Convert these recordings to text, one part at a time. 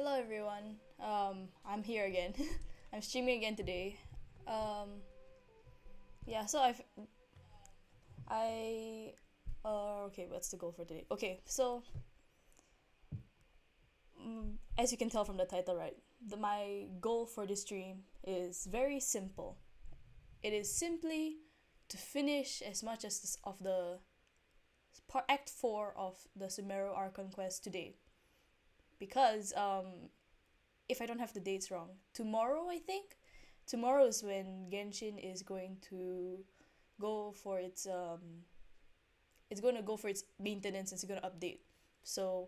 Hello everyone. I'm here again. I'm streaming again today. Yeah. So I okay. What's the goal for today? Okay. So as you can tell from the title, right? My goal for this stream is very simple. It is simply to finish as much as of the Act 4 of the Sumeru Archon quest today. Because if I don't have the dates wrong, tomorrow I think. Tomorrow is when Genshin is going to go for its it's going to go for its maintenance and it's going to update. So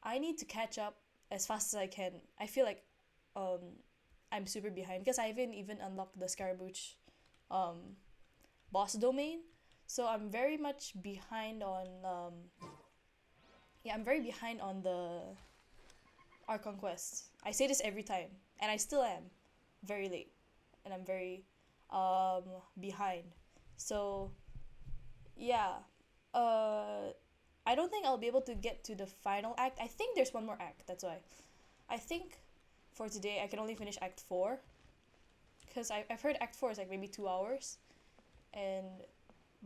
I need to catch up as fast as I can. I feel like um I'm super behind because I haven't even unlocked the Scaramouche um boss domain. So I'm very much behind on I'm very behind on the Archon quests. I say this every time, and I still am very late, and I'm very behind. So yeah, uh, I don't think I'll be able to get to the final act. I think there's one more act. That's why. I think for today I can only finish Act 4 because I've heard Act 4 is like maybe 2 hours, and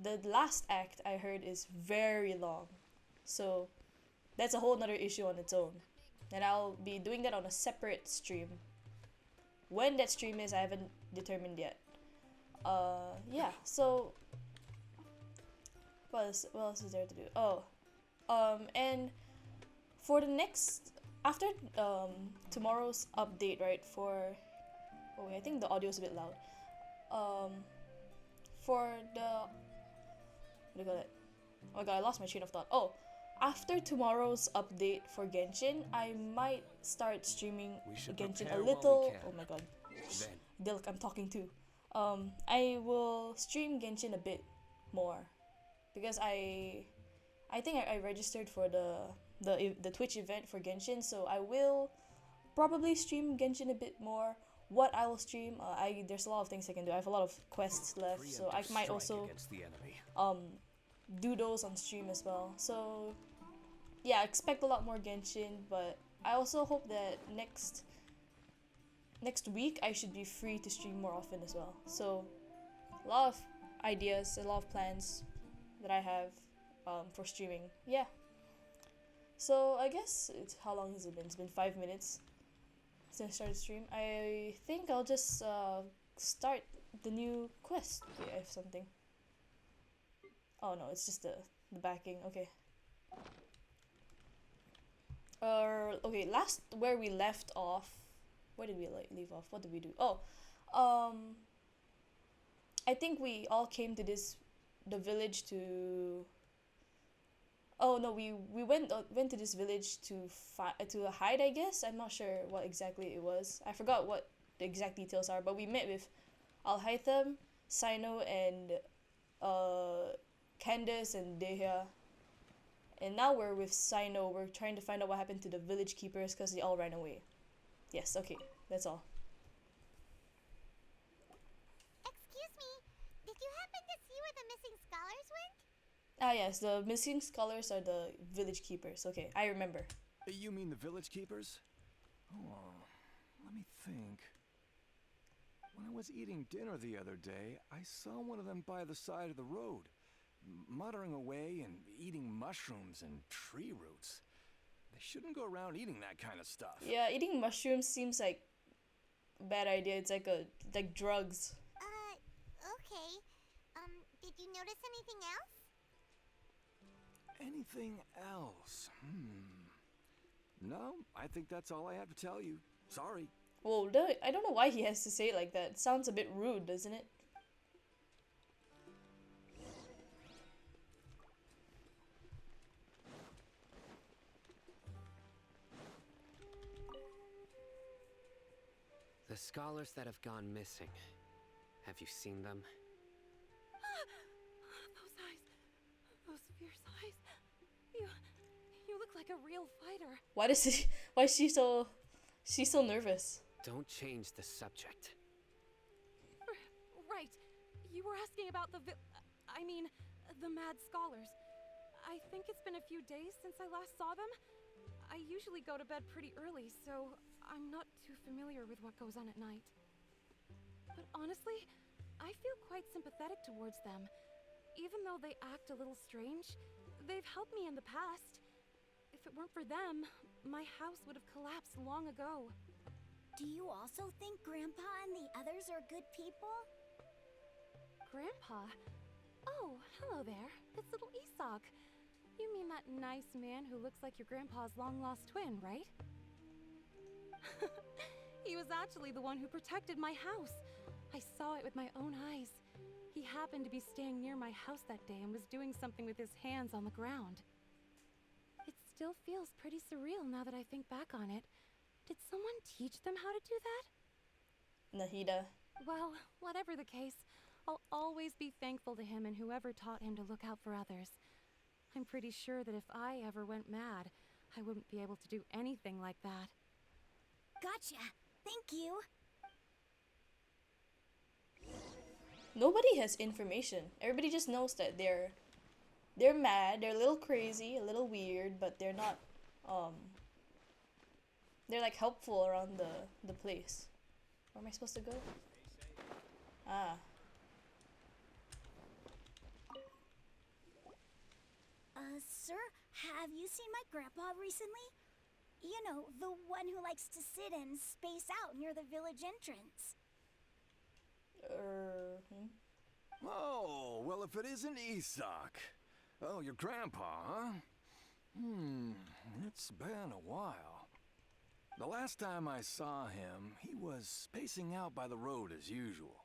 the last act I heard is very long. So that's a whole nother issue on its own. And I'll be doing that on a separate stream. When that stream is, I haven't determined yet. Yeah, so what else is there to do? Oh, and for the next after tomorrow's update, right? Oh wait, I think the audio is a bit loud. Um, for the what do you call it? Oh my god, I lost my train of thought. Oh, after tomorrow's update for Genshin, I might start streaming Genshin a little. Oh my god, Dilk, I'm talking to. I will stream Genshin a bit more because I think I registered for the Twitch event for Genshin, so I will probably stream Genshin a bit more. What I will stream, there's a lot of things I can do. I have a lot of quests left, so I might also do those on stream as well. So yeah, expect a lot more Genshin, but I also hope that next week I should be free to stream more often as well. So a lot of ideas, a lot of plans that I have for streaming. Yeah. So I guess how long has it been? It's been 5 minutes since I started stream. I think I'll just start the new quest. Okay, I have something. Oh no, it's just the backing. Okay. Okay, last where we left off. Where did we leave off? What did we do? Oh, um, I think we all came to the village to. Oh no, we went to this village to hide. I guess I'm not sure what exactly it was. I forgot what the exact details are. But we met with Alhaitham, Sino, and uh, Candace and Dehya. And now we're with Sino. We're trying to find out what happened to the village keepers because they all ran away. Yes, okay, that's all. Excuse me, did you happen to see where the missing scholars went? Ah, yes, the missing scholars are the village keepers. Okay, I remember. You mean the village keepers? Oh, let me think. When I was eating dinner the other day, I saw one of them by the side of the road, muttering away and eating mushrooms and tree roots. They shouldn't go around eating that kind of stuff. Yeah, eating mushrooms seems like a bad idea. It's like drugs. Okay. Did you notice anything else? Anything else? No, I think that's all I have to tell you. Sorry. Whoa, I don't know why he has to say it like that. It sounds a bit rude, doesn't it? The scholars that have gone missing. Have you seen them? Those eyes. Those fierce eyes. You look like a real fighter. Why is she's so nervous? Don't change the subject. Right. You were asking about the mad scholars. I think it's been a few days since I last saw them. I usually go to bed pretty early, so I'm not too familiar with what goes on at night. But honestly, I feel quite sympathetic towards them. Even though they act a little strange, they've helped me in the past. If it weren't for them, my house would have collapsed long ago. Do you also think Grandpa and the others are good people? Grandpa? Oh, hello there. It's little Isak. You mean that nice man who looks like your grandpa's long-lost twin, right? He was actually the one who protected my house. I saw it with my own eyes. He happened to be staying near my house that day and was doing something with his hands on the ground. It still feels pretty surreal now that I think back on it. Did someone teach them how to do that? Nahida. Well, whatever the case, I'll always be thankful to him and whoever taught him to look out for others. I'm pretty sure that if I ever went mad, I wouldn't be able to do anything like that. Gotcha. Thank you. Nobody has information. Everybody just knows that they're mad, they're a little crazy, a little weird, but they're not they're like helpful around the place. Where am I supposed to go? Ah. Sir, have you seen my grandpa recently? You know, the one who likes to sit and space out near the village entrance. Oh, well, if it isn't Isak. Oh, your grandpa, huh? It's been a while. The last time I saw him, he was spacing out by the road as usual.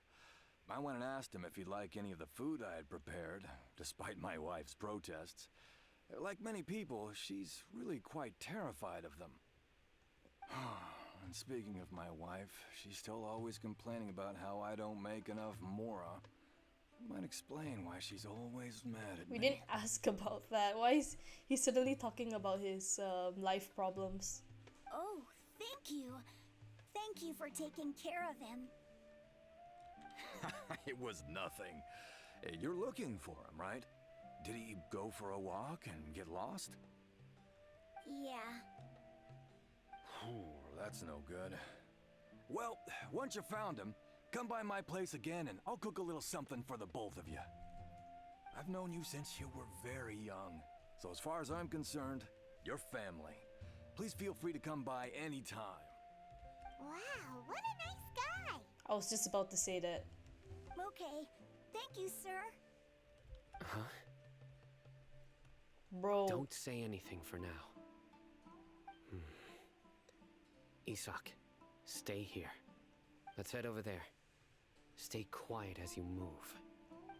I went and asked him if he'd like any of the food I had prepared, despite my wife's protests. Like many people, she's really quite terrified of them. And speaking of my wife, she's still always complaining about how I don't make enough mora. Might explain why she's always mad at me. We didn't ask about that. Why is he suddenly talking about his life problems? Oh, thank you. Thank you for taking care of him. It was nothing. You're looking for him, right? Did he go for a walk and get lost? Yeah. That's no good. Well, once you found him, come by my place again and I'll cook a little something for the both of you. I've known you since you were very young, so as far as I'm concerned, you're family. Please feel free to come by anytime. Wow, what a nice guy. I was just about to say that. Okay, thank you, sir. Huh? Bro. Don't say anything for now. Isak, stay here. Let's head over there. Stay quiet as you move.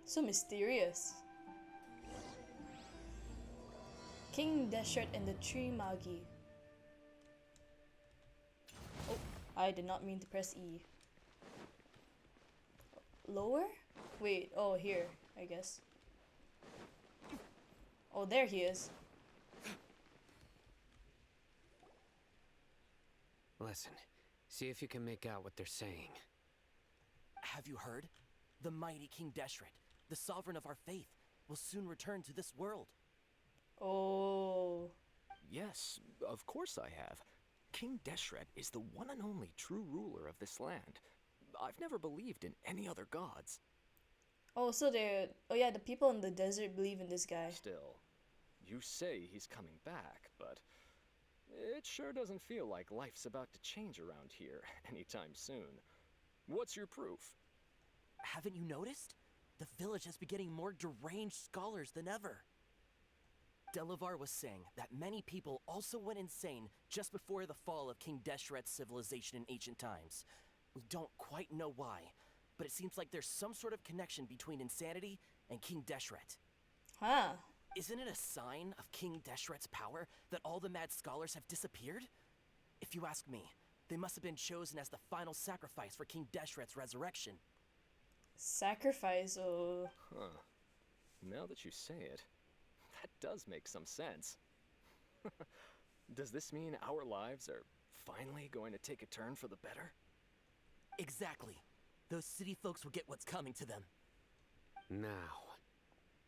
So mysterious. King Deshret and the Tree Magi. Oh, I did not mean to press E. Lower? Wait, oh, here, I guess. Oh, there he is. Listen, see if you can make out what they're saying. Have you heard? The mighty King Deshret, the sovereign of our faith, will soon return to this world. Oh. Yes, of course I have. King Deshret is the one and only true ruler of this land. I've never believed in any other gods. Oh, so they're... Oh yeah, the people in the desert believe in this guy. Still, you say he's coming back, but it sure doesn't feel like life's about to change around here anytime soon. What's your proof? Haven't you noticed? The village has been getting more deranged scholars than ever. Delavar was saying that many people also went insane just before the fall of King Deshret's civilization in ancient times. We don't quite know why, but it seems like there's some sort of connection between insanity and King Deshret. Huh. Isn't it a sign of King Deshret's power that all the mad scholars have disappeared? If you ask me, they must have been chosen as the final sacrifice for King Deshret's resurrection. Sacrifice, oh. Huh. Now that you say it, that does make some sense. Does this mean our lives are finally going to take a turn for the better? Exactly. Those city folks will get what's coming to them. Now,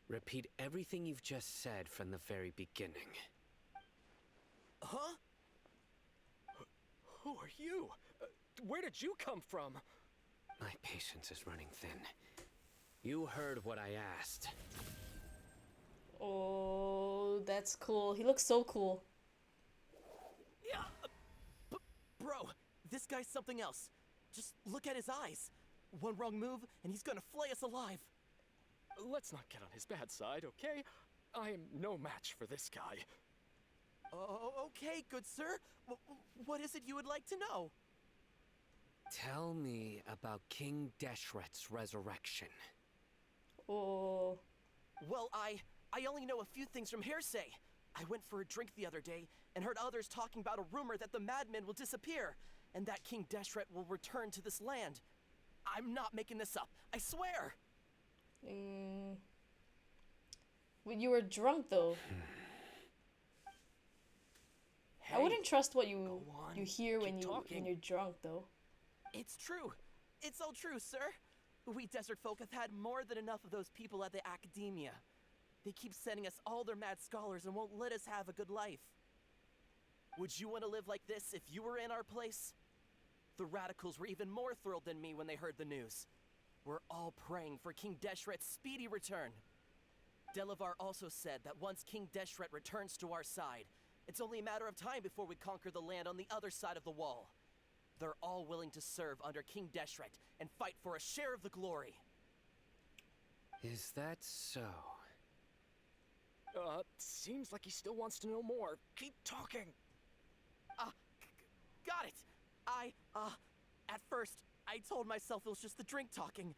repeat everything you've just said from the very beginning. Huh? Who are you? Where did you come from? My patience is running thin. You heard what I asked. Oh, that's cool. He looks so cool. Yeah, bro, this guy's something else. Just look at his eyes. One wrong move, and he's gonna flay us alive. Let's not get on his bad side, okay? I am no match for this guy. Okay, good sir. What is it you would like to know? Tell me about King Deshret's resurrection. Oh. Well, I only know a few things from hearsay. I went for a drink the other day and heard others talking about a rumor that the madman will disappear and that King Deshret will return to this land. I'm not making this up. I swear. When you were drunk, though. I Hey, wouldn't trust what you go on. hear when Keep when talking. you're drunk, though. It's true. It's all true, sir. We desert folk have had more than enough of those people at the academia. They keep sending us all their mad scholars and won't let us have a good life. Would you want to live like this if you were in our place? The radicals were even more thrilled than me when they heard the news. We're all praying for King Deshret's speedy return. Delavar also said that once King Deshret returns to our side, it's only a matter of time before we conquer the land on the other side of the wall. They're all willing to serve under King Deshret and fight for a share of the glory. Is that so? Seems like he still wants to know more. Keep talking. Got it! At first, I told myself it was just the drink talking,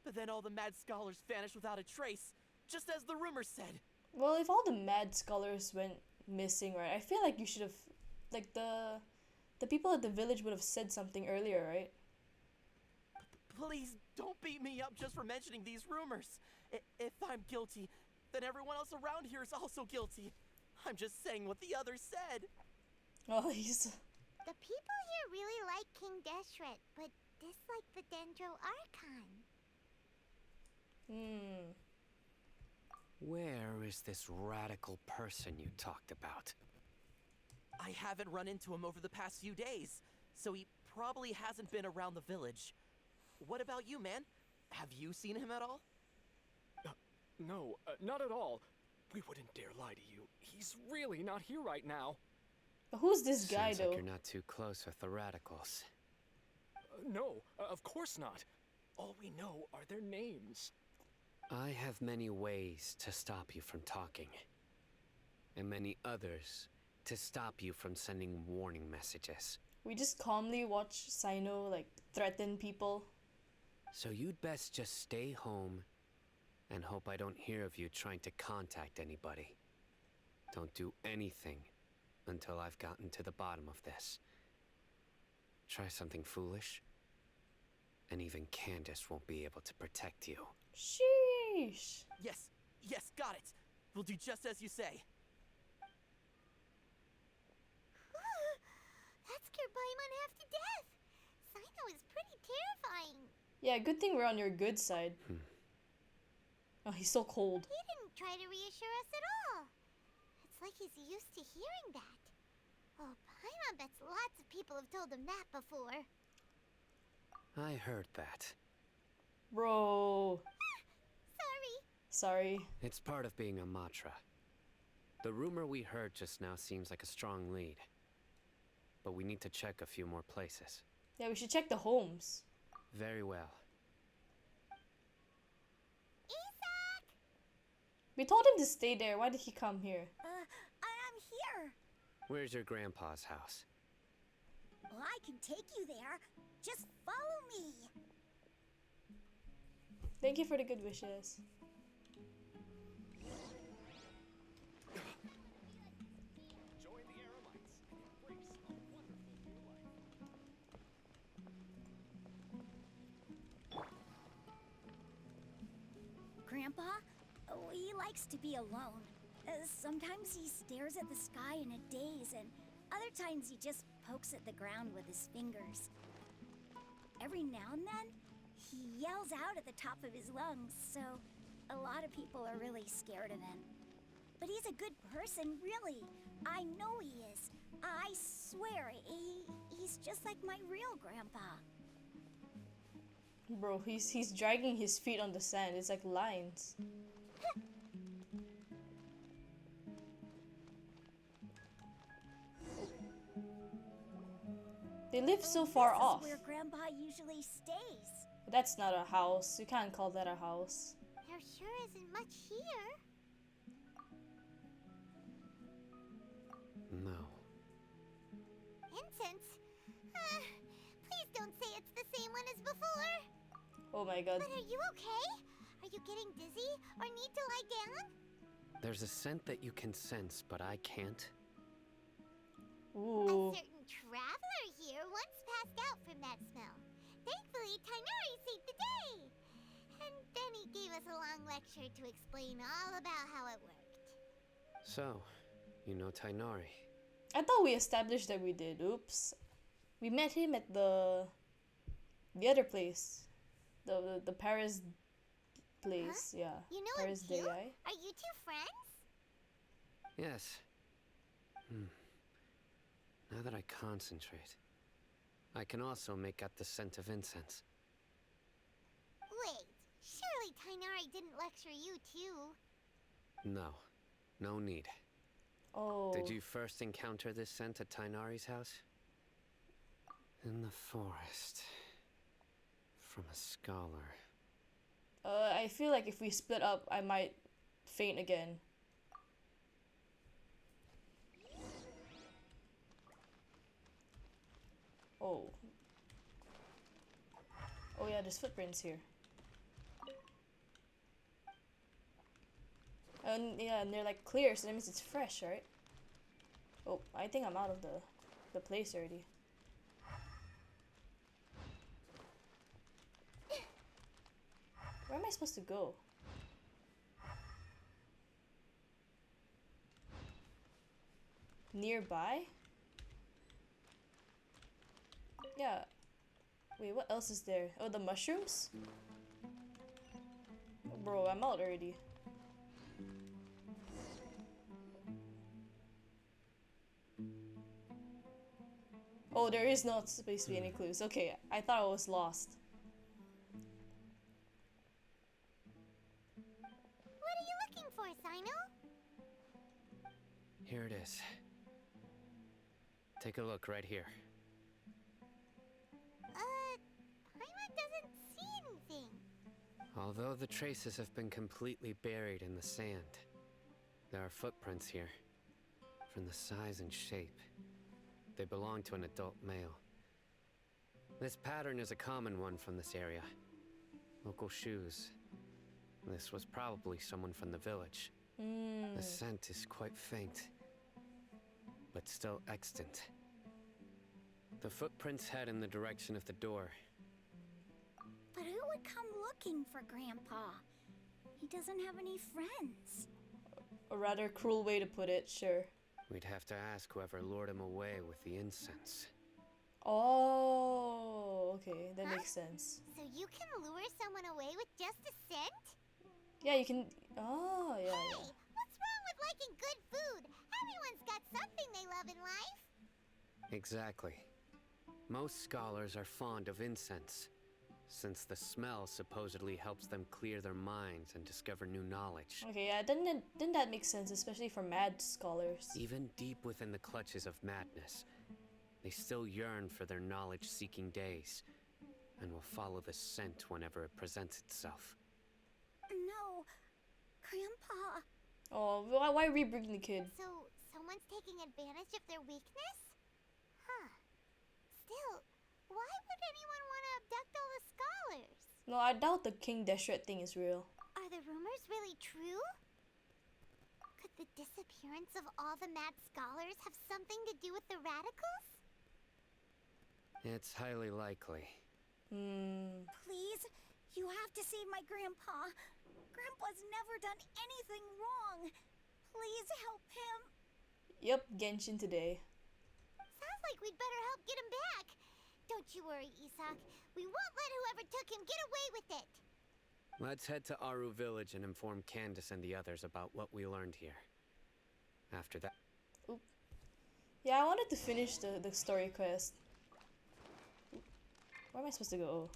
but then all the mad scholars vanished without a trace, just as the rumor said. Well, if all the mad scholars went missing, right? I feel like you should have, like the people at the village would have said something earlier, right? Please don't beat me up just for mentioning these rumors. If I'm guilty, then everyone else around here is also guilty. I'm just saying what the others said. Oh, he's. The people here really like King Deshret, but dislike the Dendro Archon. Where is this radical person you talked about? I haven't run into him over the past few days, so he probably hasn't been around the village. What about you, man? Have you seen him at all? No, not at all. We wouldn't dare lie to you. He's really not here right now. Who's this guy, Sounds though? like you're not too close with the radicals. No, of course not. All we know are their names. I have many ways to stop you from talking, and many others to stop you from sending warning messages. We just calmly watch Sino, like, threaten people. So you'd best just stay home and hope I don't hear of you trying to contact anybody. Don't do anything until I've gotten to the bottom of this. Try something foolish, and even Candace won't be able to protect you. Sheesh. Yes, got it. We'll do just as you say. That scared Paimon half to death. Sino is pretty terrifying. Yeah, good thing we're on your good side. Oh, he's so cold. He didn't try to reassure us at all. It's like he's used to hearing that. Oh, Paimon bets lots of people have told him that before. I heard that. Bro. Sorry. Sorry. It's part of being a Matra. The rumor we heard just now seems like a strong lead. But we need to check a few more places. Yeah, we should check the homes. Very well. Isak! We told him to stay there. Why did he come here? I'm here. Where's your grandpa's house? Well, I can take you there. Just follow me. Thank you for the good wishes. Join the Aramites and embrace a wonderful new life. Grandpa, he likes to be alone. Sometimes he stares at the sky in a daze, and other times he just pokes at the ground with his fingers. Every now and then, he yells out at the top of his lungs, so a lot of people are really scared of him. but he's a good person, really. I know he is. I swear, he's just like my real grandpa. Bro, he's dragging his feet on the sand. It's like lines. They live so far off. This is where Grandpa usually stays. That's not a house. You can't call that a house. There sure isn't much here. No. Incense? Please don't say it's the same one as before. Oh my god. But are you okay? Are you getting dizzy or need to lie down? There's a scent that you can sense, but I can't. Ooh. A certain traveler here once passed out from that smell. Thankfully, Tainari saved the day. And then he gave us a long lecture to explain all about how it worked. So, you know Tainari. I thought we established that we did. Oops. We met him at the other place. The Paris place, yeah. You know Paris him too? Day. Are you two friends? Yes. Now that I concentrate, I can also make out the scent of incense. Wait, surely Tainari didn't lecture you too? No. No need. Oh. Did you first encounter this scent at Tainari's house? In the forest. From a scholar. I feel like if we split up, I might faint again. Oh. Oh yeah, there's footprints here. And yeah, and they're like clear, so that means it's fresh, right? Oh, I think I'm out of the place already. Where am I supposed to go? Nearby? Yeah. Wait, what else is there? Oh, the mushrooms? Oh, bro, I'm out already. Oh, there is not supposed to be any clues. Okay, I thought I was lost. What are you looking for, Sino? Here it is. Take a look right here. Paimon doesn't see anything. Although the traces have been completely buried in the sand, there are footprints here. From the size and shape, they belong to an adult male. This pattern is a common one from this area. Local shoes. This was probably someone from the village. The scent is quite faint, but still extant. The footprints head in the direction of the door. But who would come looking for Grandpa? He doesn't have any friends. A rather cruel way to put it, sure. We'd have to ask whoever lured him away with the incense. Oh, okay, that makes sense. So you can lure someone away with just a scent? Yeah, you can. Oh, yeah, Hey, yeah. what's wrong with liking good food? Everyone's got something they love in life. Exactly. Most scholars are fond of incense, since the smell supposedly helps them clear their minds and discover new knowledge. Okay, yeah, then that makes sense, especially for mad scholars. Even deep within the clutches of madness, they still yearn for their knowledge-seeking days, and will follow the scent whenever it presents itself. No, Grandpa. Oh, why re-bring the kid? So, someone's taking advantage of their weakness? Huh. Still, why would anyone want to abduct all the scholars? No, I doubt the King Deshret thing is real. Are the rumors really true? Could the disappearance of all the mad scholars have something to do with the radicals? It's highly likely. Please, you have to save my Grandpa. Grandpa's never done anything wrong. Please help him. Yep, Genshin today. Sounds like we'd better help get him back. Don't you worry, Isak. We won't let whoever took him get away with it. Let's head to Aru village and inform Candace and the others about what we learned here. After that, Yeah, I wanted to finish the story quest. Where am I supposed to go?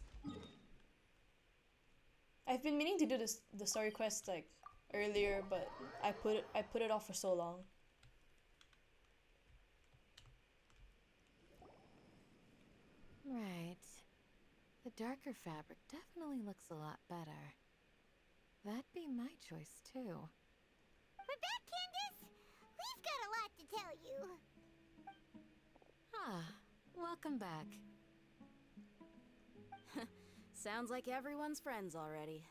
I've been meaning to do the story quest like earlier, but I put it off for so long. Right. The darker fabric definitely looks a lot better. That'd be my choice too. We're back, Candace! We've got a lot to tell you. Ah, welcome back. Sounds like everyone's friends already.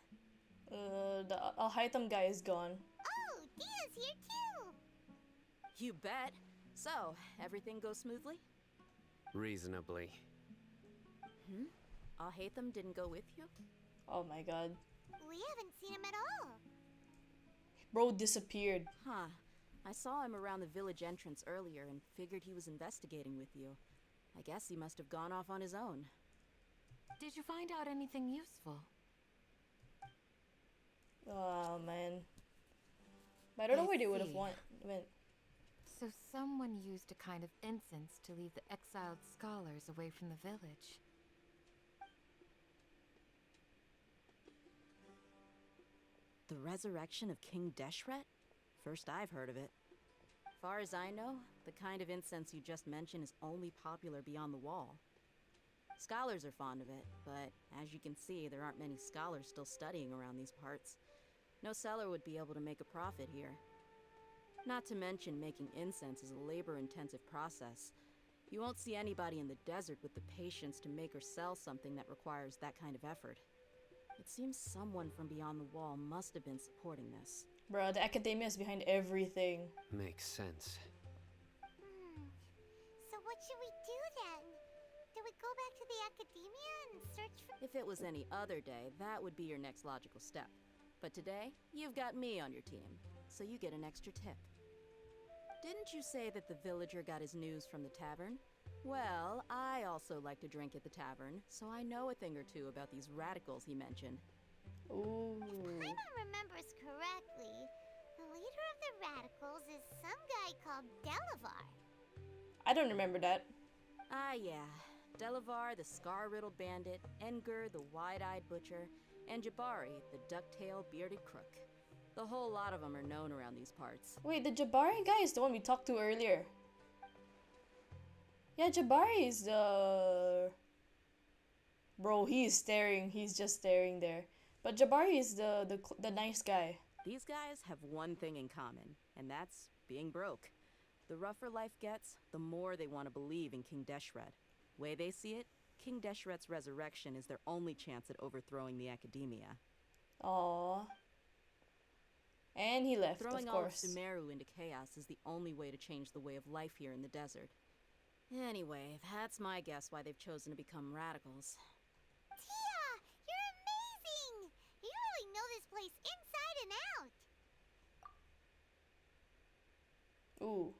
The Alhaitam guy is gone. Oh, Dia's here too! You bet. So, everything goes smoothly? reasonably. Alhaitham didn't go with you? Oh my god. We haven't seen him at all. Bro disappeared. Huh. I saw him around the village entrance earlier and figured he was investigating with you. I guess he must have gone off on his own. Did you find out anything useful? Oh man. But I don't know where they would have see. went. So someone used a kind of incense to lead the exiled scholars away from the village. The resurrection of King Deshret? First I've heard of it. Far as I know, the kind of incense you just mentioned is only popular beyond the wall. Scholars are fond of it, but as you can see, there aren't many scholars still studying around these parts. No seller would be able to make a profit here. Not to mention, making incense is a labor-intensive process. You won't see anybody in the desert with the patience to make or sell something that requires that kind of effort. It seems someone from beyond the wall must have been supporting this. Bruh, the academia is behind everything. Makes sense. So what should we do then? Do we go back to the academia and search for... If it was any other day, that would be your next logical step. But today, you've got me on your team, so you get an extra tip. Didn't you say that the villager got his news from the tavern? Well, I also like to drink at the tavern, so I know a thing or two about these radicals he mentioned. Ooh. Paimon remembers correctly, the leader of the radicals is some guy called Delavar. I don't remember that. Ah, yeah. Delavar, the scar-riddled bandit, Engur, the wide-eyed butcher, and Jabari, the duck-tailed bearded crook. The whole lot of them are known around these parts. Wait, the Jabari guy is the one we talked to earlier. Yeah, Jabari is the... Bro, he is staring. He's just staring there. But Jabari is the nice guy. These guys have one thing in common, and that's being broke. The rougher life gets, the more they want to believe in King Deshret. Way they see it, King Deshret's resurrection is their only chance at overthrowing the academia. Aww. And he left, Throwing of all of course. Sumeru into chaos is the only way to change the way of life here in the desert. Anyway, that's my guess why they've chosen to become radicals. Tia, you're amazing! You really know this place inside and out. Ooh.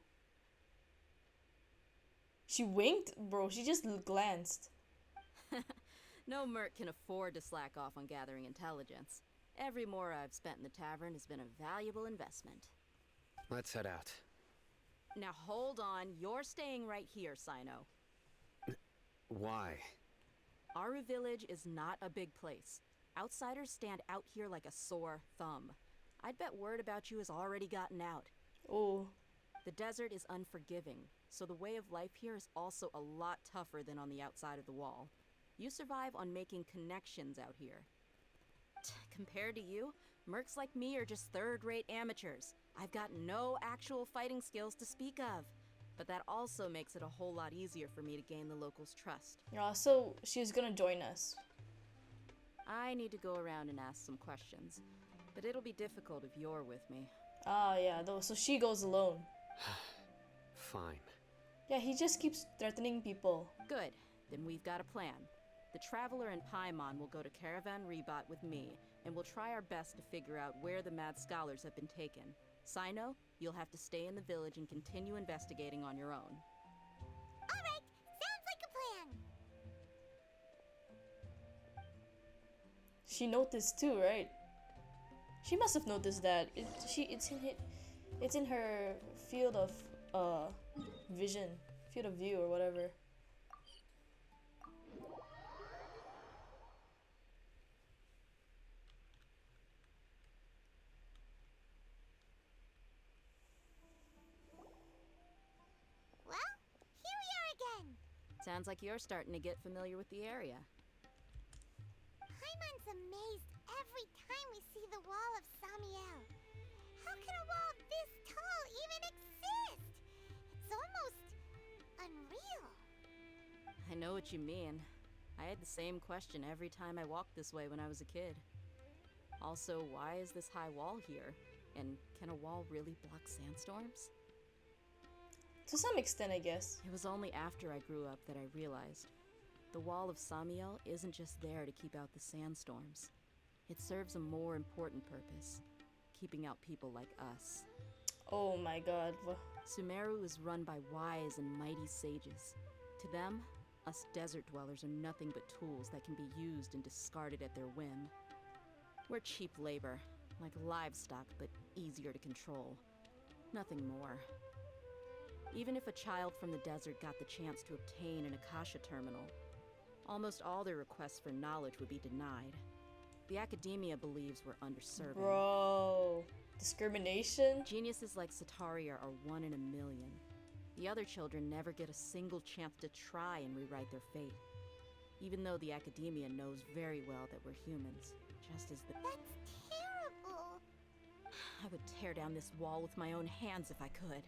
She winked? Bro, she just glanced. No merc can afford to slack off on gathering intelligence. Every more I've spent in the tavern has been a valuable investment. Let's head out. Now hold on, you're staying right here, Sino. Why? Aru Village is not a big place. Outsiders stand out here like a sore thumb. I'd bet word about you has already gotten out. Ooh. The desert is unforgiving, so the way of life here is also a lot tougher than on the outside of the wall. You survive on making connections out here. Compared to you, mercs like me are just third-rate amateurs. I've got no actual fighting skills to speak of. But that also makes it a whole lot easier for me to gain the locals' trust. So she's gonna join us. I need to go around and ask some questions, but it'll be difficult if you're with me. Ah, yeah, though. So she goes alone. Fine. Yeah, he just keeps threatening people. Good, then we've got a plan. The Traveler and Paimon will go to Caravan Rebot with me, and we'll try our best to figure out where the mad scholars have been taken. Sino, you'll have to stay in the village and continue investigating on your own. Alright, sounds like a plan. She noticed too, right? She must have noticed that. It's in it. It's in her field of vision, field of view or whatever. Well, here we are again. Sounds like you're starting to get familiar with the area. Paimon's amazed every time we see the wall of Samiel. How can a wall this tall even exist? It's almost unreal. I know what you mean. I had the same question every time I walked this way when I was a kid. Also, why is this high wall here? And can a wall really block sandstorms? To some extent, I guess. It was only after I grew up that I realized the wall of Samiel isn't just there to keep out the sandstorms. It serves a more important purpose, keeping out people like us. Oh my god. Sumeru is run by wise and mighty sages. To them, us desert dwellers are nothing but tools that can be used and discarded at their whim. We're cheap labor, like livestock, but easier to control. Nothing more. Even if a child from the desert got the chance to obtain an Akasha terminal, almost all their requests for knowledge would be denied. The academia believes we're underserving. Bro. Discrimination? Geniuses like Sataria are 1 in a million. The other children never get a single chance to try and rewrite their fate. Even though the academia knows very well that we're humans, just as the— That's terrible. I would tear down this wall with my own hands if I could.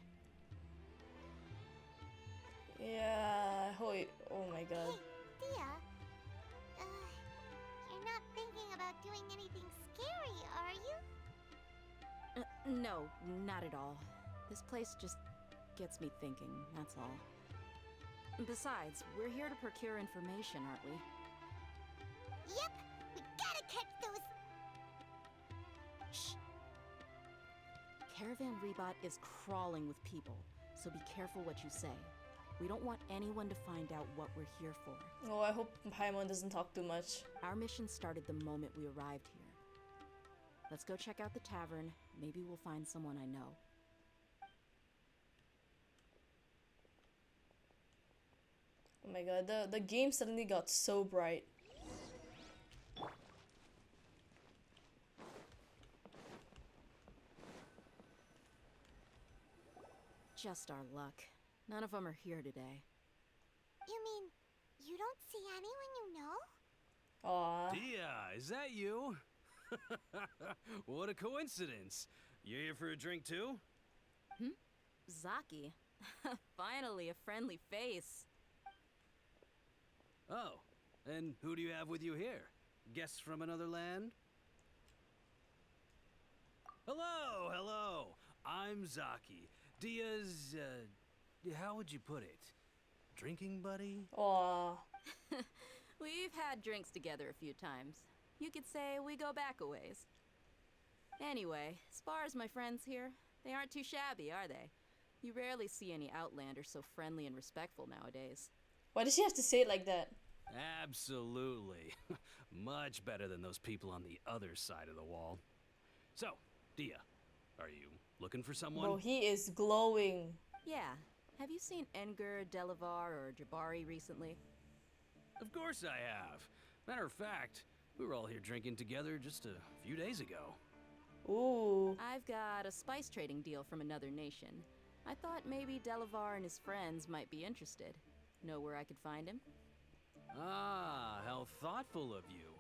Yeah. Oh my god. Hey, Dia. You're not thinking about doing anything scary, are you? No, not at all. This place just gets me thinking, that's all. Besides, we're here to procure information, aren't we? Yep, we gotta catch those. Shh. Caravan Rebot is crawling with people, so be careful what you say. We don't want anyone to find out what we're here for. Oh, I hope Paimon doesn't talk too much. Our mission started the moment we arrived here. Let's go check out the tavern. Maybe we'll find someone I know. Oh my god, the game suddenly got so bright. Just our luck. None of them are here today. You mean you don't see anyone you know? Aw. Dia, is that you? What a coincidence. You here for a drink too? Zaki. Finally, a friendly face. Oh, and who do you have with you here? Guests from another land? Hello, hello. I'm Zaki. Dia's, how would you put it? Drinking buddy? Aw. We've had drinks together a few times. You could say we go back a ways. Anyway, as far as my friends here, they aren't too shabby, are they? You rarely see any Outlanders so friendly and respectful nowadays. Why does she have to say it like that? Absolutely. Much better than those people on the other side of the wall. So, Dia, are you looking for someone? Bro, he is glowing. Yeah. Have you seen Enger, Delavar, or Jabari recently? Of course I have. Matter of fact, we were all here drinking together just a few days ago. Ooh. I've got a spice trading deal from another nation. I thought maybe Delavar and his friends might be interested. Know where I could find him? Ah, how thoughtful of you.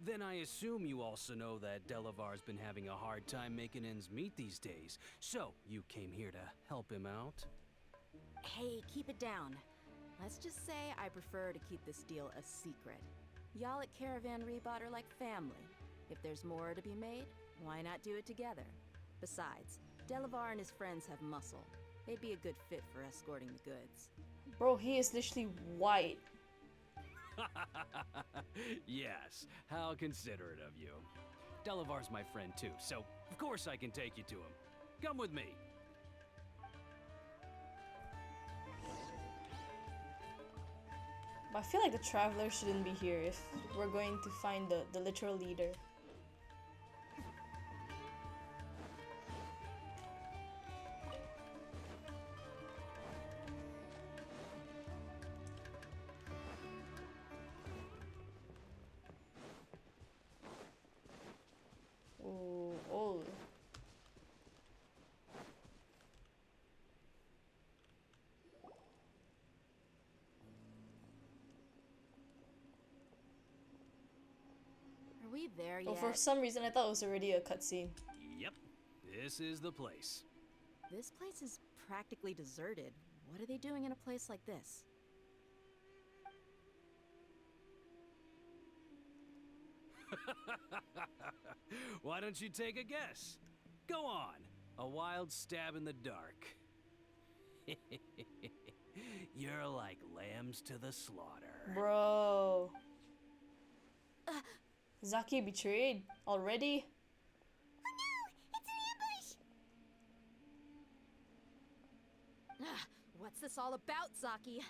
Then I assume you also know that Delavar's been having a hard time making ends meet these days. So, you came here to help him out? Hey, keep it down. Let's just say I prefer to keep this deal a secret. Y'all at Caravan Rebot are like family. If there's more to be made, why not do it together? Besides, Delavar and his friends have muscle. They'd be a good fit for escorting the goods. Bro, he is literally white. Yes, how considerate of you. Delavar's my friend too, so of course I can take you to him. Come with me. But I feel like the traveler shouldn't be here if we're going to find the literal leader. there Oh, yet? for some reason I thought it was already a cutscene. Yep, this is the place. This place is practically deserted. What are they doing in a place like this? Why don't you take a guess? Go on. A wild stab in the dark. You're like lambs to the slaughter. Bro. Zaki betrayed already? What's this all about, Zaki?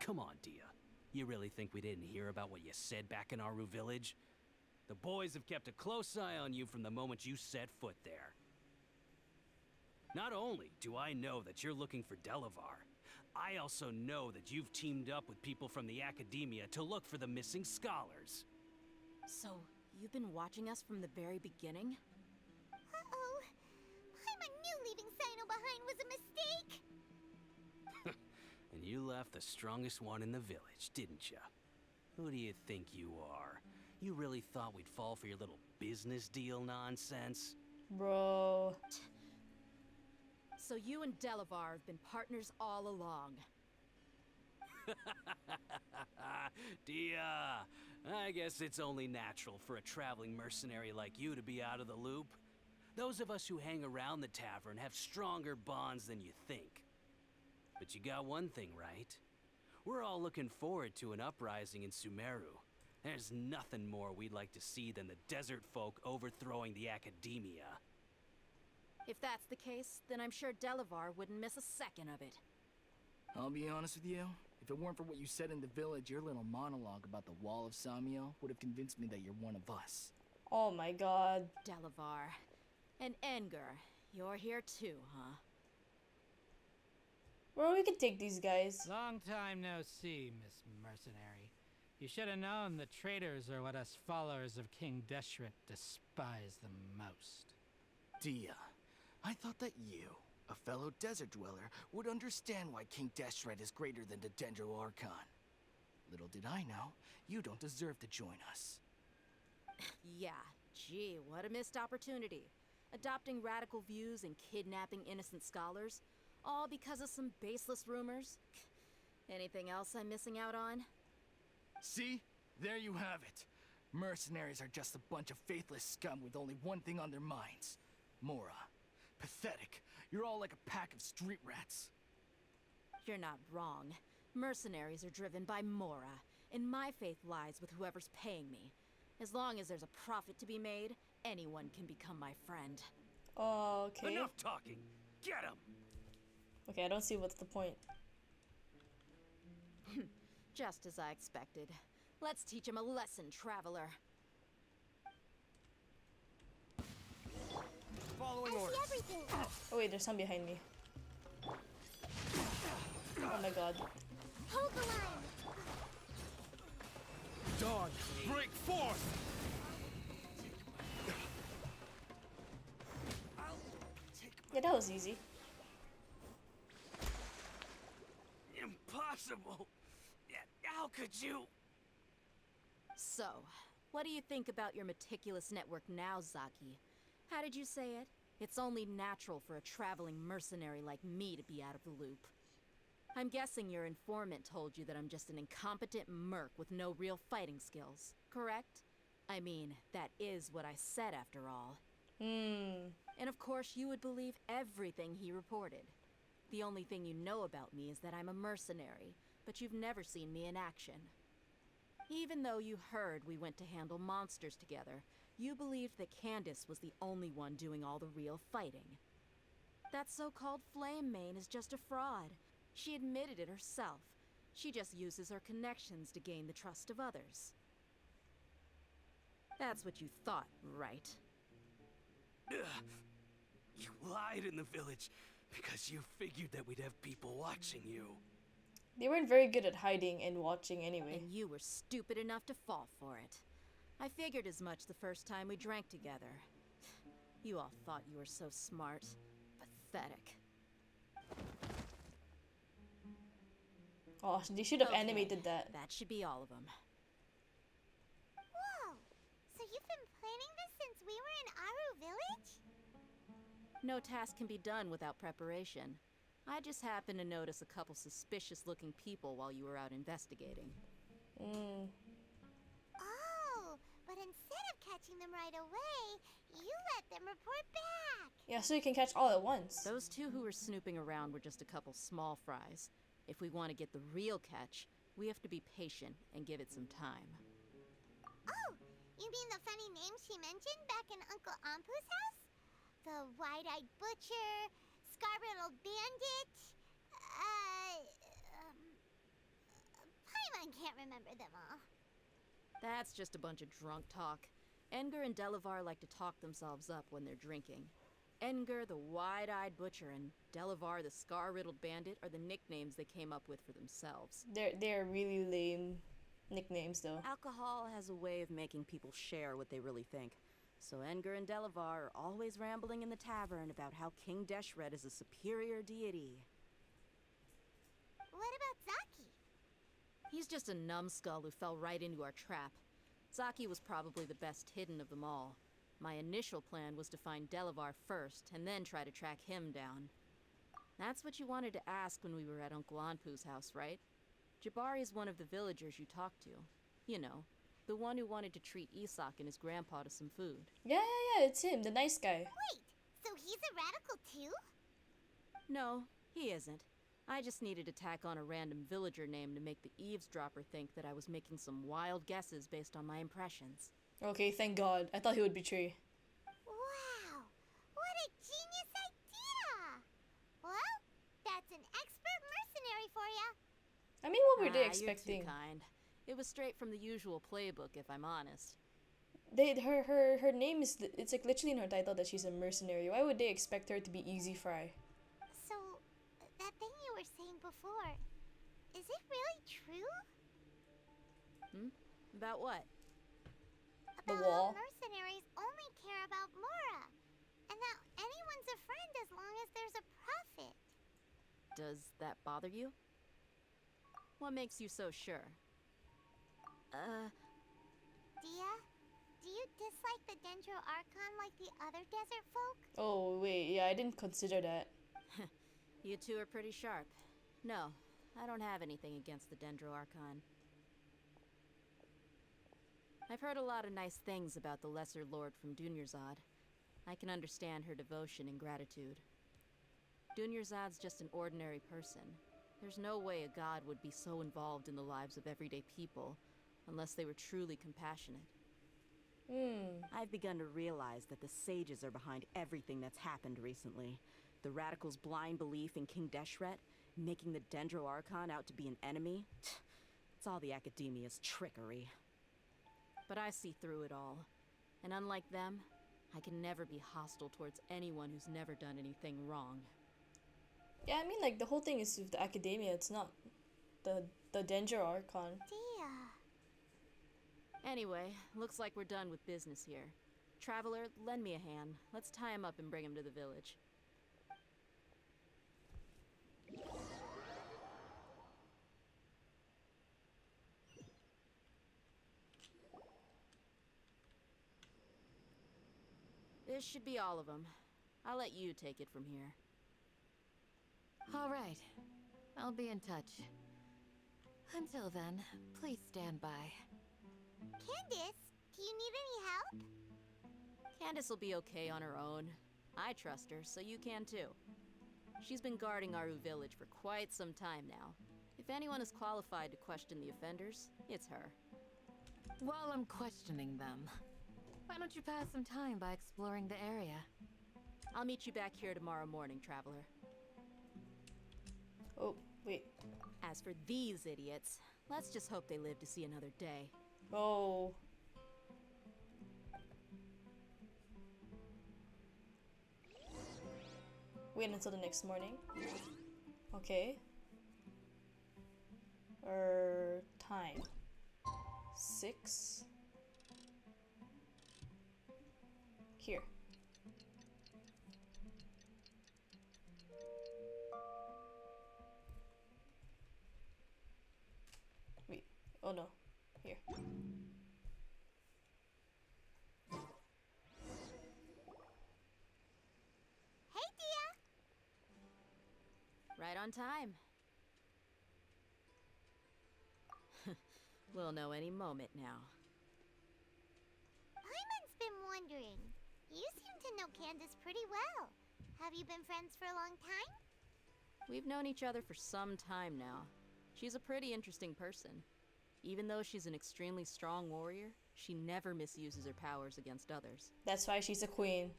Come on, Dia. You really think we didn't hear about what you said back in Aru village? The boys have kept a close eye on you from the moment you set foot there. Not only do I know that you're looking for Delavar, I also know that you've teamed up with people from the Academia to look for the missing scholars. So, you've been watching us from the very beginning? Uh-oh. I knew leaving Sino behind was a mistake. And you left the strongest one in the village, didn't ya? Who do you think you are? You really thought we'd fall for your little business deal nonsense? Bro. So you and Delavar have been partners all along. Dia, I guess it's only natural for a traveling mercenary like you to be out of the loop. Those of us who hang around the tavern have stronger bonds than you think. But you got one thing right. We're all looking forward to an uprising in Sumeru. There's nothing more we'd like to see than the desert folk overthrowing the Academia. If that's the case, then I'm sure Delavar wouldn't miss a second of it. I'll be honest with you. If it weren't for what you said in the village, your little monologue about the Wall of Samiel would have convinced me that you're one of us. Oh my god. Delavar. And Enger, you're here too, huh? Bro, we could take these guys. Long time no see, Miss Mercenary. You should have known the traitors are what us followers of King Deshret despise the most. Dia, I thought that you, a fellow desert dweller, would understand why King Deshret is greater than the Dendro Archon. Little did I know, you don't deserve to join us. Yeah, gee, what a missed opportunity. Adopting radical views and kidnapping innocent scholars, all because of some baseless rumors. Anything else I'm missing out on? See? There you have it. Mercenaries are just a bunch of faithless scum with only one thing on their minds. Mora. Pathetic. You're all like a pack of street rats. You're not wrong. Mercenaries are driven by Mora, and my faith lies with whoever's paying me. As long as there's a profit to be made, anyone can become my friend. Okay. Enough talking! Get him! Okay, I don't see what's the point. Just as I expected. Let's teach him a lesson, traveler. Following orders. Everything. Oh wait, there's some behind me. Oh my god. Hold the line. Dawn, break forth! Yeah, that was easy. Impossible! How could you? So, what do you think about your meticulous network now, Zaki? How did you say it? It's only natural for a traveling mercenary like me to be out of the loop. I'm guessing your informant told you that I'm just an incompetent merc with no real fighting skills, correct? I mean, that is what I said after all. And of course you would believe everything he reported. The only thing you know about me is that I'm a mercenary, but you've never seen me in action. Even though you heard we went to handle monsters together, you believed that Candace was the only one doing all the real fighting. That so-called Flame Mane is just a fraud. She admitted it herself. She just uses her connections to gain the trust of others. That's what you thought, right? You lied in the village because you figured that we'd have people watching you. They weren't very good at hiding and watching anyway. And you were stupid enough to fall for it. I figured as much the first time we drank together. You all thought you were so smart. Pathetic. Oh, they should have Okay, animated that. That should be all of them. Whoa! So you've been No task can be done without preparation. I just happened to notice a couple suspicious-looking people while you were out investigating. Oh, but instead of catching them right away, you let them report back. Yeah, so you can catch all at once. Those two who were snooping around were just a couple small fries. If we want to get the real catch, we have to be patient and give it some time. Oh, you mean the funny name she mentioned back in Uncle Ampu's house? The wide-eyed butcher, scar-riddled bandit, Paimon can't remember them all. That's just a bunch of drunk talk. Edgar and Delavar like to talk themselves up when they're drinking. Edgar, the wide-eyed butcher, and Delavar, the scar-riddled bandit, are the nicknames they came up with for themselves. They're really lame nicknames, though. Alcohol has a way of making people share what they really think. So Edgar and Delavar are always rambling in the tavern about how King Deshret is a superior deity. What about Zaki? He's just a numbskull who fell right into our trap. Zaki was probably the best hidden of them all. My initial plan was to find Delavar first, and then try to track him down. That's what you wanted to ask when we were at Uncle Anpu's house, right? Jabari is one of the villagers you talked to. You know, the one who wanted to treat Isak and his grandpa to some food. Yeah, it's him, the nice guy. Wait, so he's a radical too? No, he isn't. I just needed to tack on a random villager name to make the eavesdropper think that I was making some wild guesses based on my impressions. Okay, thank God. I thought he would betray. Wow, what a genius idea! Well, that's an expert mercenary for ya. I mean, what were they expecting? You're too kind. It was straight from the usual playbook, if I'm honest. Her name is, it's like literally in her title that she's a mercenary. Why would they expect her to be easy fry? So, that thing you were saying before, is it really true? About what? The About wall? how mercenaries only care about Mora, and that anyone's a friend as long as there's a profit. Does that bother you? What makes you so sure? Dia, do you dislike the Dendro Archon like the other desert folk? Oh, wait, yeah, I didn't consider that. You two are pretty sharp. No, I don't have anything against the Dendro Archon. I've heard a lot of nice things about the Lesser Lord from Dunyarzad. I can understand her devotion and gratitude. Dunyarzad's just an ordinary person. There's no way a god would be so involved in the lives of everyday people, unless they were truly compassionate. I've begun to realize that the sages are behind everything that's happened recently. The radicals' blind belief in King Deshret, making the Dendro Archon out to be an enemy. It's all the academia's trickery. But I see through it all. And unlike them, I can never be hostile towards anyone who's never done anything wrong. Yeah, I mean, like, the whole thing is with the academia, it's not the Dendro Archon. Dia. Anyway, looks like we're done with business here. Traveler, lend me a hand. Let's tie him up and bring him to the village. This should be all of them. I'll let you take it from here. All right. I'll be in touch. Until then, please stand by. Candace, do you need any help? Candace will be okay on her own. I trust her, so you can too. She's been guarding Aru village for quite some time now. If anyone is qualified to question the offenders, it's her. While I'm questioning them, why don't you pass some time by exploring the area? I'll meet you back here tomorrow morning, Traveler. Oh, wait. As for these idiots, let's just hope they live to see another day. Oh. Wait until the next morning. Okay. Time. 6. Here. Wait. Oh no. Here. Hey Right on time. We'll know any moment now. Paimon's been wondering. You seem to know Candace pretty well. Have you been friends for a long time? We've known each other for some time now. She's a pretty interesting person. Even though she's an extremely strong warrior, she never misuses her powers against others. That's why she's a queen.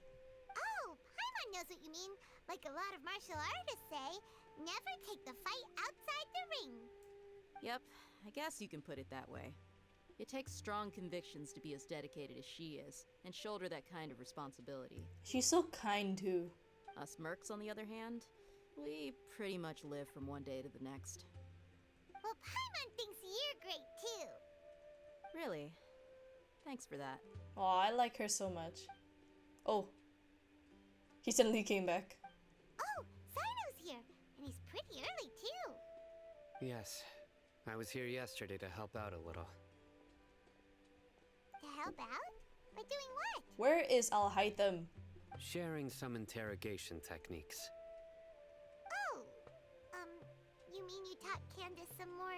Oh, Paimon knows what you mean. Like a lot of martial artists say, never take the fight outside the ring. Yep, I guess you can put it that way. It takes strong convictions to be as dedicated as she is, and shoulder that kind of responsibility. She's so kind too. Us mercs, on the other hand, we pretty much live from one day to the next. Well, Paimon thinks you're great too. Really? Thanks for that. Oh, I like her so much. Oh. He suddenly came back. Oh, Sino's here, and he's pretty early too. Yes. I was here yesterday to help out a little. To help out? By doing what? Where is Al-Haytham? Sharing some interrogation techniques. Oh, you mean you taught Candace some more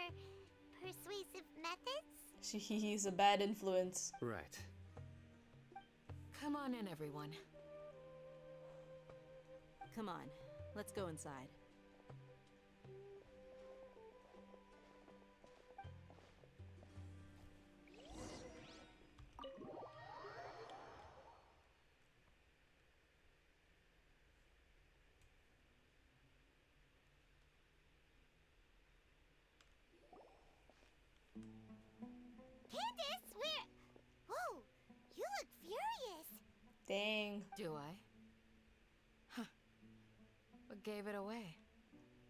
persuasive methods? He's a bad influence. Right. Come on in, everyone. Come on, let's go inside. Candace, where? Whoa, you look furious. Dang. Do I? Huh. What gave it away?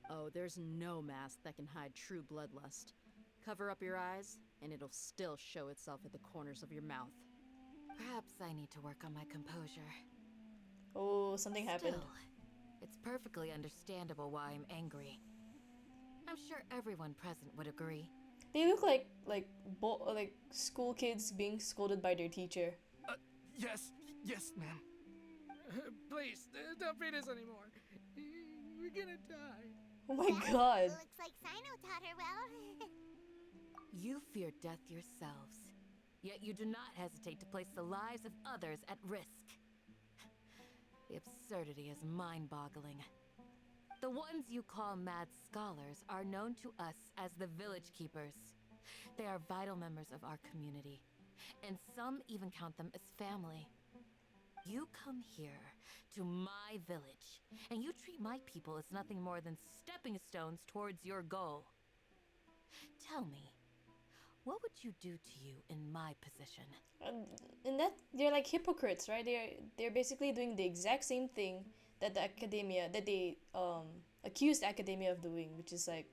Oh, there's no mask that can hide true bloodlust. Cover up your eyes, and it'll still show itself at the corners of your mouth. Perhaps I need to work on my composure. Oh, something happened. Still, it's perfectly understandable why I'm angry. I'm sure everyone present would agree. They look like school kids being scolded by their teacher. Yes, ma'am. Please, don't beat us anymore. We're gonna die. Oh my Well, god. Looks like Sino taught her well. You fear death yourselves, yet you do not hesitate to place the lives of others at risk. The absurdity is mind-boggling. The ones you call mad scholars are known to us as the Village Keepers. They are vital members of our community, and some even count them as family. You come here to my village, and you treat my people as nothing more than stepping stones towards your goal. Tell me, what would you do to you in my position? And that they're like hypocrites, right? They're basically doing the exact same thing that they accused academia of doing, which is like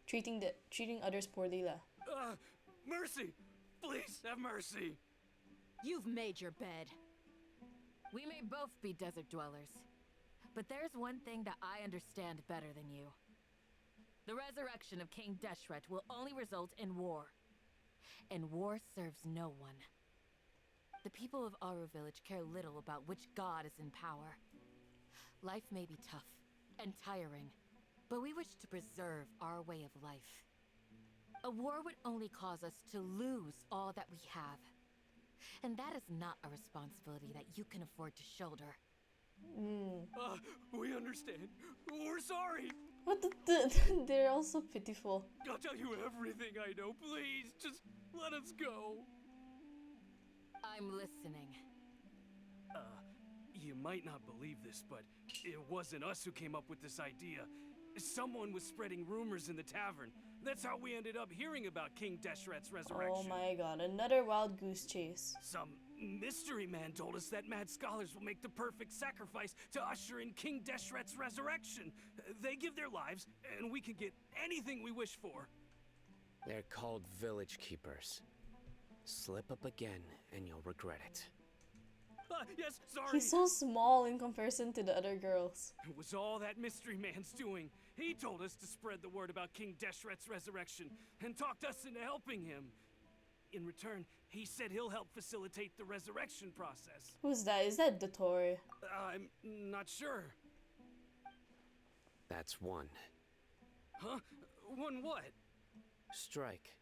treating others poorly lah. Mercy! Please have mercy! You've made your bed. We may both be desert dwellers, but there's one thing that I understand better than you. The resurrection of King Deshret will only result in war. And war serves no one. The people of Aru Village care little about which god is in power. Life may be tough and tiring, but we wish to preserve our way of life. A war would only cause us to lose all that we have. And that is not a responsibility that you can afford to shoulder. We understand. We're sorry. What they're all so pitiful. I'll tell you everything I know. Please, just let us go. I'm listening. You might not believe this, but it wasn't us who came up with this idea. Someone was spreading rumors in the tavern. That's how we ended up hearing about King Deshret's resurrection. Oh my god, another wild goose chase. Some mystery man told us that mad scholars will make the perfect sacrifice to usher in King Deshret's resurrection. They give their lives, and we can get anything we wish for. They're called Village Keepers. Slip up again, and you'll regret it. Yes, sorry. He's so small in comparison to the other girls. It was all that mystery man's doing. He told us to spread the word about King Deshret's resurrection and talked us into helping him. In return, he said he'll help facilitate the resurrection process. Who's that? Is that Dottore? I'm not sure. That's one. Huh? One what? Strike.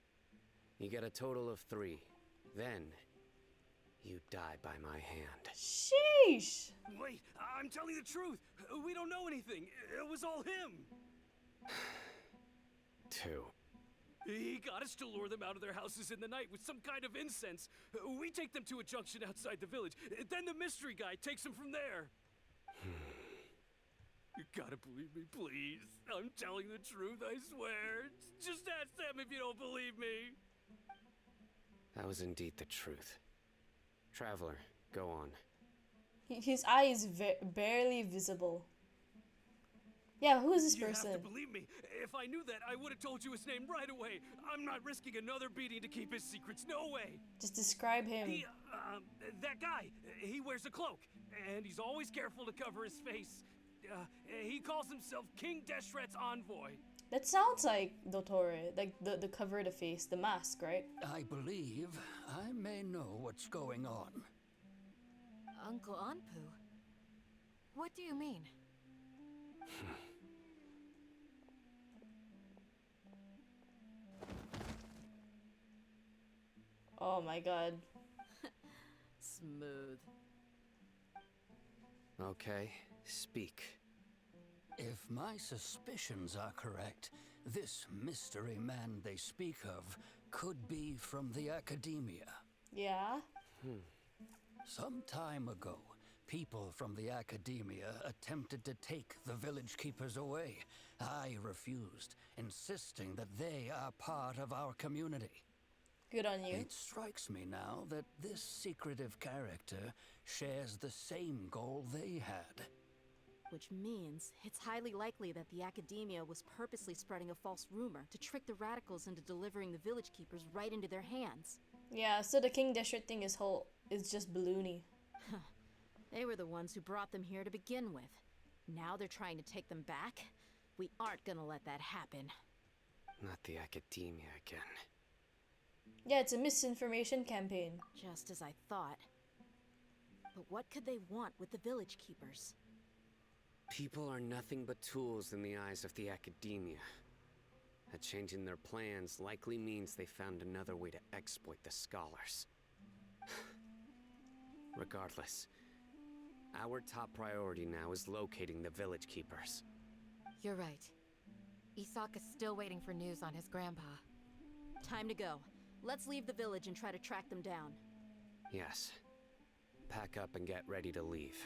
You get a total of 3. Then, you die by my hand. Sheesh! Wait, I'm telling the truth. We don't know anything. It was all him. 2. He got us to lure them out of their houses in the night with some kind of incense. We take them to a junction outside the village. Then the mystery guy takes them from there. You gotta believe me, please. I'm telling the truth, I swear. Just ask them if you don't believe me. That was indeed the truth. Traveler, go on. His eye is barely visible. Yeah, who is this person? You have to believe me. If I knew that, I would have told you his name right away. I'm not risking another beating to keep his secrets. No way. Just describe him. That guy. He wears a cloak, and he's always careful to cover his face. He calls himself King Deshret's envoy. That sounds like Dottore, like the cover of the face, the mask, right? I believe I may know what's going on. Uncle Anpu? What do you mean? Oh my god. Smooth. Okay, speak. If my suspicions are correct, this mystery man they speak of could be from the academia. Yeah? Some time ago, people from the academia attempted to take the village keepers away. I refused, insisting that they are part of our community. Good on you. It strikes me now that this secretive character shares the same goal they had. Which means it's highly likely that the academia was purposely spreading a false rumor to trick the radicals into delivering the village keepers right into their hands. Yeah, so the King Deshret thing is just balloony. They were the ones who brought them here to begin with. Now they're trying to take them back? We aren't gonna let that happen. Not the academia again. Yeah, it's a misinformation campaign. Just as I thought. But what could they want with the village keepers? People are nothing but tools in the eyes of the academia. A change in their plans likely means they found another way to exploit the scholars. Regardless, our top priority now is locating the village keepers. You're right. Isak is still waiting for news on his grandpa. Time to go. Let's leave the village and try to track them down. Yes. Pack up and get ready to leave.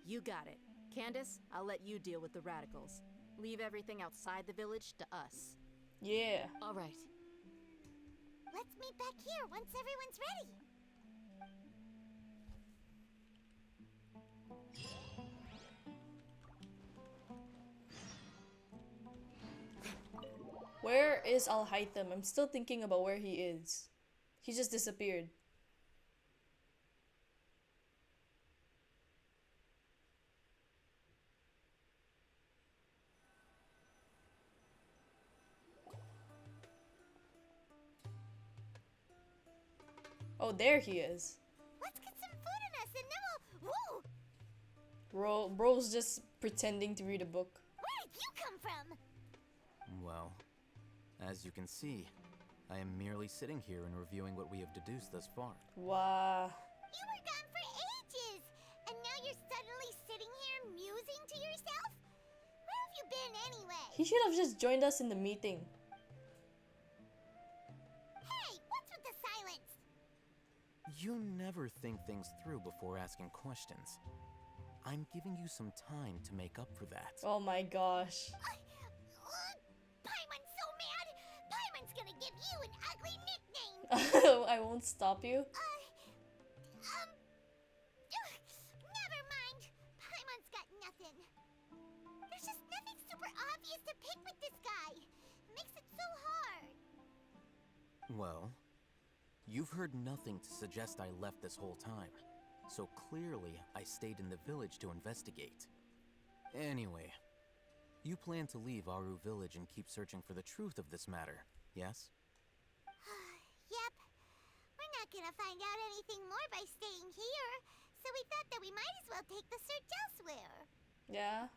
You got it. Candace, I'll let you deal with the radicals. Leave everything outside the village to us. Yeah. All right. Let's meet back here once everyone's ready. Where is Al-Haytham? I'm still thinking about where he is. He just disappeared. Oh, there he is. Let's get some food in us and then we'll... Woo! Bro's just pretending to read a book. Where did you come from? Well, as you can see, I am merely sitting here and reviewing what we have deduced thus far. Wow. You were gone for ages, and now you're suddenly sitting here musing to yourself? Where have you been anyway? He should have just joined us in the meeting. Hey, what's with the silence? You never think things through before asking questions. I'm giving you some time to make up for that. Oh my gosh. Paimon's so mad! Paimon's gonna give you an ugly nickname! I won't stop you. Never mind. Paimon's got nothing. There's just nothing super obvious to pick with this guy. It makes it so hard. Well, you've heard nothing to suggest I left this whole time. So clearly, I stayed in the village to investigate. Anyway, you plan to leave Aru village and keep searching for the truth of this matter, yes? Yep. We're not gonna find out anything more by staying here, so we thought that we might as well take the search elsewhere. Yeah.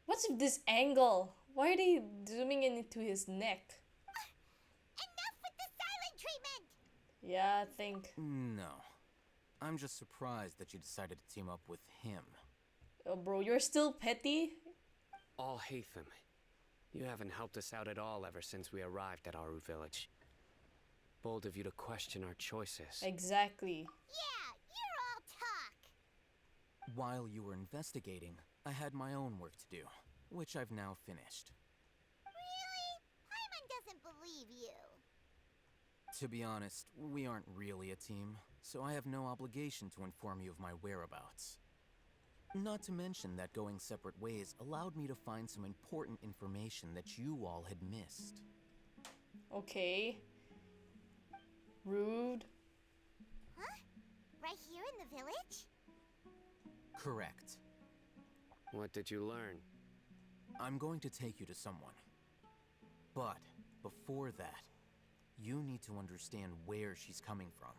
What's with this angle? Why are they zooming in into his neck? Enough with the silent treatment! Yeah, I think. No. I'm just surprised that you decided to team up with him. Oh, bro, you're still petty? Alhaitham, you haven't helped us out at all ever since we arrived at Aru village. Bold of you to question our choices. Exactly. Yeah, you're all talk! While you were investigating, I had my own work to do, which I've now finished. Really? Paimon doesn't believe you. To be honest, we aren't really a team, so I have no obligation to inform you of my whereabouts. Not to mention that going separate ways allowed me to find some important information that you all had missed. Okay. Rude. Huh? Right here in the village? Correct. What did you learn? I'm going to take you to someone. But before that, you need to understand where she's coming from.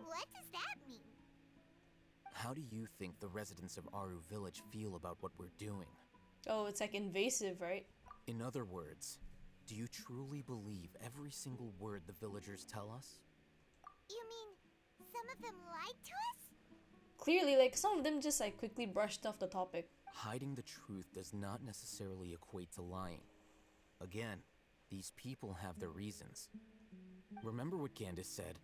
What does that mean? How do you think the residents of Aru village feel about what we're doing? Oh, it's like invasive, right? In other words, do you truly believe every single word the villagers tell us? You mean some of them lied to us? Clearly, like, some of them just, like, quickly brushed off the topic. Hiding the truth does not necessarily equate to lying. Again, these people have their reasons. Remember what Candace said?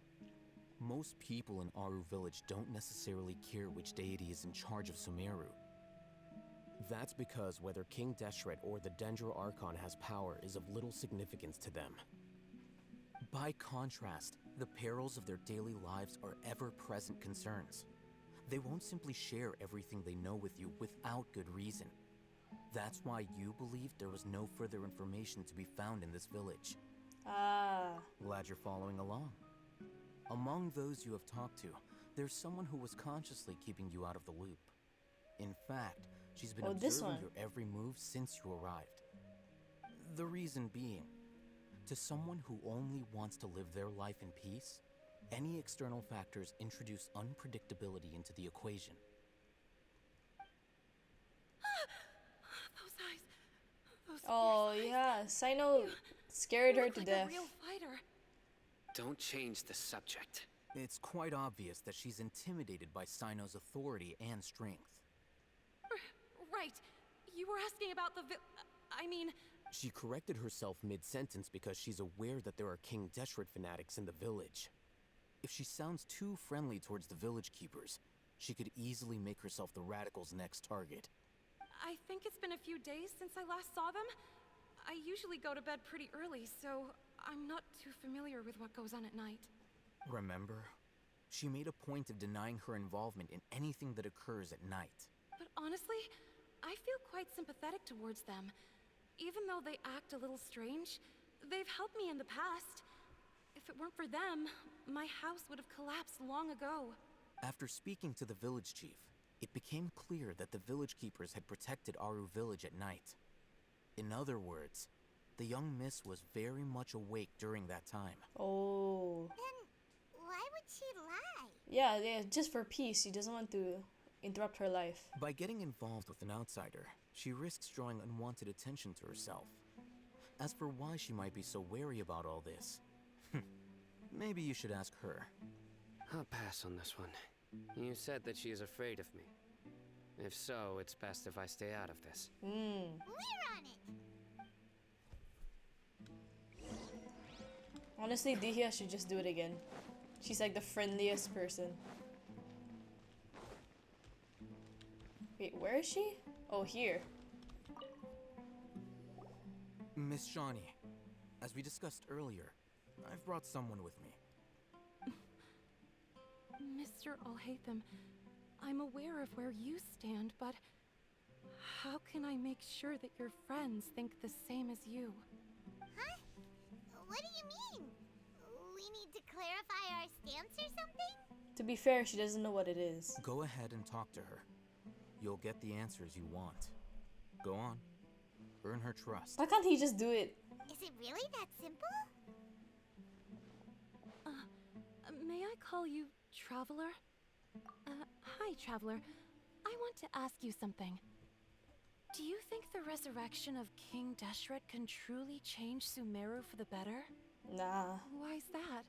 Most people in Aru village don't necessarily care which deity is in charge of Sumeru. That's because whether King Deshret or the Dendro Archon has power is of little significance to them. By contrast, the perils of their daily lives are ever-present concerns. They won't simply share everything they know with you without good reason. That's why you believed there was no further information to be found in this village. Ah. Glad you're following along. Among those you have talked to, there's someone who was consciously keeping you out of the loop. In fact, she's been observing your every move since you arrived. The reason being, to someone who only wants to live their life in peace, any external factors introduce unpredictability into the equation. Those eyes. Those Oh, fierce eyes. yeah. Sino scared You her look to like death. A real fighter. Don't change the subject. It's quite obvious that she's intimidated by Sino's authority and strength. Right. You were asking about the I mean... She corrected herself mid-sentence because she's aware that there are King Deshret fanatics in the village. If she sounds too friendly towards the village keepers, she could easily make herself the radicals' next target. I think it's been a few days since I last saw them. I usually go to bed pretty early, so I'm not too familiar with what goes on at night. Remember? She made a point of denying her involvement in anything that occurs at night. But honestly, I feel quite sympathetic towards them. Even though they act a little strange, they've helped me in the past. If it weren't for them, my house would have collapsed long ago. After speaking to the village chief, it became clear that the village keepers had protected Aru village at night. In other words, the young miss was very much awake during that time. Oh. Then why would she lie? Yeah, just for peace. She doesn't want to interrupt her life. By getting involved with an outsider, she risks drawing unwanted attention to herself. As for why she might be so wary about all this, maybe you should ask her. I'll pass on this one. You said that she is afraid of me. If so, it's best if I stay out of this. We're on it! Honestly, Dihya should just do it again. She's like the friendliest person. Wait, where is she? Oh, here. Miss Shawnee, as we discussed earlier, I've brought someone with me. Mr. Alhaitham, I'm aware of where you stand, but how can I make sure that your friends think the same as you? Huh? What do you mean? We need to clarify our stance or something? To be fair, she doesn't know what it is. Go ahead and talk to her. You'll get the answers you want. Go on. Earn her trust. Why can't he just do it? Is it really that simple? May I call you Traveler? Hi, Traveler. I want to ask you something. Do you think the resurrection of King Deshret can truly change Sumeru for the better? Nah. Why's that?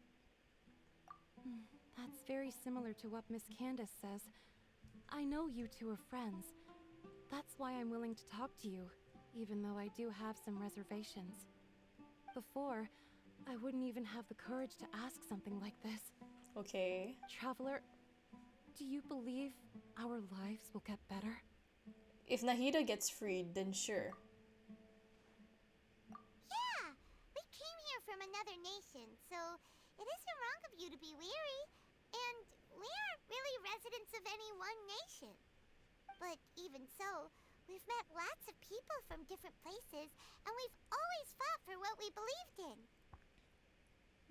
That's very similar to what Miss Candace says. I know you two are friends. That's why I'm willing to talk to you, even though I do have some reservations. Before, I wouldn't even have the courage to ask something like this. Okay. Traveler, do you believe our lives will get better? If Nahida gets freed, then sure. Yeah, we came here from another nation, so it isn't wrong of you to be weary. And we aren't really residents of any one nation. But even so, we've met lots of people from different places, and we've always fought for what we believed in.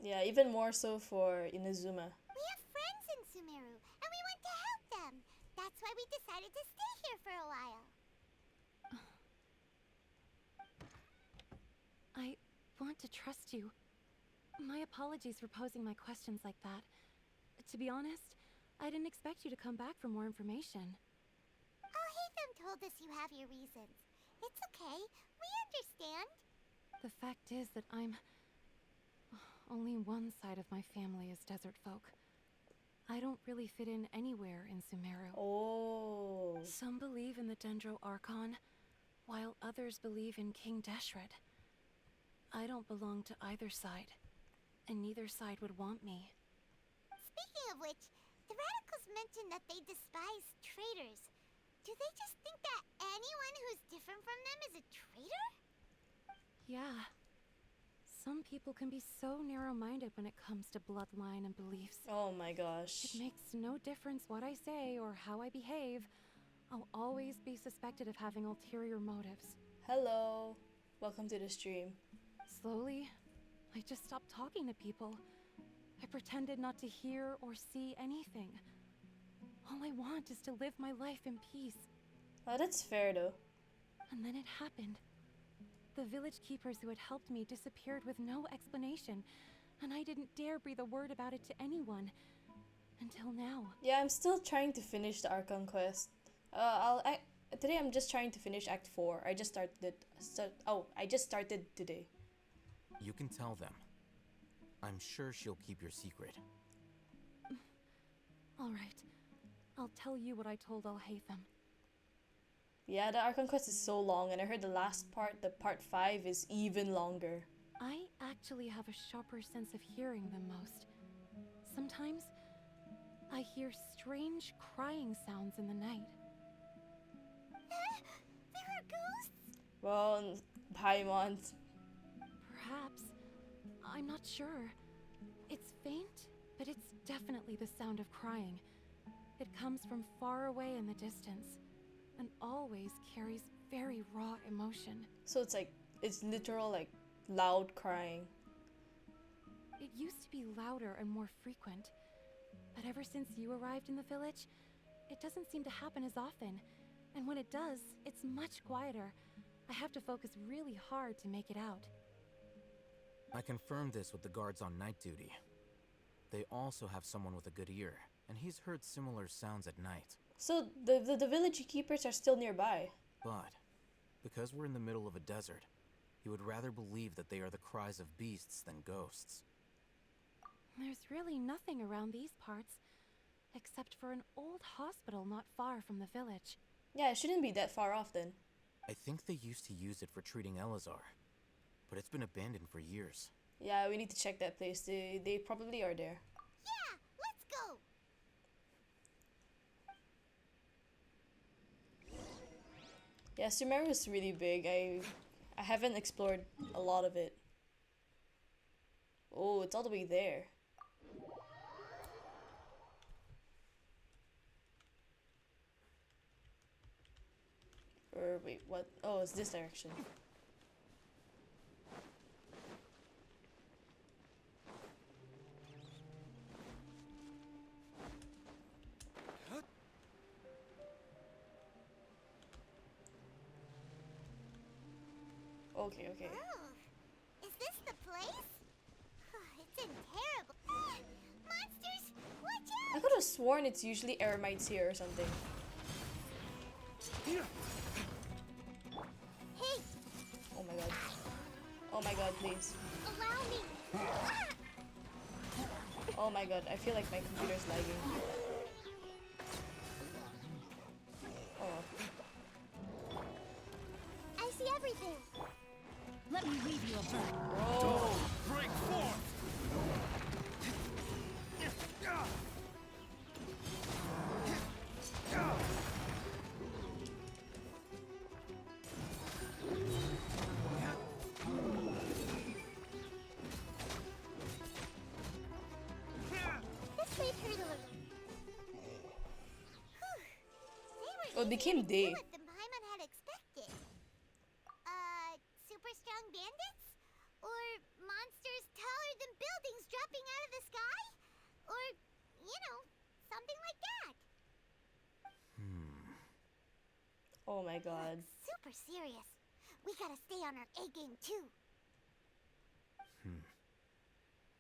Yeah, even more so for Inazuma. We have friends in Sumeru, and we want to help them. That's why we decided to stay here for a while. I want to trust you. My apologies for posing my questions like that. To be honest, I didn't expect you to come back for more information. Them told us you have your reasons. It's okay. We understand. The fact is that only one side of my family is desert folk. I don't really fit in anywhere in Sumeru. Oh. Some believe in the Dendro Archon, while others believe in King Deshret. I don't belong to either side, and neither side would want me. Speaking of which, the radicals mentioned that they despise traitors. Do they just think that anyone who's different from them is a traitor? Yeah. Some people can be so narrow-minded when it comes to bloodline and beliefs. Oh my gosh. It makes no difference what I say or how I behave. I'll always be suspected of having ulterior motives. Hello. Welcome to the stream. Slowly, I just stopped talking to people. I pretended not to hear or see anything. All I want is to live my life in peace. Oh, that's fair though. And then it happened. The village keepers who had helped me disappeared with no explanation, and I didn't dare breathe a word about it to anyone. Until now. Yeah, I'm still trying to finish the Archon quest. Today I'm just trying to finish Act 4. I just started today. You can tell them. I'm sure she'll keep your secret. All right. I'll tell you what I told Alhaitham. Yeah, the Archon quest is so long, and I heard the last part, the part 5, is even longer. I actually have a sharper sense of hearing than most. Sometimes, I hear strange crying sounds in the night. There are ghosts? Well, Paimon. Perhaps. I'm not sure. It's faint, but it's definitely the sound of crying. It comes from far away in the distance, and always carries very raw emotion. So it's literal, like, loud crying. It used to be louder and more frequent, but ever since you arrived in the village, it doesn't seem to happen as often, and when it does, it's much quieter. I have to focus really hard to make it out. I confirmed this with the guards on night duty. They also have someone with a good ear, and he's heard similar sounds at night. So the village keepers are still nearby. But because we're in the middle of a desert, he would rather believe that they are the cries of beasts than ghosts. There's really nothing around these parts, except for an old hospital not far from the village. Yeah, it shouldn't be that far off then. I think they used to use it for treating Elazar, but it's been abandoned for years. Yeah, we need to check that place. They probably are there. Yeah, let's go! Yeah, Sumeru is really big. I haven't explored a lot of it. Oh, it's all the way there. Or wait, what? Oh, it's this direction. Okay, okay. Oh, is this the place? It's in terrible. Monsters, watch out! I could have sworn it's usually eremites here or something. god. Oh my god, please. Allow me. Oh my god, I feel like my computer's lagging. Oh. I see everything. Let me weave you a verb. Whoa. Break forth! This way, turtle. Oh, it became day. Than Paimon had expected. Super strong bandits? Or monsters taller than buildings dropping out of the sky? Or, you know, something like that. Oh my god. Super serious. We gotta stay on our A game too.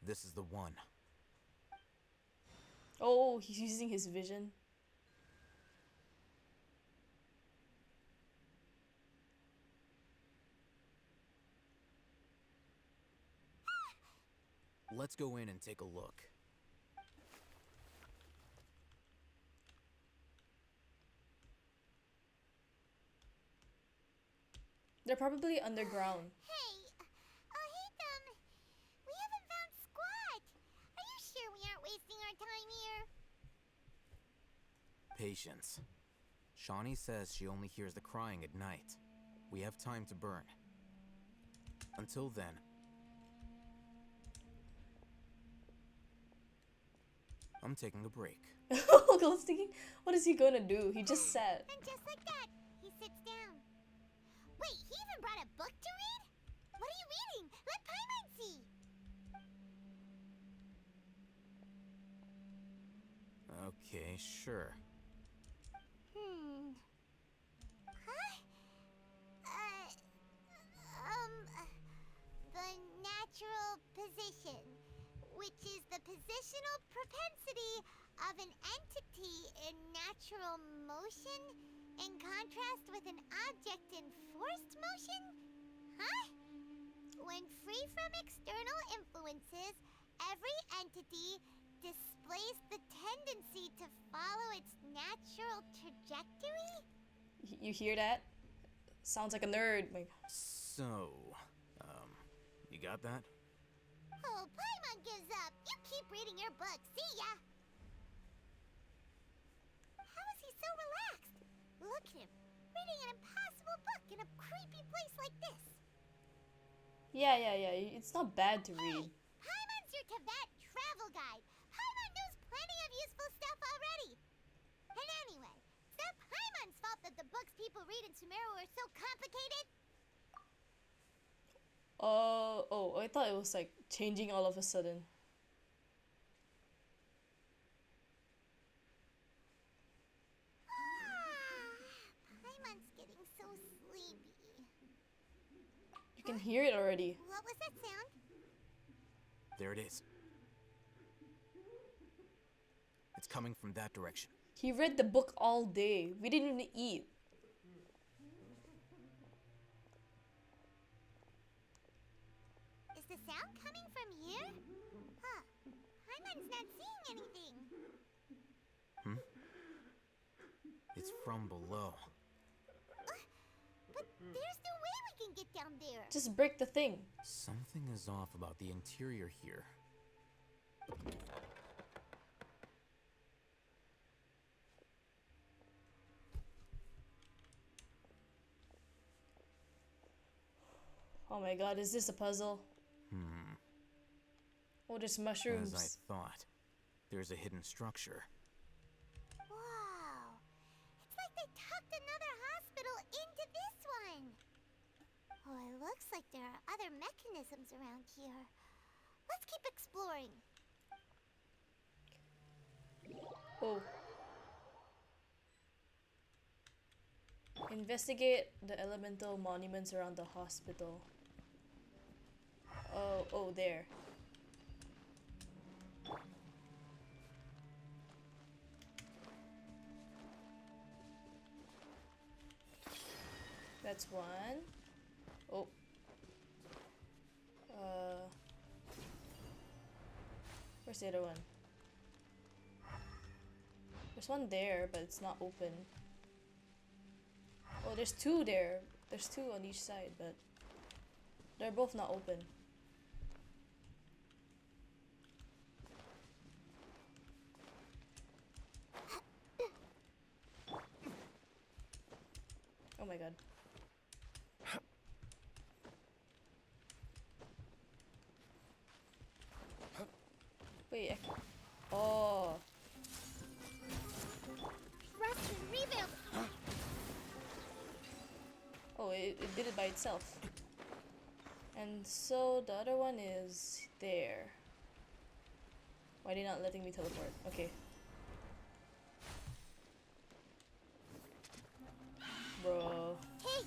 This is the one. Oh, he's using his vision. Let's go in and take a look. They're probably underground. Hey, we haven't found squat. Are you sure we aren't wasting our time here? Patience. Shawnee says she only hears the crying at night. We have time to burn. Until then, I'm taking a break. I was thinking, what is he gonna do? He just sat. And just like that, he sits down. Wait, he even brought a book to read? What are you reading? Let Paimon see. Okay, sure. Huh? The natural position, which is the positional propensity of an entity in natural motion in contrast with an object in forced motion? Huh? When free from external influences, every entity displays the tendency to follow its natural trajectory? You hear that? Sounds like a nerd. Like, So, you got that? Oh, Paimon gives up. You keep reading your book. See ya! How is he so relaxed? Look at him, reading an impossible book in a creepy place like this. yeah. It's not bad to read. Paimon's your Tibet travel guide. Paimon knows plenty of useful stuff already. And anyway, it's not Paimon's fault that the books people read in Sumeru are so complicated. Oh, I thought it was like changing all of a sudden. Paimon's getting so sleepy. You can hear it already. What was that sound? There it is. It's coming from that direction. He read the book all day. We didn't even eat. Is the sound coming from here? Huh. Paimon's not seeing anything. It's from below. But there's no way we can get down there. Just break the thing. Something is off about the interior here. Oh my god, is this a puzzle? Oh, there's mushrooms. As I thought, there's a hidden structure. Wow. It's like they tucked another hospital into this one. Oh, it looks like there are other mechanisms around here. Let's keep exploring. Oh. Investigate the elemental monuments around the hospital. Oh, there. That's one. Oh. Where's the other one? There's one there, but it's not open. Oh, there's two there. There's two on each side, but they're both not open. Oh my god. Wait, oh. Rest and rebuild. Oh, it did it by itself. And so the other one is there. Why are they not letting me teleport? Okay. Bro. Hey.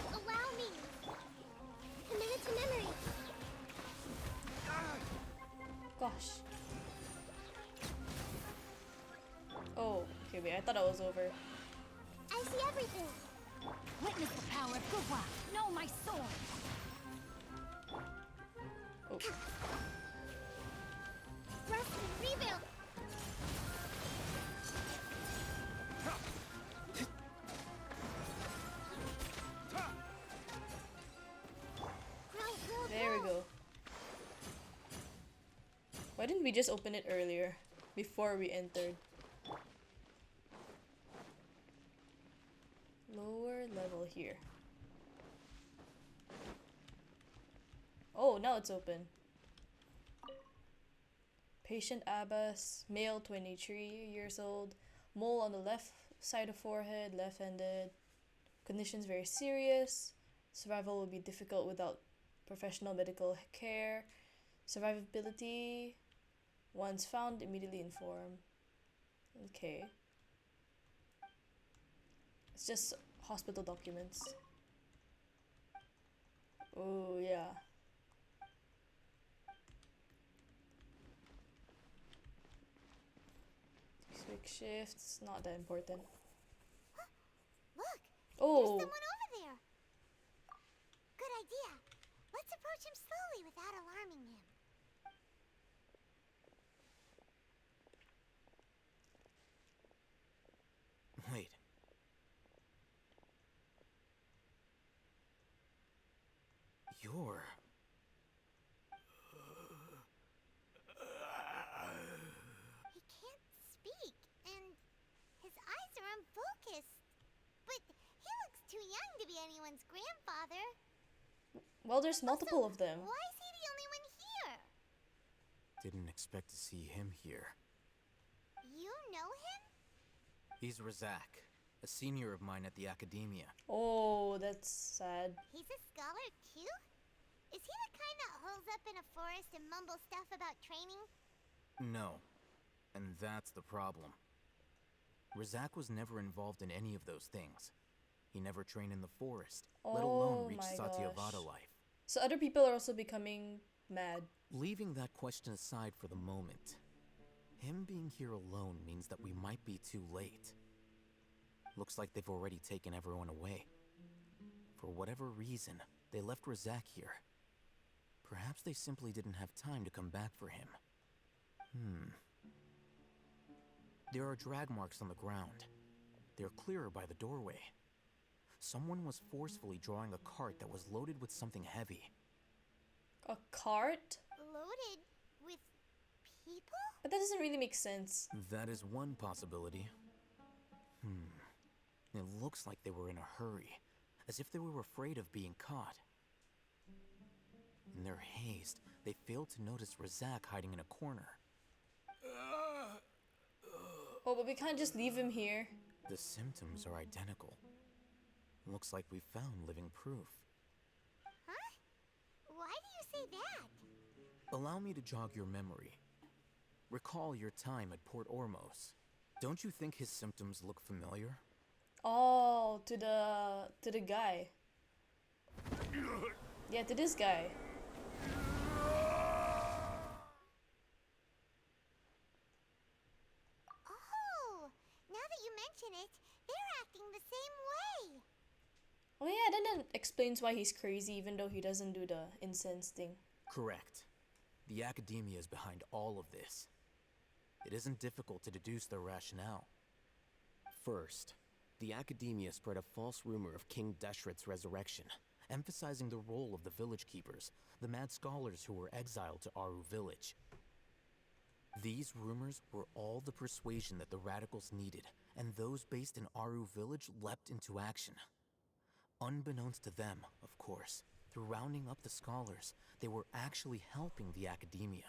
Allow me. Commit to memory. Gosh. Oh, okay, wait, I thought it was over. I see everything. Witness the power of Gugwa. Know my sword. Oh. Rest and rebuild. There we go. Why didn't we just open it earlier? Before we entered? Lower level here. Oh, now it's open. Patient Abbas, male 23 years old, mole on the left side of forehead, left-handed. Conditions very serious. Survival will be difficult without professional medical care. Survivability, once found, immediately inform. Okay. It's just hospital documents. Oh, yeah. Quick shifts, not that important. Look. Oh. There's someone over there. Good idea. Let's approach him slowly without alarming him. Wait. You're... He can't speak, and his eyes are unfocused. But he looks too young to be anyone's grandfather. Well, there's multiple of them. Why is he the only one here? Didn't expect to see him here. You know him? He's Razak, a senior of mine at the academia. Oh, that's sad. He's a scholar too? Is he the kind that holes up in a forest and mumbles stuff about training? No. And that's the problem. Razak was never involved in any of those things. He never trained in the forest, let alone reach Satyavada life. So other people are also becoming mad. Leaving that question aside for the moment, him being here alone means that we might be too late. Looks like they've already taken everyone away. For whatever reason, they left Razak here. Perhaps they simply didn't have time to come back for him. There are drag marks on the ground. They're clearer by the doorway. Someone was forcefully drawing a cart that was loaded with something heavy. A cart? Loaded with people? But that doesn't really make sense. That is one possibility. It looks like they were in a hurry, as if they were afraid of being caught. In their haste, they failed to notice Razak hiding in a corner. Oh, but we can't just leave him here. The symptoms are identical. Looks like we found living proof. Huh? Why do you say that? Allow me to jog your memory. Recall your time at Port Ormos. Don't you think his symptoms look familiar? Oh, to the guy. Yeah, to this guy. Oh, explains why he's crazy even though he doesn't do the incense thing. Correct. The Academia is behind all of this. It isn't difficult to deduce their rationale. First, the Academia spread a false rumor of King Deshret's resurrection, emphasizing the role of the village keepers, the mad scholars who were exiled to Aru village. These rumors were all the persuasion that the radicals needed, and those based in Aru village leapt into action. Unbeknownst to them, of course, through rounding up the scholars, they were actually helping the Academia.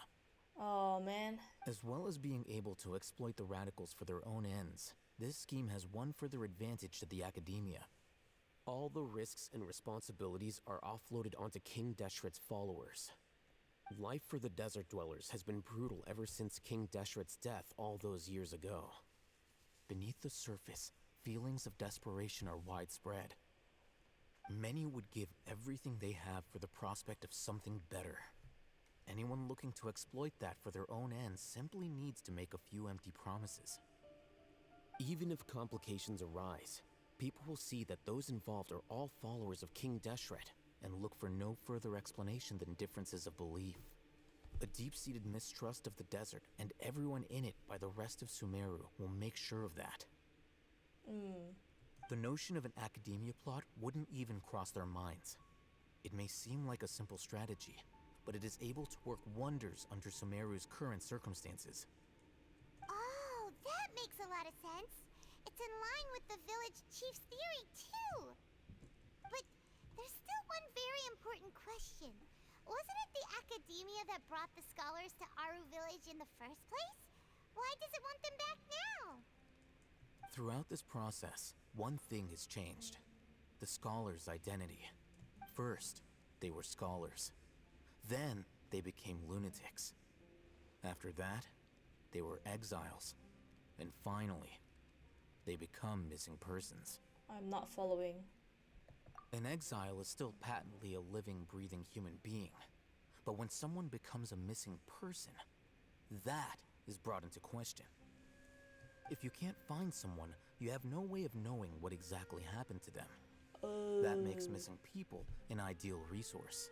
Oh man. As well as being able to exploit the radicals for their own ends, this scheme has one further advantage to the Academia. All the risks and responsibilities are offloaded onto King Deshret's followers. Life for the desert dwellers has been brutal ever since King Deshret's death all those years ago. Beneath the surface, feelings of desperation are widespread. Many would give everything they have for the prospect of something better. Anyone looking to exploit that for their own ends simply needs to make a few empty promises. Even if complications arise, people will see that those involved are all followers of King Deshret and look for no further explanation than differences of belief. A deep-seated mistrust of the desert and everyone in it by the rest of Sumeru will make sure of that. The notion of an Academia plot wouldn't even cross their minds. It may seem like a simple strategy, but it is able to work wonders under Sumeru's current circumstances. Oh, that makes a lot of sense. It's in line with the village chief's theory, too. But there's still one very important question. Wasn't it the Academia that brought the scholars to Aru village in the first place? Why does it want them back now? Throughout this process, one thing has changed. The scholars' identity. First, they were scholars. Then, they became lunatics. After that, they were exiles. And finally, they become missing persons. I'm not following. An exile is still patently a living, breathing human being. But when someone becomes a missing person, that is brought into question. If you can't find someone, you have no way of knowing what exactly happened to them. That makes missing people an ideal resource.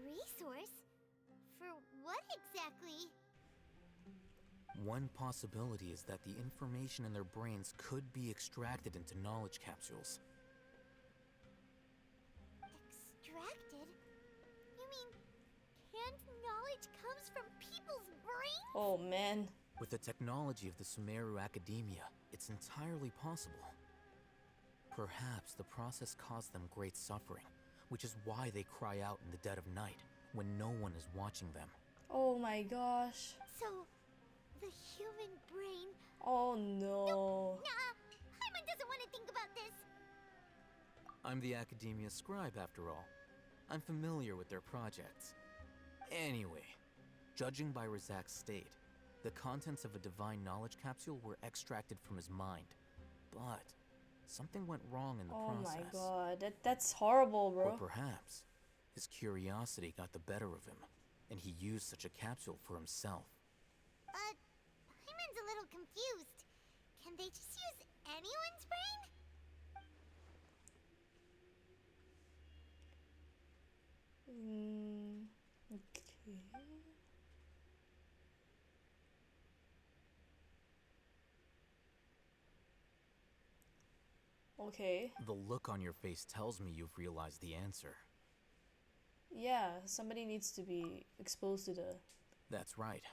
Resource? For what exactly? One possibility is that the information in their brains could be extracted into knowledge capsules. Extracted? You mean canned knowledge comes from people's brains? Oh man. With the technology of the Sumeru Academia, it's entirely possible. Perhaps the process caused them great suffering, which is why they cry out in the dead of night, when no one is watching them. Oh my gosh. So, the human brain... Oh no. No, nah, Paimon doesn't want to think about this. I'm the Academia scribe, after all. I'm familiar with their projects. Anyway, judging by Razak's state, the contents of a divine knowledge capsule were extracted from his mind. But something went wrong in the process. Oh my god, that's horrible, bro. Or perhaps his curiosity got the better of him, and he used such a capsule for himself. Paimon's a little confused. Can they just use anyone's brain? Okay. Okay. The look on your face tells me you've realized the answer. Yeah, somebody needs to be exposed to the... That's right.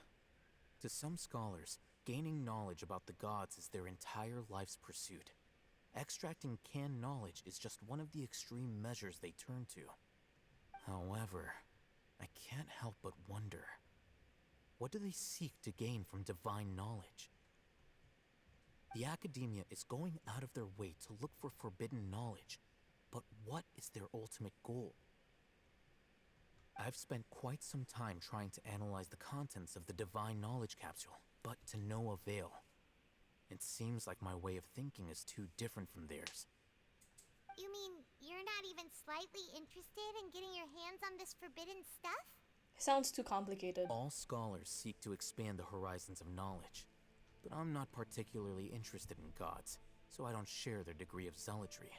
To some scholars, gaining knowledge about the gods is their entire life's pursuit. Extracting canned knowledge is just one of the extreme measures they turn to. However, I can't help but wonder, what do they seek to gain from divine knowledge? The Academia is going out of their way to look for forbidden knowledge, but what is their ultimate goal? I've spent quite some time trying to analyze the contents of the divine knowledge capsule, but to no avail. It seems like my way of thinking is too different from theirs. You mean you're not even slightly interested in getting your hands on this forbidden stuff? Sounds too complicated. All scholars seek to expand the horizons of knowledge, but I'm not particularly interested in gods, so I don't share their degree of zealotry.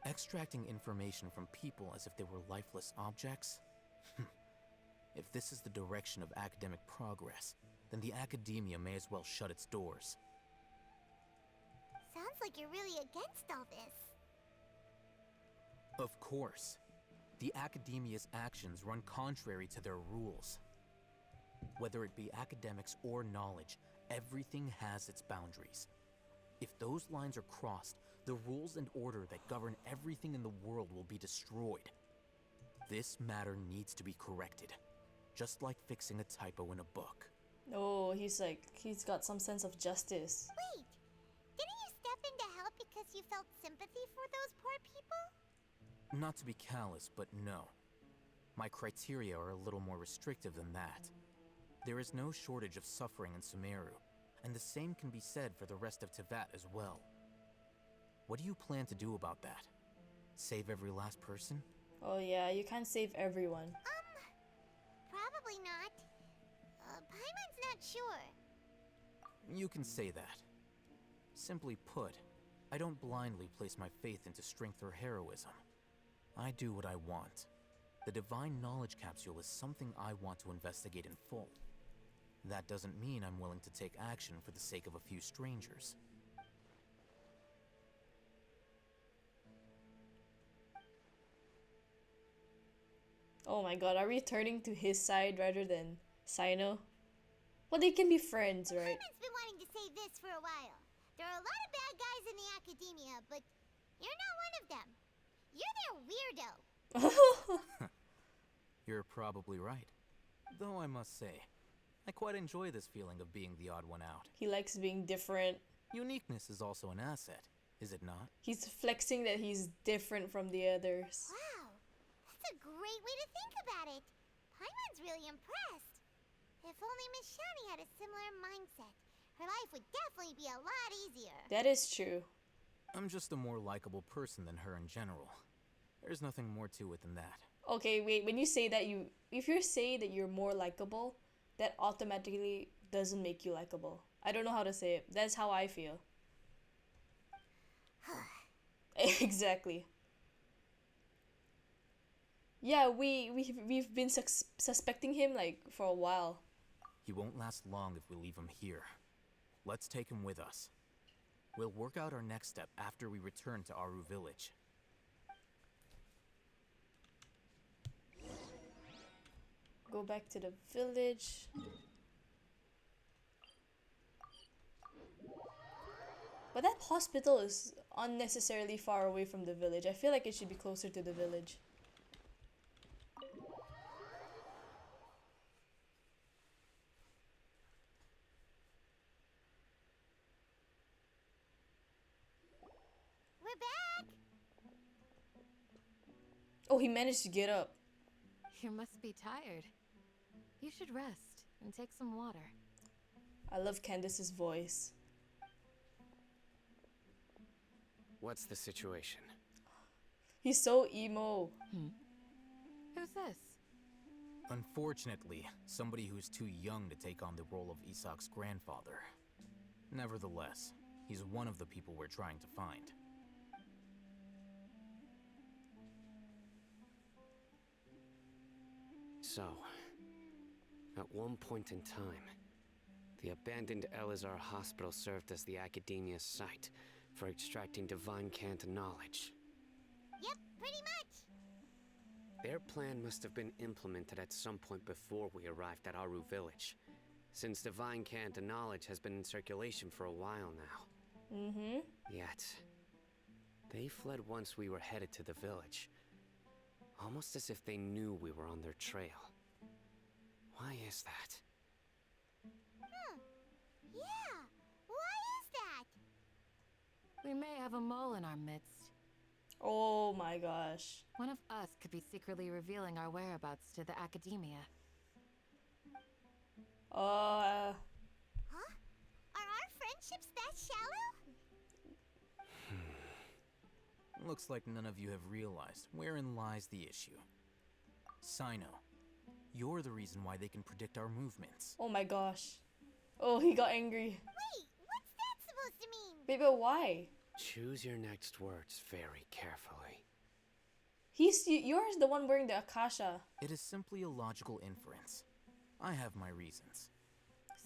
Extracting information from people as if they were lifeless objects? If this is the direction of academic progress, then the academia may as well shut its doors. Sounds like you're really against all this. Of course. The academia's actions run contrary to their rules. Whether it be academics or knowledge, everything has its boundaries. If those lines are crossed, the rules and order that govern everything in the world will be destroyed. This matter needs to be corrected, just like fixing a typo in a book. Oh, he's got some sense of justice. Wait, didn't you step in to help because you felt sympathy for those poor people? Not to be callous, but no. My criteria are a little more restrictive than that. There is no shortage of suffering in Sumeru, and the same can be said for the rest of Teyvat as well. What do you plan to do about that? Save every last person? Oh yeah, you can't save everyone. Probably not. Paimon's not sure. You can say that. Simply put, I don't blindly place my faith into strength or heroism. I do what I want. The Divine Knowledge Capsule is something I want to investigate in full. That doesn't mean I'm willing to take action for the sake of a few strangers. Oh my god, are we turning to his side rather than Sino? Well, they can be friends, right? Paimon's been wanting to say this for a while. There are a lot of bad guys in the academia, but you're not one of them. You're their weirdo. You're probably right. Though I must say, I quite enjoy this feeling of being the odd one out. He likes being different. Uniqueness is also an asset, is it not? He's flexing that he's different from the others. Wow, that's a great way to think about it. Paimon's really impressed. If only Miss Shani had a similar mindset, her life would definitely be a lot easier. That is true. I'm just a more likable person than her in general. There's nothing more to it than that. Okay, wait, when you say that if you say that you're more likable, that automatically doesn't make you likable. I don't know how to say it. That's how I feel. Exactly. Yeah, we've been suspecting him like for a while. He won't last long if we leave him here. Let's take him with us. We'll work out our next step after we return to Aru Village. Go back to the village. But that hospital is unnecessarily far away from the village. I feel like it should be closer to the village. We're back! Oh, he managed to get up. You must be tired. You should rest and take some water. I love Candace's voice. What's the situation? He's so emo. Who's this? Unfortunately, somebody who's too young to take on the role of Isak's grandfather. Nevertheless, he's one of the people we're trying to find. So, at one point in time, the abandoned Elazar Hospital served as the Academia's site for extracting divine cant knowledge. Yep, pretty much. Their plan must have been implemented at some point before we arrived at Aru Village, since divine cant knowledge has been in circulation for a while now. Mm-hmm. Yet, they fled once we were headed to the village, almost as if they knew we were on their trail. Why is that? Yeah, why is that? We may have a mole in our midst. Oh my gosh. One of us could be secretly revealing our whereabouts to the Academia. Huh? Are our friendships that shallow? Looks like none of you have realized wherein lies the issue. Sino, you're the reason why they can predict our movements. Oh my gosh. Oh, he got angry. Wait, what's that supposed to mean? Wait, but why? Choose your next words very carefully. You're the one wearing the Akasha. It is simply a logical inference. I have my reasons.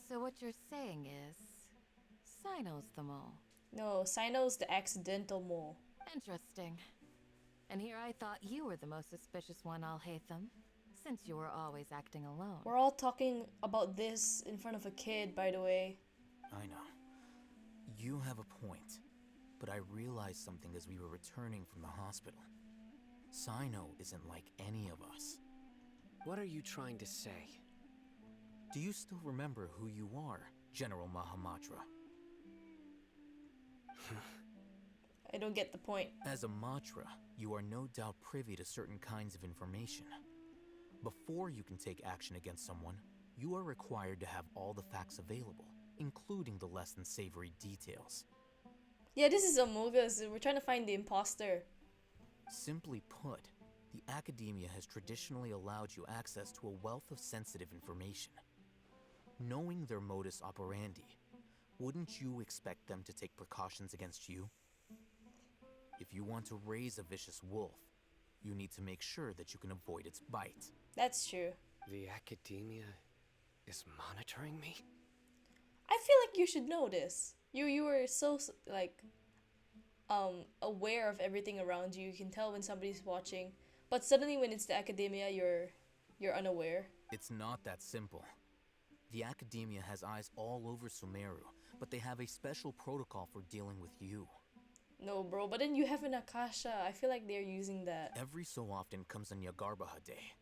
So what you're saying is, Sino's the mole. No, Sino's the accidental mole. Interesting. And here I thought you were the most suspicious one, Alhaitham, since you were always acting alone. We're all talking about this in front of a kid, by the way. I know. You have a point. But I realized something as we were returning from the hospital. Sino isn't like any of us. What are you trying to say? Do you still remember who you are, General Mahamatra? I don't get the point. As a Matra, you are no doubt privy to certain kinds of information. Before you can take action against someone, you are required to have all the facts available, including the less than savory details. Yeah, this is Among Us. We're trying to find the imposter. Simply put, the academia has traditionally allowed you access to a wealth of sensitive information. Knowing their modus operandi, wouldn't you expect them to take precautions against you? If you want to raise a vicious wolf, you need to make sure that you can avoid its bite. That's true. The academia is monitoring me? I feel like you should know this. You were so like aware of everything around you. You can tell when somebody's watching, but suddenly when it's the academia, you're unaware. It's not that simple. The academia has eyes all over Sumeru, but they have a special protocol for dealing with you. No, bro, but then you have an Akasha. I feel like they're using that. Every so often comes a Yagarbaha day.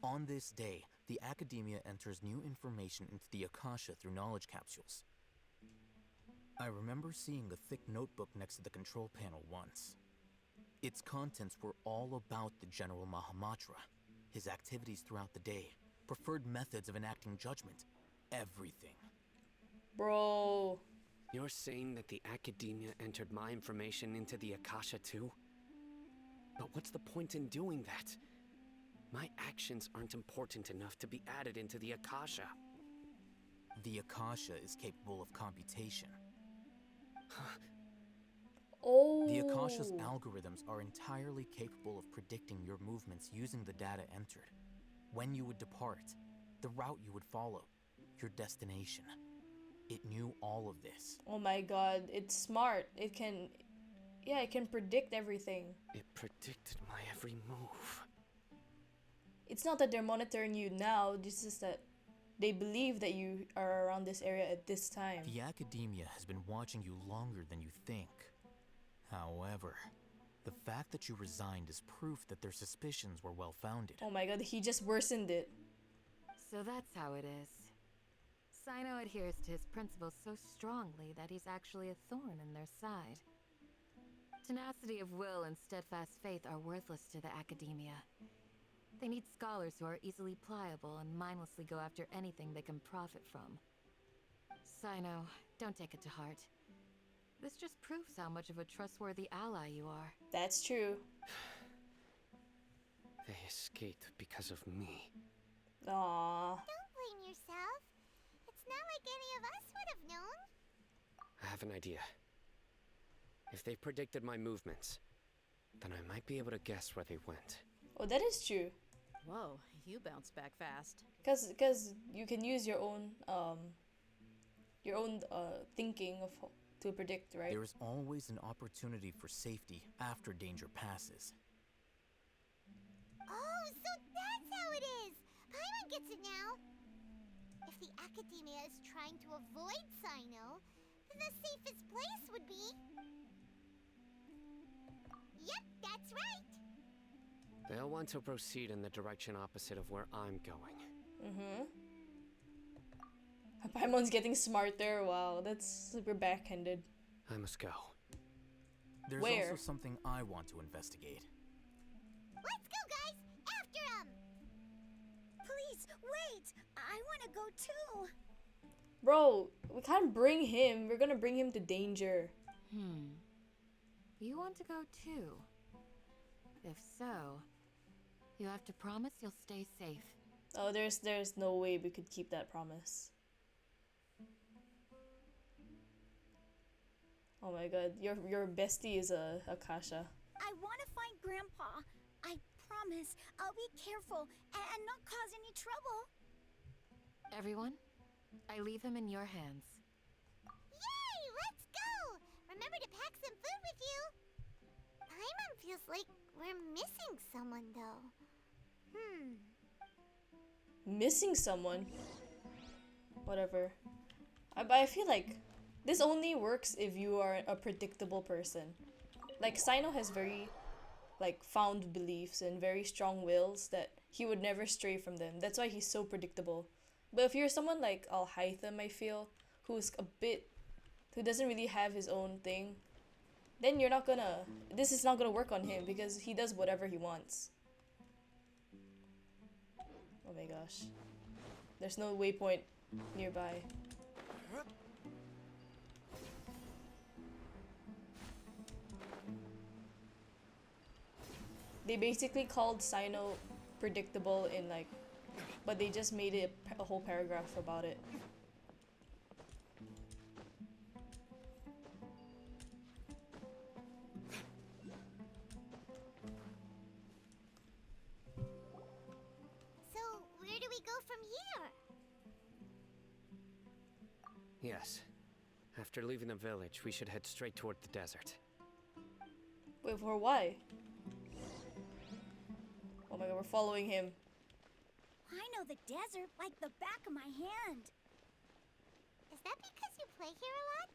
On this day, the academia enters new information into the Akasha through knowledge capsules. I remember seeing a thick notebook next to the control panel once. Its contents were all about the General Mahamatra, his activities throughout the day, preferred methods of enacting judgment, everything. Bro. You're saying that the academia entered my information into the Akasha too? But what's the point in doing that? My actions aren't important enough to be added into the Akasha. The Akasha is capable of computation. Oh. The Akasha's algorithms are entirely capable of predicting your movements using the data entered. When you would depart, the route you would follow, your destination. It knew all of this. Oh my god, it's smart. It can predict everything. It predicted my every move. It's not that they're monitoring you now, it's just that they believe that you are around this area at this time. The academia has been watching you longer than you think. However, the fact that you resigned is proof that their suspicions were well-founded. Oh my god, he just worsened it. So that's how it is. Sino adheres to his principles so strongly that he's actually a thorn in their side. Tenacity of will and steadfast faith are worthless to the academia. They need scholars who are easily pliable and mindlessly go after anything they can profit from. Sino, don't take it to heart. This just proves how much of a trustworthy ally you are. That's true. They escaped because of me. Aww. Don't blame yourself. It's not like any of us would have known. I have an idea. If they predicted my movements, then I might be able to guess where they went. Oh, that is true. Whoa, you bounced back fast. Cause you can use your own thinking to predict, right? There is always an opportunity for safety after danger passes. Oh, so that's how it is! Paimon gets it now! If the academia is trying to avoid Sino, then the safest place would be... Yep, that's right! They'll want to proceed in the direction opposite of where I'm going. Mm-hmm. Paimon's getting smarter. Wow, that's super backhanded. I must go. There's Where? also something I want to investigate. Let's go, guys! After him! Please, wait! I want to go too! Bro, we can't bring him. We're gonna bring him to danger. You want to go too? If so, you have to promise you'll stay safe. Oh, there's no way we could keep that promise. Oh my god, your bestie is a Akasha. I want to find Grandpa. I promise I'll be careful and not cause any trouble. Everyone, I leave him in your hands. Yay! Let's go! Remember to pack some food with you. Paimon feels like we're missing someone, though. Missing someone? Whatever. But I feel like this only works if you are a predictable person. Like, Sino has very, like, found beliefs and very strong wills that he would never stray from them. That's why he's so predictable. But if you're someone like Al-Haytham, I feel, who doesn't really have his own thing, then this is not gonna work on him because he does whatever he wants. Oh my gosh. There's no waypoint nearby. They basically called Sino predictable in like, but they just made it a whole paragraph about it. So, where do we go from here? Yes. After leaving the village, we should head straight toward the desert. Wait, for why? Oh my god, we're following him. I know the desert like the back of my hand. Is that because you play here a lot?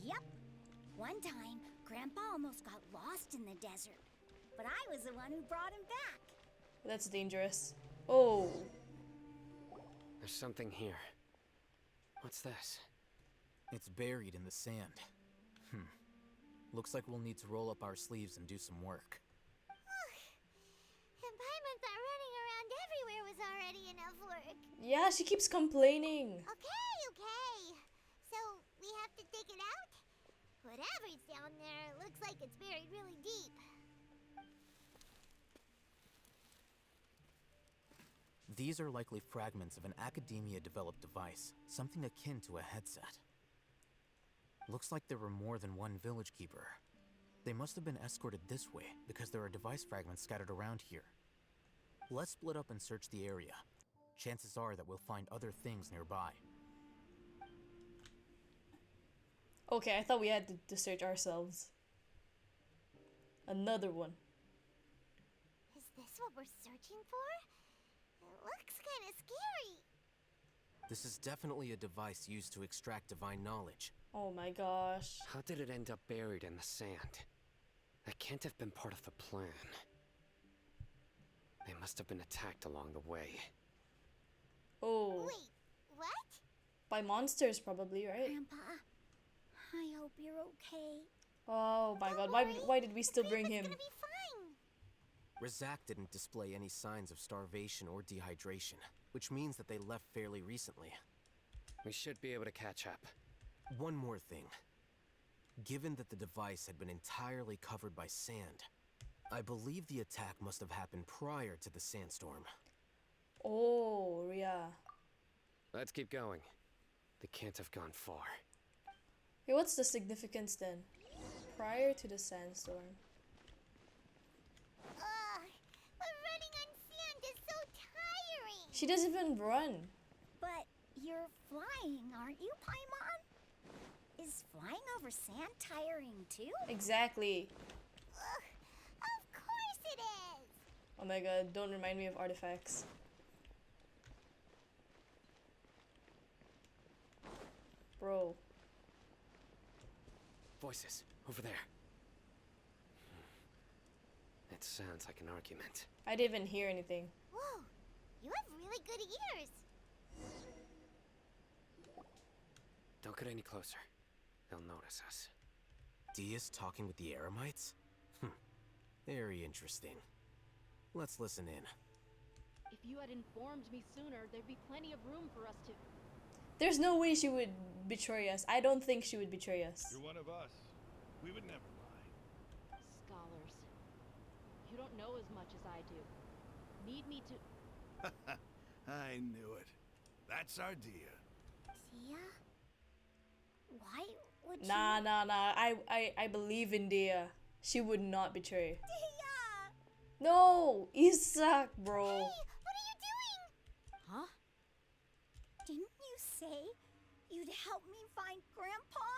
Yep. One time, Grandpa almost got lost in the desert, but I was the one who brought him back. That's dangerous. Oh. There's something here. What's this? It's buried in the sand. Looks like we'll need to roll up our sleeves and do some work. And Paimon thought running around everywhere was already enough work. Yeah, she keeps complaining. Okay. So, we have to dig it out? Whatever's down there looks like it's buried really deep. These are likely fragments of an Academia-developed device, something akin to a headset. Looks like there were more than one village keeper. They must have been escorted this way because there are device fragments scattered around here. Let's split up and search the area. Chances are that we'll find other things nearby. Okay, I thought we had to search ourselves. Another one. Is this what we're searching for? It looks kind of scary. This is definitely a device used to extract divine knowledge. Oh my gosh. How did it end up buried in the sand? That can't have been part of the plan. They must have been attacked along the way. Oh. Wait, what? By monsters probably, right? Grandpa, I hope you're okay. Oh my god, why did we still bring him? Gonna be fine. Razak didn't display any signs of starvation or dehydration, which means that they left fairly recently. We should be able to catch up. One more thing. Given that the device had been entirely covered by sand, I believe the attack must have happened prior to the sandstorm. Oh, yeah. Let's keep going. They can't have gone far. Okay, what's the significance then? Prior to the sandstorm. But running on sand is so tiring. She doesn't even run. But you're flying, aren't you, Paimon? Is flying over sand tiring too? Exactly. Of course it is. Oh my god, don't remind me of artifacts. Bro. Voices, over there. It sounds like an argument. I didn't even hear anything. Whoa, you have really good ears. Don't get any closer. They'll notice us. Dia's talking with the Eremites? Very interesting. Let's listen in. If you had informed me sooner, there'd be plenty of room for us to... There's no way she would betray us. I don't think she would betray us. You're one of us. We would never lie. Scholars. You don't know as much as I do. Need me to... I knew it. That's our Dia. Dia? Would Nah, you... nah, nah. I believe in Dia. She would not betray. Dia! No, Isak, bro. Hey, what are you doing? Huh? Didn't you say you'd help me find Grandpa?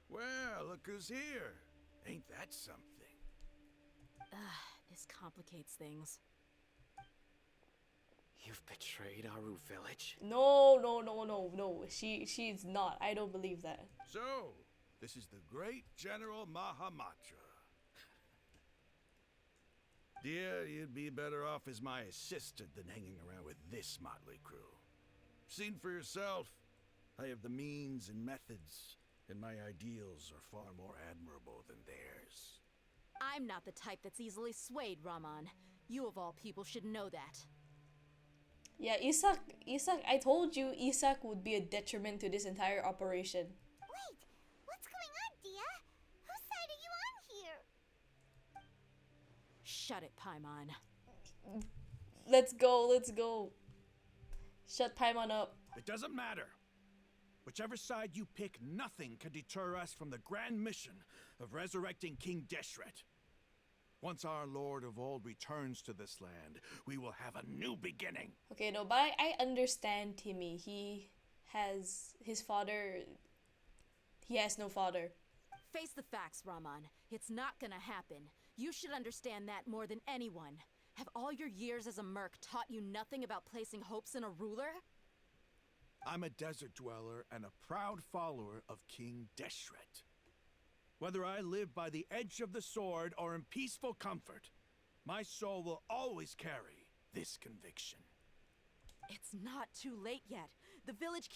Well, look who's here. Ain't that something? This complicates things. You've betrayed Aru village? No, no, no, no, no. She's not. I don't believe that. So, this is the great General Mahamatra. Dear, you'd be better off as my assistant than hanging around with this motley crew. Seen for yourself, I have the means and methods, and my ideals are far more admirable than theirs. I'm not the type that's easily swayed, Raman. You of all people should know that. Yeah, Isak, I told you Isak would be a detriment to this entire operation. Wait, what's going on, Dia? Whose side are you on here? Shut it, Paimon. Let's go, let's go. Shut Paimon up. It doesn't matter. Whichever side you pick, nothing can deter us from the grand mission of resurrecting King Deshret. Once our Lord of Old returns to this land, we will have a new beginning. Okay, no, but I understand Timmy. He has his father. He has no father. Face the facts, Raman. It's not gonna happen. You should understand that more than anyone. Have all your years as a merc taught you nothing about placing hopes in a ruler? I'm a desert dweller and a proud follower of King Deshret. Whether I live by the edge of the sword or in peaceful comfort, my soul will always carry this conviction. It's not too late yet. The village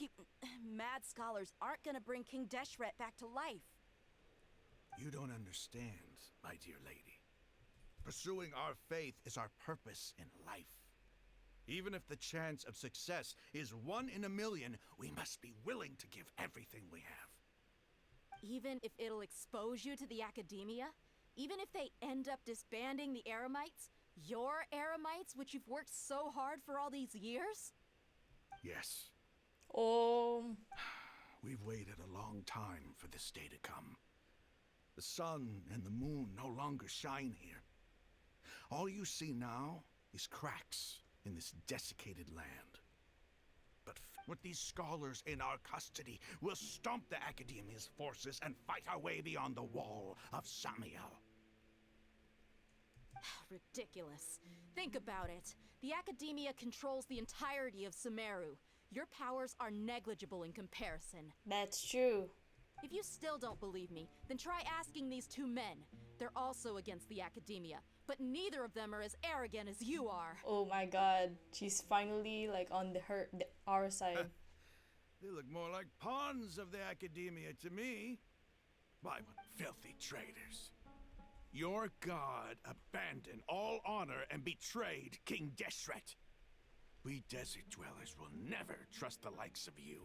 mad scholars aren't gonna bring King Deshret back to life. You don't understand, my dear lady. Pursuing our faith is our purpose in life. Even if the chance of success is 1 in a million, we must be willing to give everything we have. Even if it'll expose you to the academia? Even if they end up disbanding the Eremites? Your Eremites, which you've worked so hard for all these years? Yes. Oh. We've waited a long time for this day to come. The sun and the moon no longer shine here. All you see now is cracks in this desiccated land. But with these scholars in our custody, we'll stomp the Academia's forces and fight our way beyond the wall of Samiel. Ridiculous. Think about it. The Academia controls the entirety of Sumeru. Your powers are negligible in comparison. That's true. If you still don't believe me, then try asking these 2 men. They're also against the Academia, but neither of them are as arrogant as you are. Oh my god, she's finally like on our side. They look more like pawns of the Academia to me. Why, what filthy traitors. Your god abandoned all honor and betrayed King Deshret. We desert dwellers will never trust the likes of you.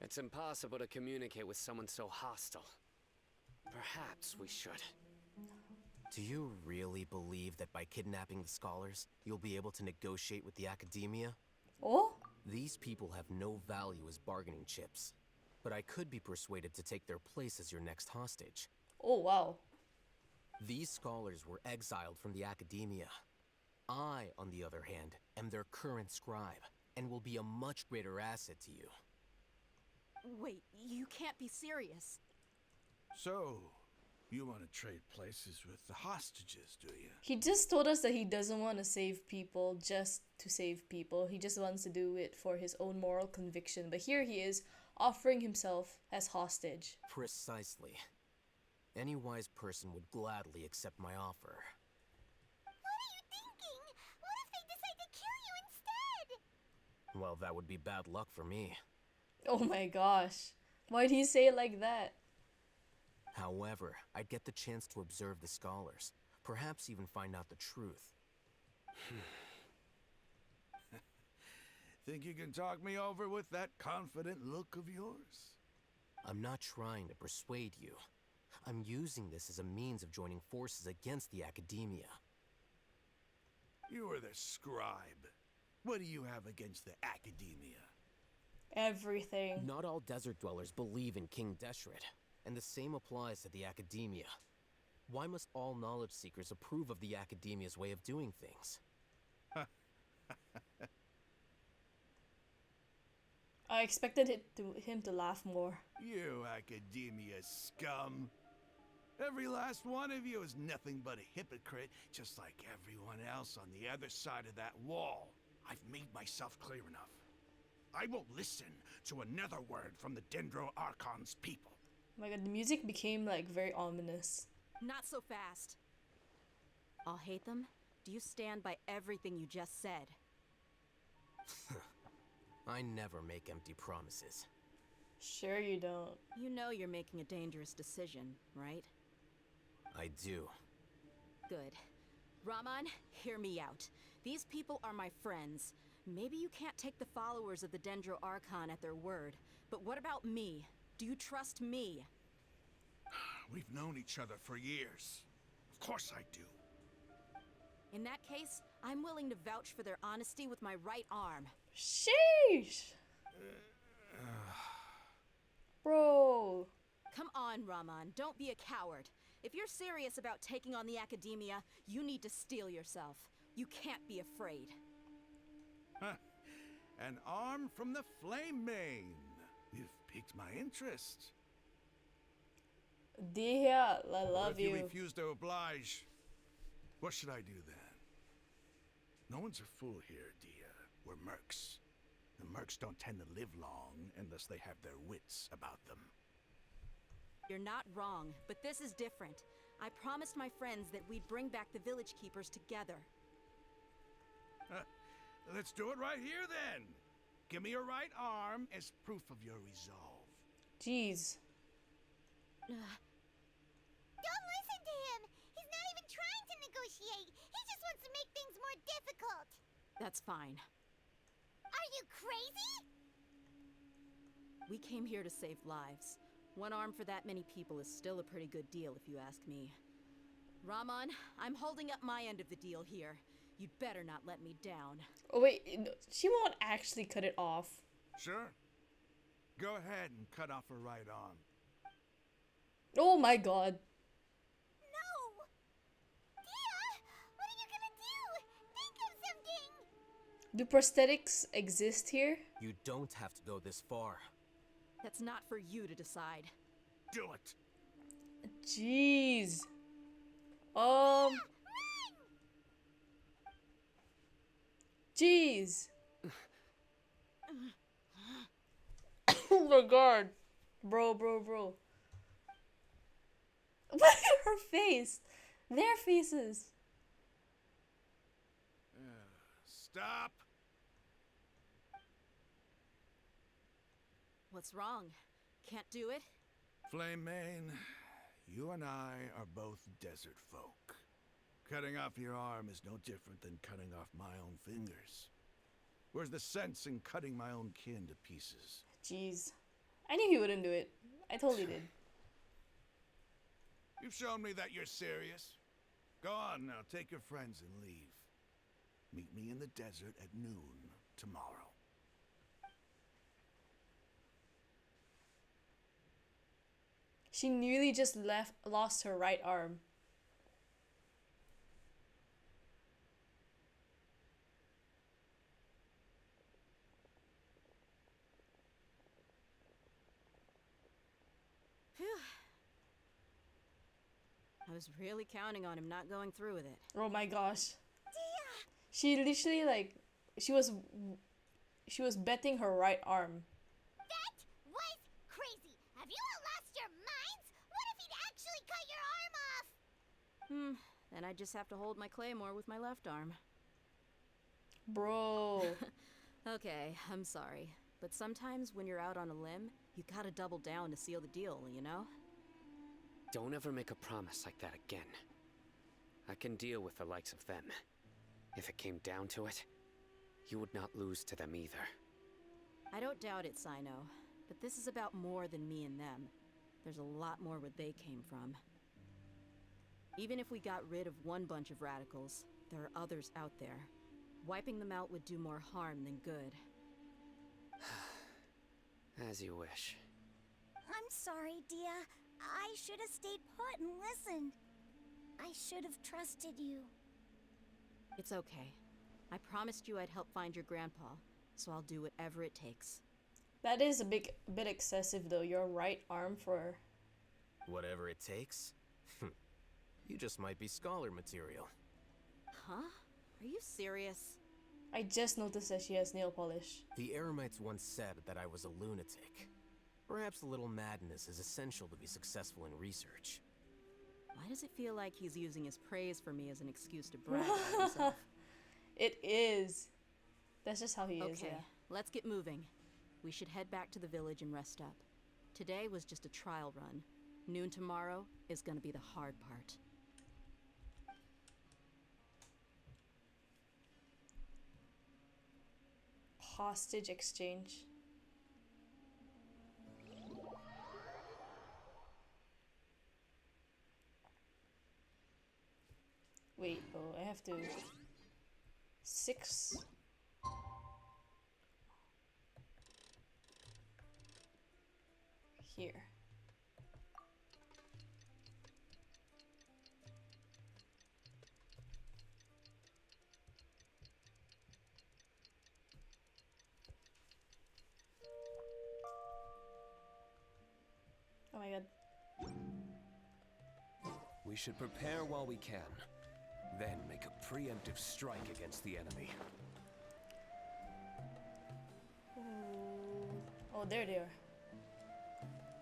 It's impossible to communicate with someone so hostile. Perhaps we should. Do you really believe that by kidnapping the scholars, you'll be able to negotiate with the Academia? Oh? These people have no value as bargaining chips, but I could be persuaded to take their place as your next hostage. Oh, wow. These scholars were exiled from the Academia. I, on the other hand, am their current scribe, and will be a much greater asset to you. Wait, you can't be serious. So, you want to trade places with the hostages, do you? He just told us that he doesn't want to save people just to save people. He just wants to do it for his own moral conviction. But here he is, offering himself as hostage. Precisely. Any wise person would gladly accept my offer. What are you thinking? What if they decide to kill you instead? Well, that would be bad luck for me. Oh my gosh. Why'd he say it like that? However, I'd get the chance to observe the scholars, perhaps even find out the truth. Think you can talk me over with that confident look of yours? I'm not trying to persuade you. I'm using this as a means of joining forces against the Academia. You are the scribe. What do you have against the Academia? Everything. Not all desert dwellers believe in King Deshret, and the same applies to the Academia. Why must all knowledge seekers approve of the Academia's way of doing things? I expected him to laugh more. You Academia scum. Every last one of you is nothing but a hypocrite, just like everyone else on the other side of that wall. I've made myself clear enough. I won't listen to another word from the Dendro Archon's people. Oh my god, the music became like very ominous. Not so fast. I'll hate them. Do you stand by everything you just said? I never make empty promises. Sure you don't. You know you're making a dangerous decision, right? I do. Good. Raman, hear me out. These people are my friends. Maybe you can't take the followers of the Dendro Archon at their word, but what about me? Do you trust me? We've known each other for years. Of course I do. In that case, I'm willing to vouch for their honesty with my right arm. Sheesh! Bro! Come on, Raman, don't be a coward. If you're serious about taking on the Academia, you need to steel yourself. You can't be afraid. Huh. An arm from the Flame Mane. You've piqued my interest. Dia, I love if you refuse to oblige, what should I do then? No one's a fool here, Dia. We're mercs. The mercs don't tend to live long unless they have their wits about them. You're not wrong, but this is different. I promised my friends that we'd bring back the village keepers together. Let's do it right here then. Give me your right arm as proof of your resolve. Jeez. Don't listen to him! He's not even trying to negotiate! He just wants to make things more difficult! That's fine. Are you crazy? We came here to save lives. One arm for that many people is still a pretty good deal, if you ask me. Raman, I'm holding up my end of the deal here. You'd better not let me down. Oh wait, she won't actually cut it off. Sure. Go ahead and cut off her right arm. Oh my god. No! Dia! What are you gonna do? Think of something! Do prosthetics exist here? You don't have to go this far. That's not for you to decide. Do it! Jeez. Jeez. Oh my god. Bro. Look at her face. Their faces. Stop! What's wrong? Can't do it? Flame Mane, you and I are both desert folk. Cutting off your arm is no different than cutting off my own fingers. Where's the sense in cutting my own kin to pieces? Jeez. I knew he wouldn't do it. I totally did. You've shown me that you're serious. Go on now, take your friends and leave. Meet me in the desert at noon tomorrow. She nearly just lost her right arm. Phew. I was really counting on him not going through with it. Oh my gosh. Dia! She literally like she was betting her right arm. That was crazy! Have you all lost your minds? What if he'd actually cut your arm off? Then I just have to hold my claymore with my left arm. Bro. Okay, I'm sorry. But sometimes when you're out on a limb, you gotta double down to seal the deal, you know? Don't ever make a promise like that again. I can deal with the likes of them. If it came down to it, you would not lose to them either. I don't doubt it, Sino. But this is about more than me and them. There's a lot more where they came from. Even if we got rid of one bunch of radicals, there are others out there. Wiping them out would do more harm than good. As you wish. I'm sorry, Dia. I should have stayed put and listened. I should have trusted you. It's okay. I promised you I'd help find your grandpa, so I'll do whatever it takes. That is a bit excessive though. Your right arm for... Whatever it takes? You just might be scholar material. Huh? Are you serious? I just noticed that she has nail polish. The Eremites once said that I was a lunatic. Perhaps a little madness is essential to be successful in research. Why does it feel like he's using his praise for me as an excuse to brag about himself? It is. That's just how he is, Okay, yeah. let's get moving. We should head back to the village and rest up. Today was just a trial run. Noon tomorrow is gonna be the hard part. Hostage exchange. Wait, oh, I have to... 6... Here. Oh my god. We should prepare while we can, then make a preemptive strike against the enemy. Oh, there they are.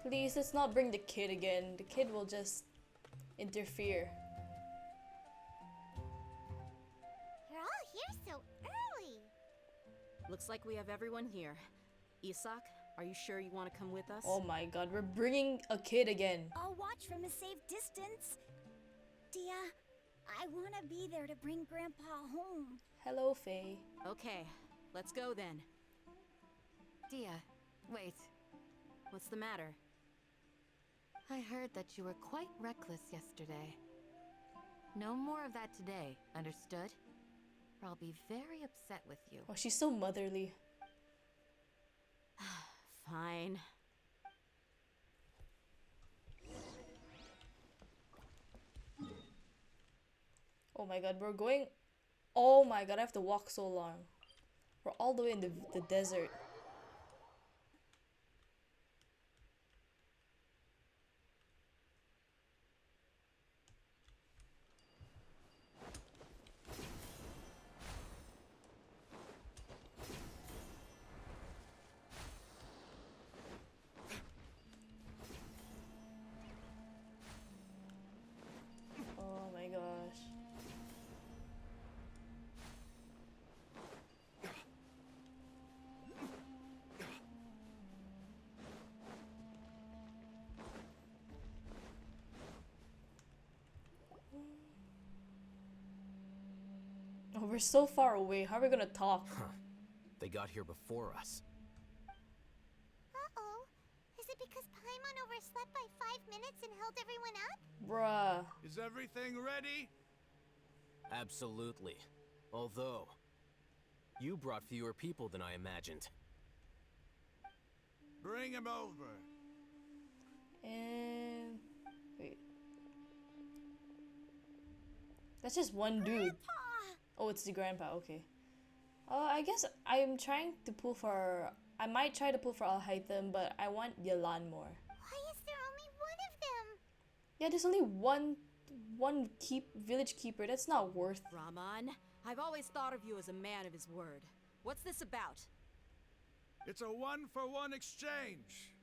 Please, let's not bring the kid again. The kid will just interfere. You're all here so early. Looks like we have everyone here. Isak, are you sure you want to come with us? Oh my god, we're bringing a kid again. I'll watch from a safe distance. Dia, I want to be there to bring Grandpa home. Hello, Faye. Okay, let's go then. Dia, wait. What's the matter? I heard that you were quite reckless yesterday. No more of that today, understood? Or I'll be very upset with you. Oh, she's so motherly. Fine. Oh my god, we're going... Oh my god, I have to walk so long. We're all the way in the desert. Oh my gosh. Oh, we're so far away. How are we gonna talk? They got here before us. Uh-oh. Is it because Paimon overslept by 5 minutes and held everyone up? Bruh. Is everything ready? Absolutely. Although, you brought fewer people than I imagined. Bring him over. And... Wait. That's just one dude. Oh, it's the grandpa, okay. I guess I'm trying to pull for... I might try to pull for Al-Haytham, but I want Yalan more. Why is there only one of them? Yeah, there's only one village keeper. That's not worth... Rahman, I've always thought of you as a man of his word. What's this about? It's a one-for-one exchange.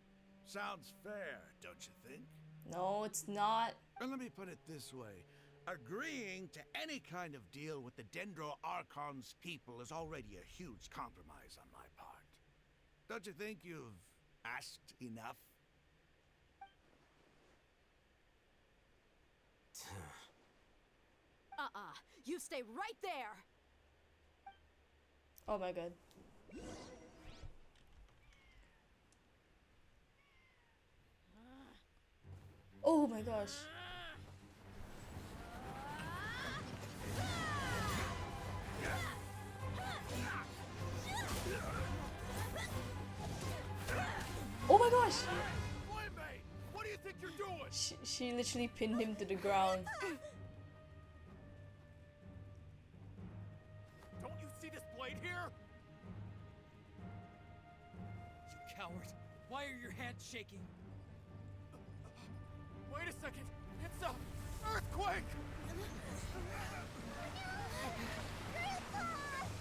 Sounds fair, don't you think? No, it's not. And let me put it this way. Agreeing to any kind of deal with the Dendro Archon's people is already a huge compromise on my part. Don't you think you've asked enough? You stay right there! Oh my god. Oh my gosh. gosh! Flame! What do you think you're doing? She literally pinned him to the ground. Don't you see this blade here? You coward! Why are your hands shaking? Wait a second! It's a earthquake!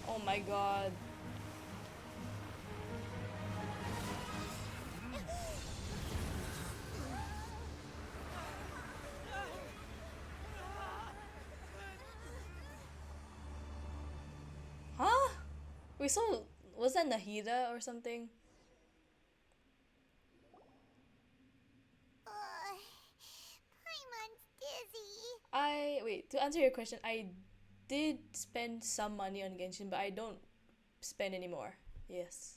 Oh my god. Huh? Wait, so was that Nahida or something? Paimon's dizzy. Wait, to answer your question, I did spend some money on Genshin, but I don't spend anymore. Yes.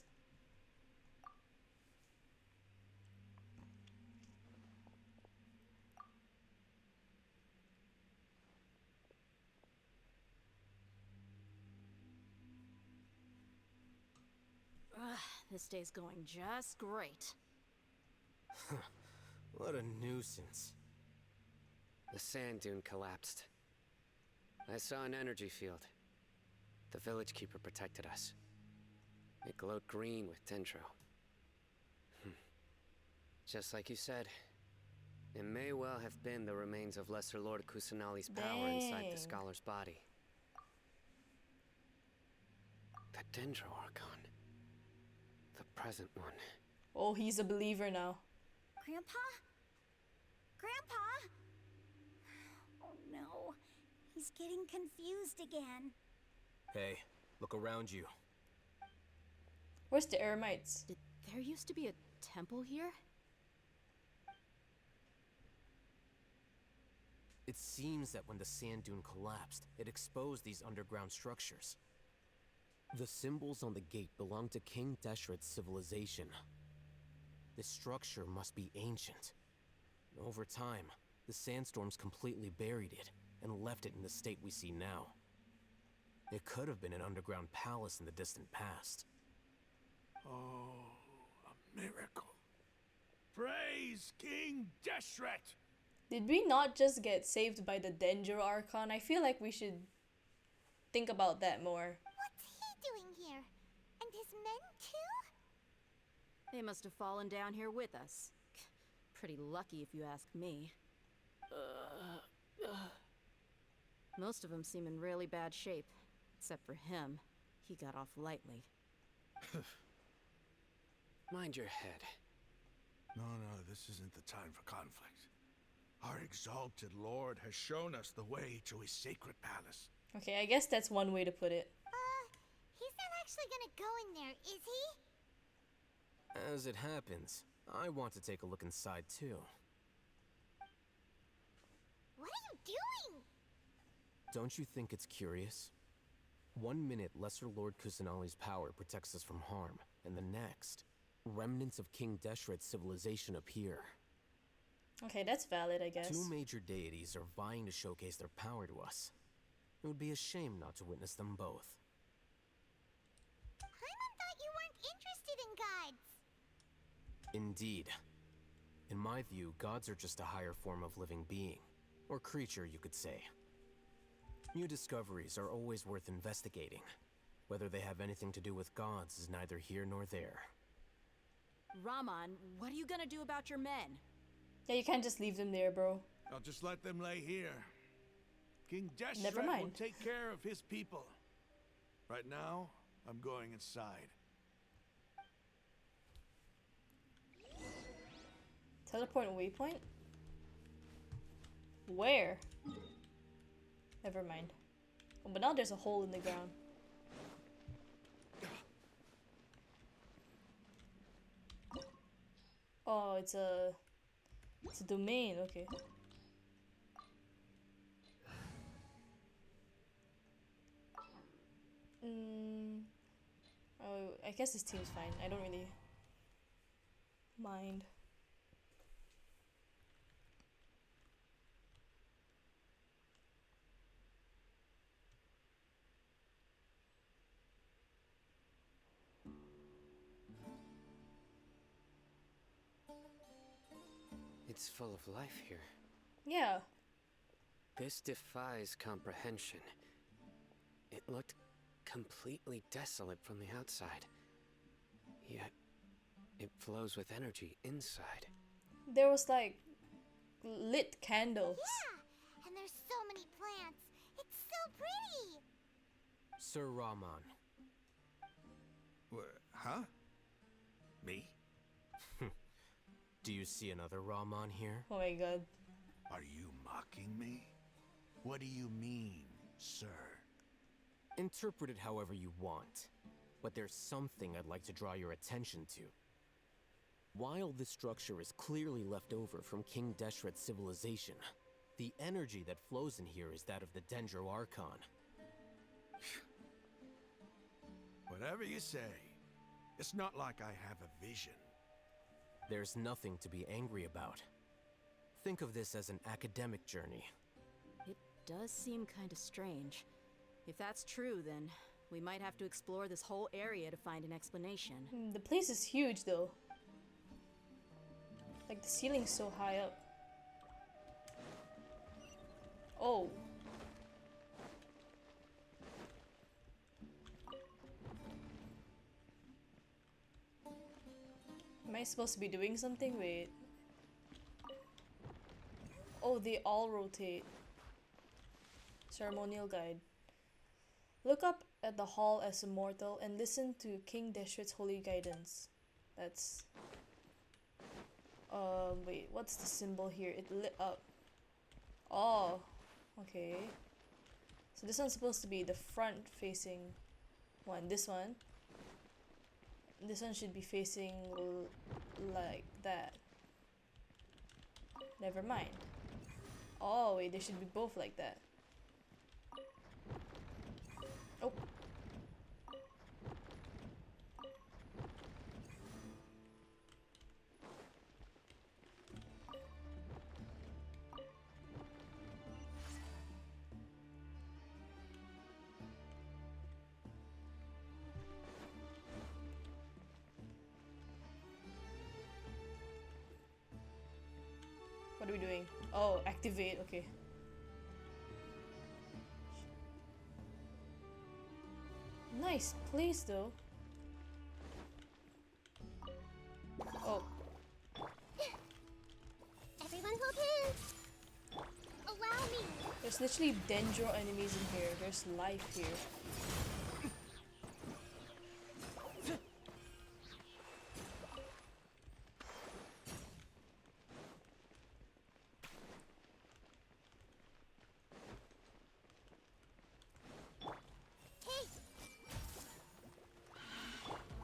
This day's going just great. What a nuisance. The sand dune collapsed. I saw an energy field. The village keeper protected us. It glowed green with dendro. Just like you said, it may well have been the remains of Lesser Lord Kusanali's power inside the Dang. scholar's body. The dendro archon. The present one. Oh, he's a believer now. Grandpa? Grandpa? Oh no. He's getting confused again. Hey, look around you. Where's the Eremites? There used to be a temple here? It seems that when the sand dune collapsed, it exposed these underground structures. The symbols on the gate belong to King Deshret's civilization. This structure must be ancient. Over time, the sandstorms completely buried it and left it in the state we see now. It could have been an underground palace in the distant past. Oh, a miracle. Praise King Deshret! Did we not just get saved by the Dendro Archon? I feel like we should think about that more. What's he doing here? And his men too? They must have fallen down here with us. Pretty lucky if you ask me. Most of them seem in really bad shape. Except for him. He got off lightly. Mind your head. No, this isn't the time for conflict. Our exalted lord has shown us the way to his sacred palace. Okay, I guess that's one way to put it. He's not actually gonna go in there, is he? As it happens, I want to take a look inside too. What are you doing? Don't you think it's curious? 1 minute, Lesser Lord Kusanali's power protects us from harm, and the next, remnants of King Deshret's civilization appear. Okay, that's valid, I guess. 2 major deities are vying to showcase their power to us. It would be a shame not to witness them both. Paimon thought you weren't interested in gods. Indeed. In my view, gods are just a higher form of living being. Or creature, you could say. New discoveries are always worth investigating. Whether they have anything to do with gods is neither here nor there. Raman, what are you gonna do about your men? Yeah, you can't just leave them there, bro. I'll just let them lay here. King Never Deshret will mind. take care of his people. Right now, I'm going inside. Teleport waypoint? Where? Never mind. Oh, but now there's a hole in the ground. Oh, it's a domain, okay. Oh, I guess this team's fine. I don't really mind. It's full of life here. Yeah. This defies comprehension. It looked completely desolate from the outside. Yet, it flows with energy inside. There was like lit candles. Yeah, and there's so many plants. It's so pretty. Sir Rahman. Huh? Me? Do you see another Rahman here? Oh my god. Are you mocking me? What do you mean, sir? Interpret it however you want, but there's something I'd like to draw your attention to. While this structure is clearly left over from King Deshret's civilization, the energy that flows in here is that of the Dendro Archon. Whatever you say. It's not like I have a vision. There's nothing to be angry about. Think of this as an academic journey. It does seem kinda strange. If that's true, then we might have to explore this whole area to find an explanation. The place is huge though. Like the ceiling's so high up. Oh. Am I supposed to be doing something? Wait. Oh, they all rotate. Ceremonial guide. Look up at the hall as a mortal and listen to King Deshret's holy guidance. That's... wait, what's the symbol here? It lit up. Oh, okay. So this one's supposed to be the front facing one. This one. This one should be facing like that. Never mind. Oh wait, they should be both like that. Oh. What are we doing? Oh, activate, okay. Nice place though. Oh. Everyone hold hands. Allow me. There's literally Dendro enemies in here. There's life here.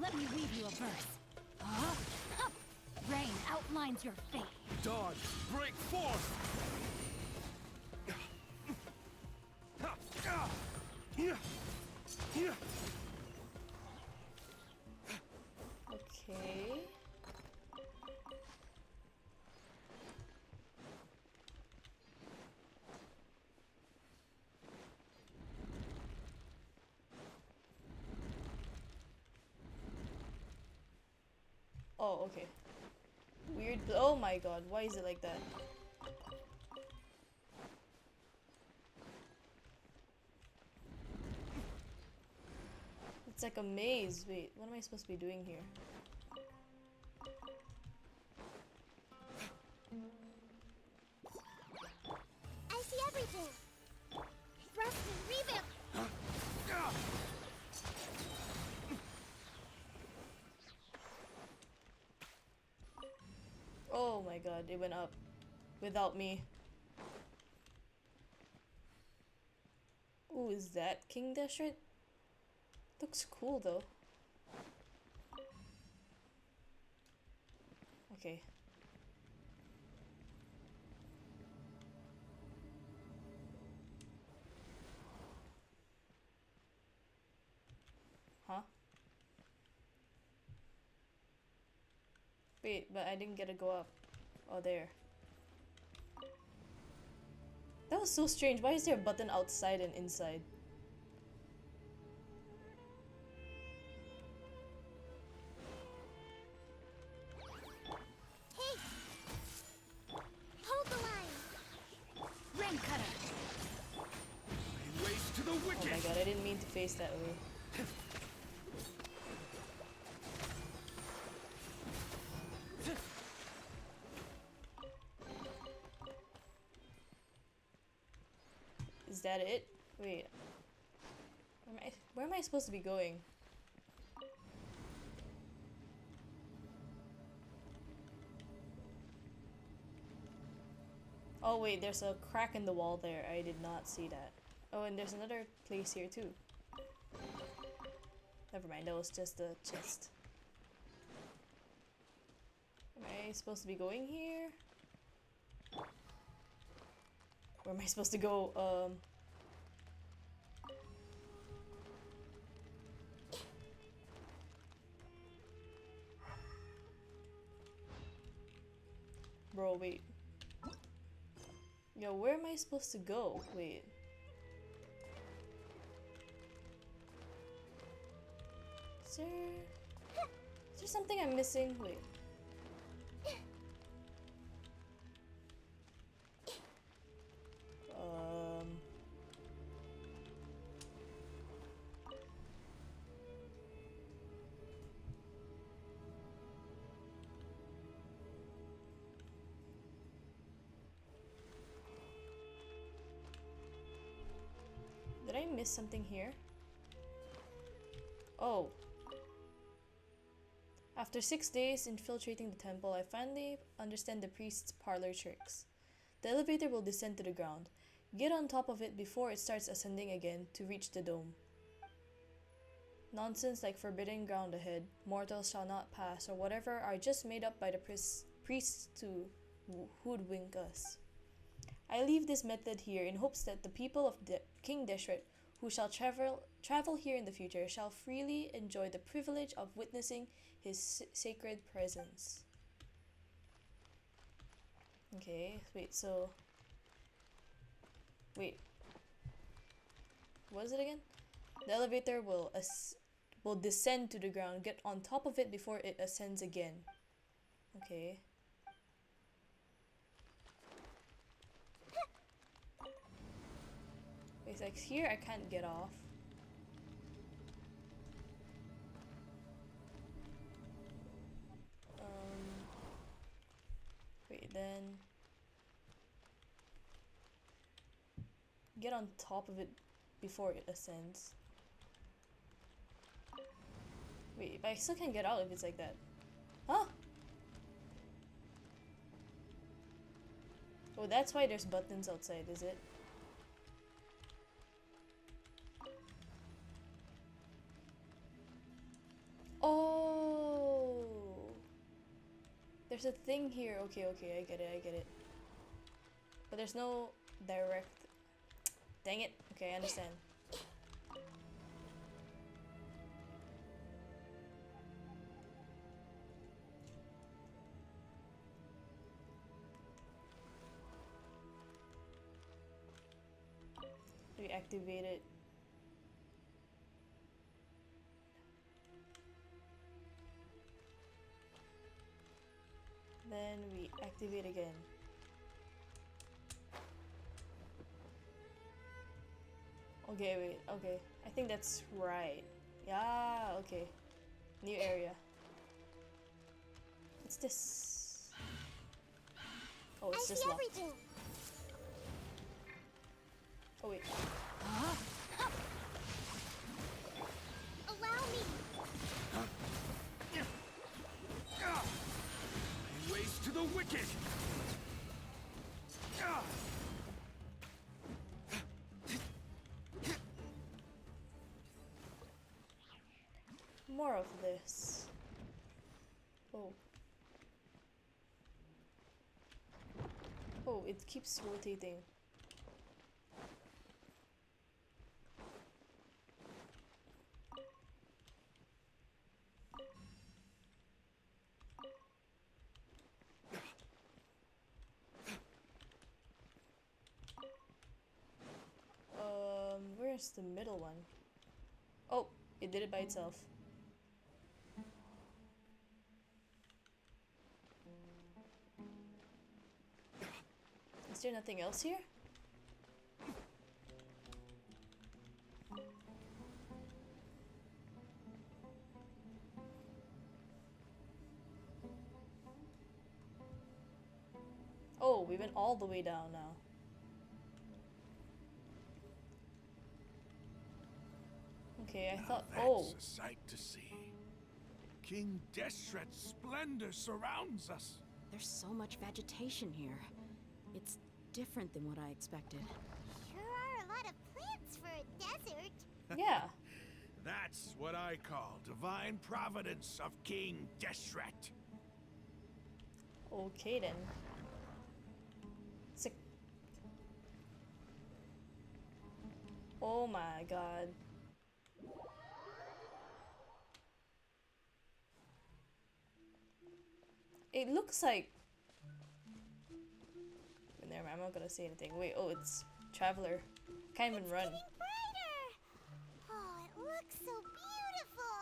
Let me weave you a verse. Rain outlines your fate. Dawn, break forth! Okay. Oh, okay. Weird. Oh my god, why is it like that? It's like a maze. Wait, what am I supposed to be doing here? I see everything. Thrust and reboot. Oh my god, it went up without me. Ooh, is that King Deshret? Looks cool though. Okay. Huh? Wait, but I didn't get to go up. Oh, there. That was so strange. Why is there a button outside and inside? Oh my god, I didn't mean to face that way. Is that it? Wait. Where am I supposed to be going? Oh wait, there's a crack in the wall there. I did not see that. Oh, and there's another place here too. Never mind, that was just a chest. Am I supposed to be going here? Where am I supposed to go? Bro, wait. Yo, where am I supposed to go? Wait. Is there something I'm missing? Wait. Did I miss something here? Oh. After 6 days infiltrating the temple, I finally understand the priest's parlor tricks. The elevator will descend to the ground. Get on top of it before it starts ascending again to reach the dome. Nonsense like forbidden ground ahead, mortals shall not pass, or whatever are just made up by the priests to hoodwink us. I leave this method here in hopes that the people of King Deshret, who shall travel here in the future, shall freely enjoy the privilege of witnessing his sacred presence. Okay, wait, so... Wait. What is it again? The elevator will descend to the ground. Get on top of it before it ascends again. Okay. It's like here I can't get off. Wait, then get on top of it before it ascends. Wait, but I still can't get out if it's like that. Huh? Oh, that's why there's buttons outside, is it? Oh! There's a thing here. Okay, I get it. But there's no direct... Dang it. Okay, I understand. We activate it. Then we activate again. Okay, wait, okay. I think that's right. Yeah, okay. New area. What's this? Oh, it's just locked. Everything. Oh, wait. Allow me. Ways to the wicked! More of this. Oh. Oh, it keeps rotating. Where's the middle one? Oh, it did it by itself. Is there nothing else here? went all the way down now. Okay, I thought. Oh. That's a sight to see. King Deshret's splendor surrounds us. There's so much vegetation here. It's different than what I expected. Sure are a lot of plants for a desert. Yeah. That's what I call divine providence of King Deshret. Okay then. Sick. Oh my god. It looks like. Never mind, I'm not gonna say anything. Wait, oh, it's Traveler. Can't even run. Getting brighter. Oh, it looks so beautiful.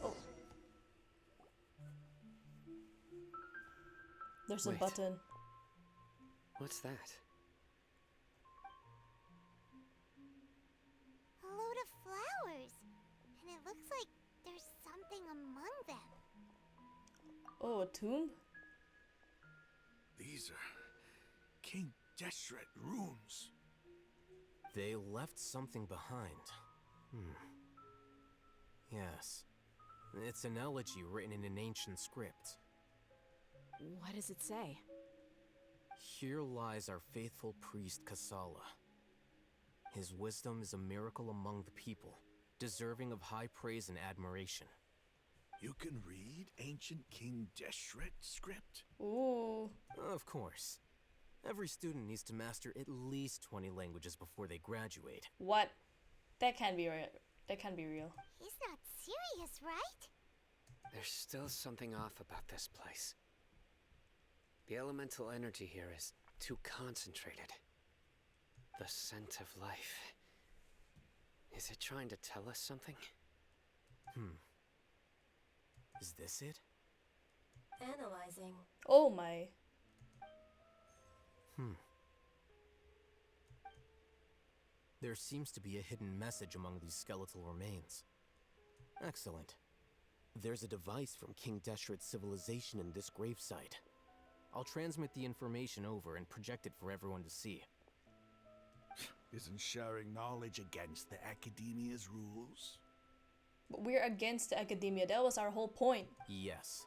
Oh. There's a Wait. button. What's that? A load of flowers. And it looks like there's something among them. Oh, a tomb? These are King Deshret runes. They left something behind. Yes. It's an elegy written in an ancient script. What does it say? Here lies our faithful priest Kasala. His wisdom is a miracle among the people, deserving of high praise and admiration. You can read ancient King Deshret script? Ooh. Of course. Every student needs to master at least 20 languages before they graduate. What? That can't be right. That can't be real. He's not serious, right? There's still something off about this place. The elemental energy here is too concentrated. The scent of life. Is it trying to tell us something? Is this it? Analyzing. Oh my. There seems to be a hidden message among these skeletal remains. Excellent. There's a device from King Deshret's civilization in this gravesite. I'll transmit the information over and project it for everyone to see. Isn't sharing knowledge against the Academia's rules? But we're against the academia. That was our whole point. Yes.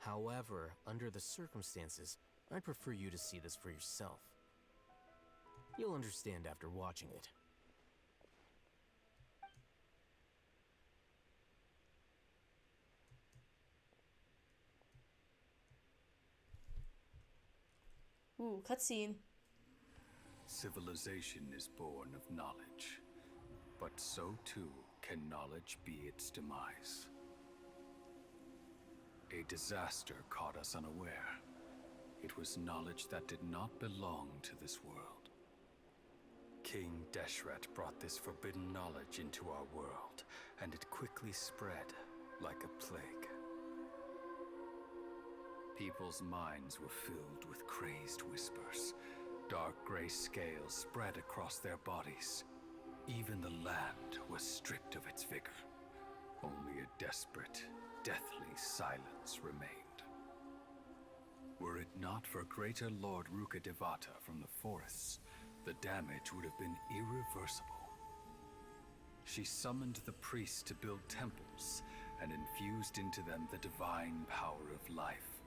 However, under the circumstances, I'd prefer you to see this for yourself. You'll understand after watching it. Ooh, cutscene. Civilization is born of knowledge, but so too can knowledge be its demise. A disaster caught us unaware. It was knowledge that did not belong to this world. King Deshret brought this forbidden knowledge into our world, and it quickly spread like a plague. People's minds were filled with crazed whispers. Dark gray scales spread across their bodies. Even the land was stripped of its vigor. Only a desperate, deathly silence remained. Were it not for greater Lord Ruka Devata from the forests, the damage would have been irreversible. She summoned the priests to build temples and infused into them the divine power of life.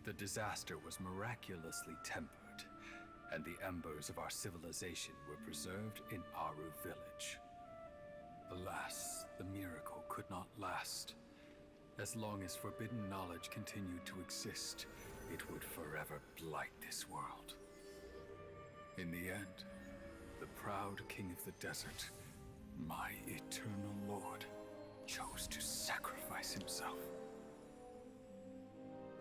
The disaster was miraculously tempered, and the embers of our civilization were preserved in Aru village. Alas, the miracle could not last. As long as forbidden knowledge continued to exist, it would forever blight this world. In the end, the proud king of the desert, my eternal lord, chose to sacrifice himself.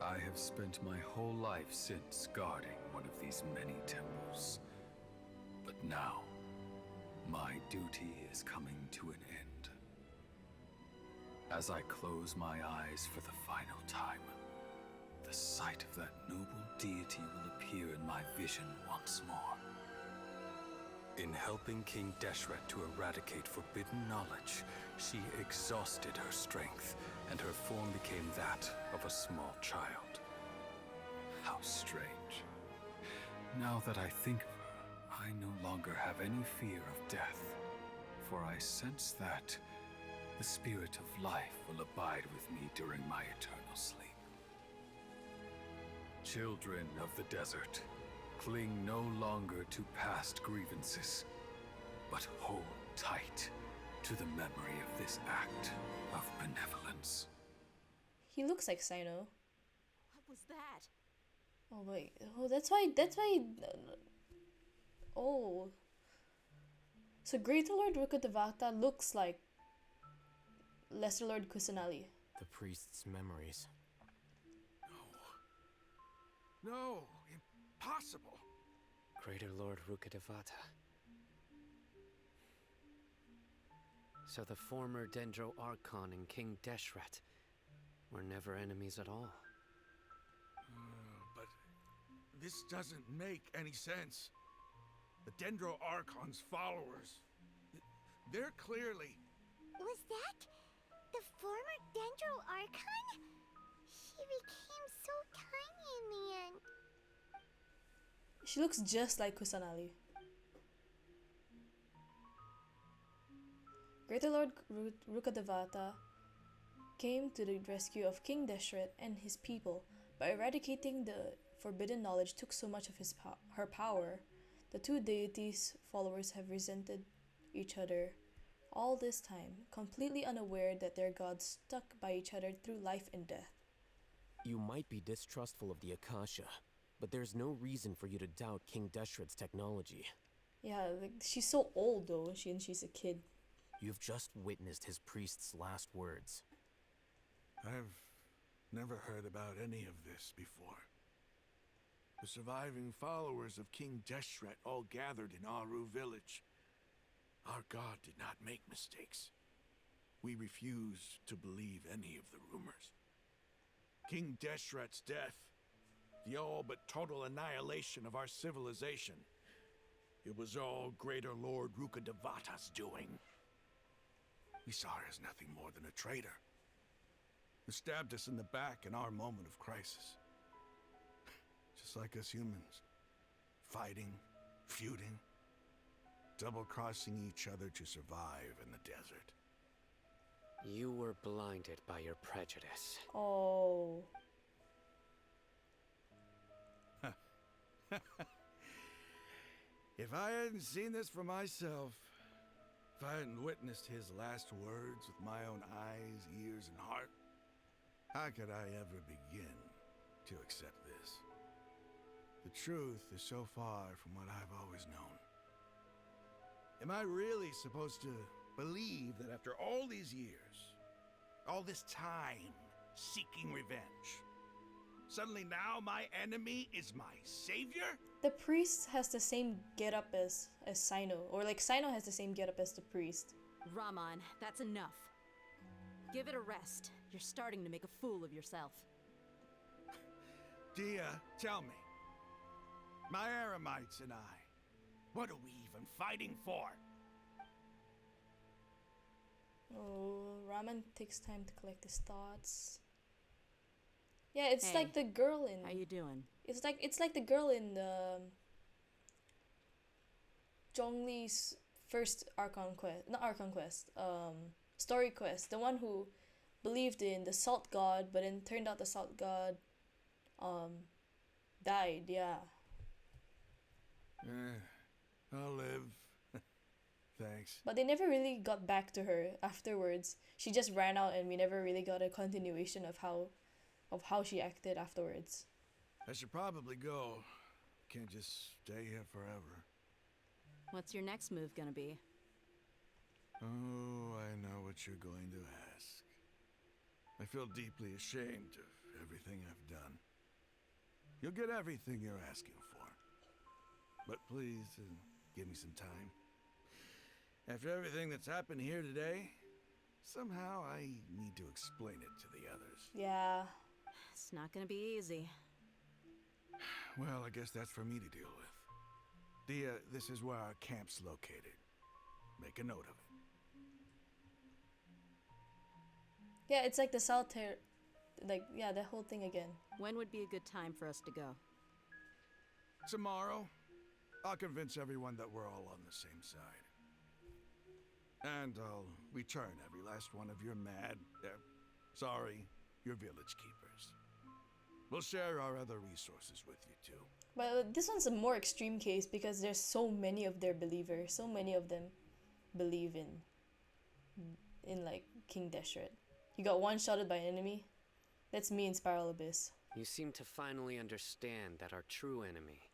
I have spent my whole life since guarding one of these many temples. But now, my duty is coming to an end. As I close my eyes for the final time, the sight of that noble deity will appear in my vision once more. In helping King Deshret to eradicate forbidden knowledge, she exhausted her strength, and her form became that of a small child. How strange. Now that I think of her, I no longer have any fear of death, for I sense that the spirit of life will abide with me during my eternal sleep. Children of the desert, cling no longer to past grievances, but hold tight to the memory of this act of benevolence. He looks like Sino. What was that? Oh wait. Oh, that's why. Oh. So Greater Lord Rukkhadevata looks like Lesser Lord Kusanali. The priest's memories. No, impossible. Greater Lord Rukkhadevata. So the former Dendro Archon and King Deshret were never enemies at all. But this doesn't make any sense. The Dendro Archon's followers, they're clearly... Was that the former Dendro Archon? She became so tiny in the end. She looks just like Kusanali. Greater Lord Rukkhadevata came to the rescue of King Deshret and his people. By eradicating the forbidden knowledge took so much of her power. The two deities' followers have resented each other all this time, completely unaware that their gods stuck by each other through life and death. You might be distrustful of the Akasha, but there's no reason for you to doubt King Deshret's technology. Yeah, like, she's so old though, she's a kid. You've just witnessed his priest's last words. I've never heard about any of this before. The surviving followers of King Deshret all gathered in Aru village. Our god did not make mistakes. We refused to believe any of the rumors. King Deshret's death, the all but total annihilation of our civilization, it was all Greater Lord Rukkhadevata's doing. We saw her as nothing more than a traitor, who stabbed us in the back in our moment of crisis. Just like us humans, fighting, feuding, double-crossing each other to survive in the desert. You were blinded by your prejudice. Oh. If I hadn't seen this for myself, if I hadn't witnessed his last words with my own eyes, ears, and heart, how could I ever begin to accept this? The truth is so far from what I've always known. Am I really supposed to believe that after all these years, all this time seeking revenge, suddenly now my enemy is my savior? The priest has the same getup as Sino, or like Sino has the same getup as the priest. Raman, that's enough. Give it a rest. You're starting to make a fool of yourself. Dia, tell me. My Aramites and I, what are we even fighting for? Oh, Raman takes time to collect his thoughts. Yeah, it's Hey, like the girl in... How you doing? It's like the girl in the Zhongli's first Archon quest, not Archon quest, story quest. The one who believed in the Salt God, but then turned out the Salt God died. Yeah. I'll live. Thanks. But they never really got back to her afterwards. She just ran out, and we never really got a continuation of how she acted afterwards. I should probably go. Can't just stay here forever. What's your next move gonna be? Oh, I know what you're going to ask. I feel deeply ashamed of everything I've done. You'll get everything you're asking for. But please, give me some time. After everything that's happened here today, somehow I need to explain it to the others. Yeah. It's not gonna be easy. Well, I guess that's for me to deal with. This is where our camp's located. Make a note of it. Yeah, it's like the solitaire, like, yeah, the whole thing again. When would be a good time for us to go? Tomorrow, I'll convince everyone that we're all on the same side. And I'll return every last one of your your village keepers. We'll share our other resources with you too. But this one's a more extreme case because there's so many of their believers. So many of them believe in like King Deshret. You got one-shotted by an enemy. That's me in Spiral Abyss. You seem to finally understand that our true enemy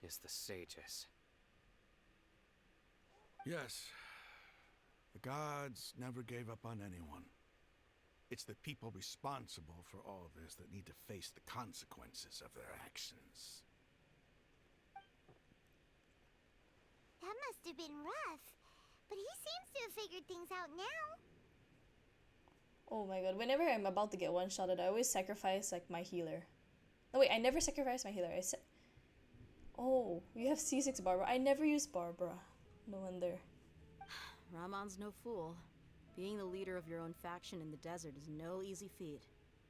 is the sages. Yes. The gods never gave up on anyone. It's the people responsible for all this that need to face the consequences of their actions. That must have been rough. But he seems to have figured things out now. Oh my god, whenever I'm about to get one-shotted, I always sacrifice like my healer. No wait, I never sacrifice my healer. Oh, you have C6 Barbara. I never use Barbara. No wonder. Ramon's no fool. Being the leader of your own faction in the desert is no easy feat.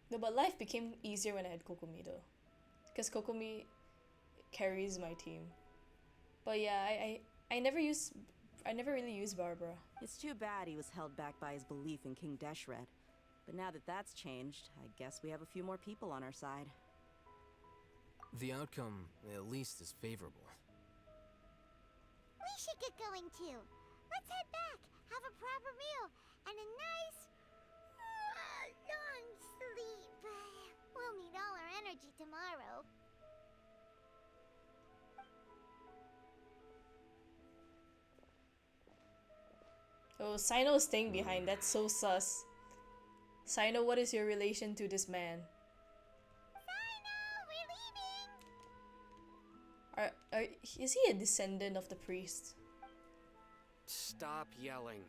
No, but life became easier when I had Kokomi though. Because Kokomi carries my team. But yeah, I never really use Barbara. It's too bad he was held back by his belief in King Deshret. But now that that's changed, I guess we have a few more people on our side. The outcome, at least, is favorable. We should get going too. Let's head back, have a proper meal, and a nice, long sleep. We'll need all our energy tomorrow. Oh, Sino is staying behind. That's so sus. Sino, what is your relation to this man? Is he a descendant of the priest? Stop yelling.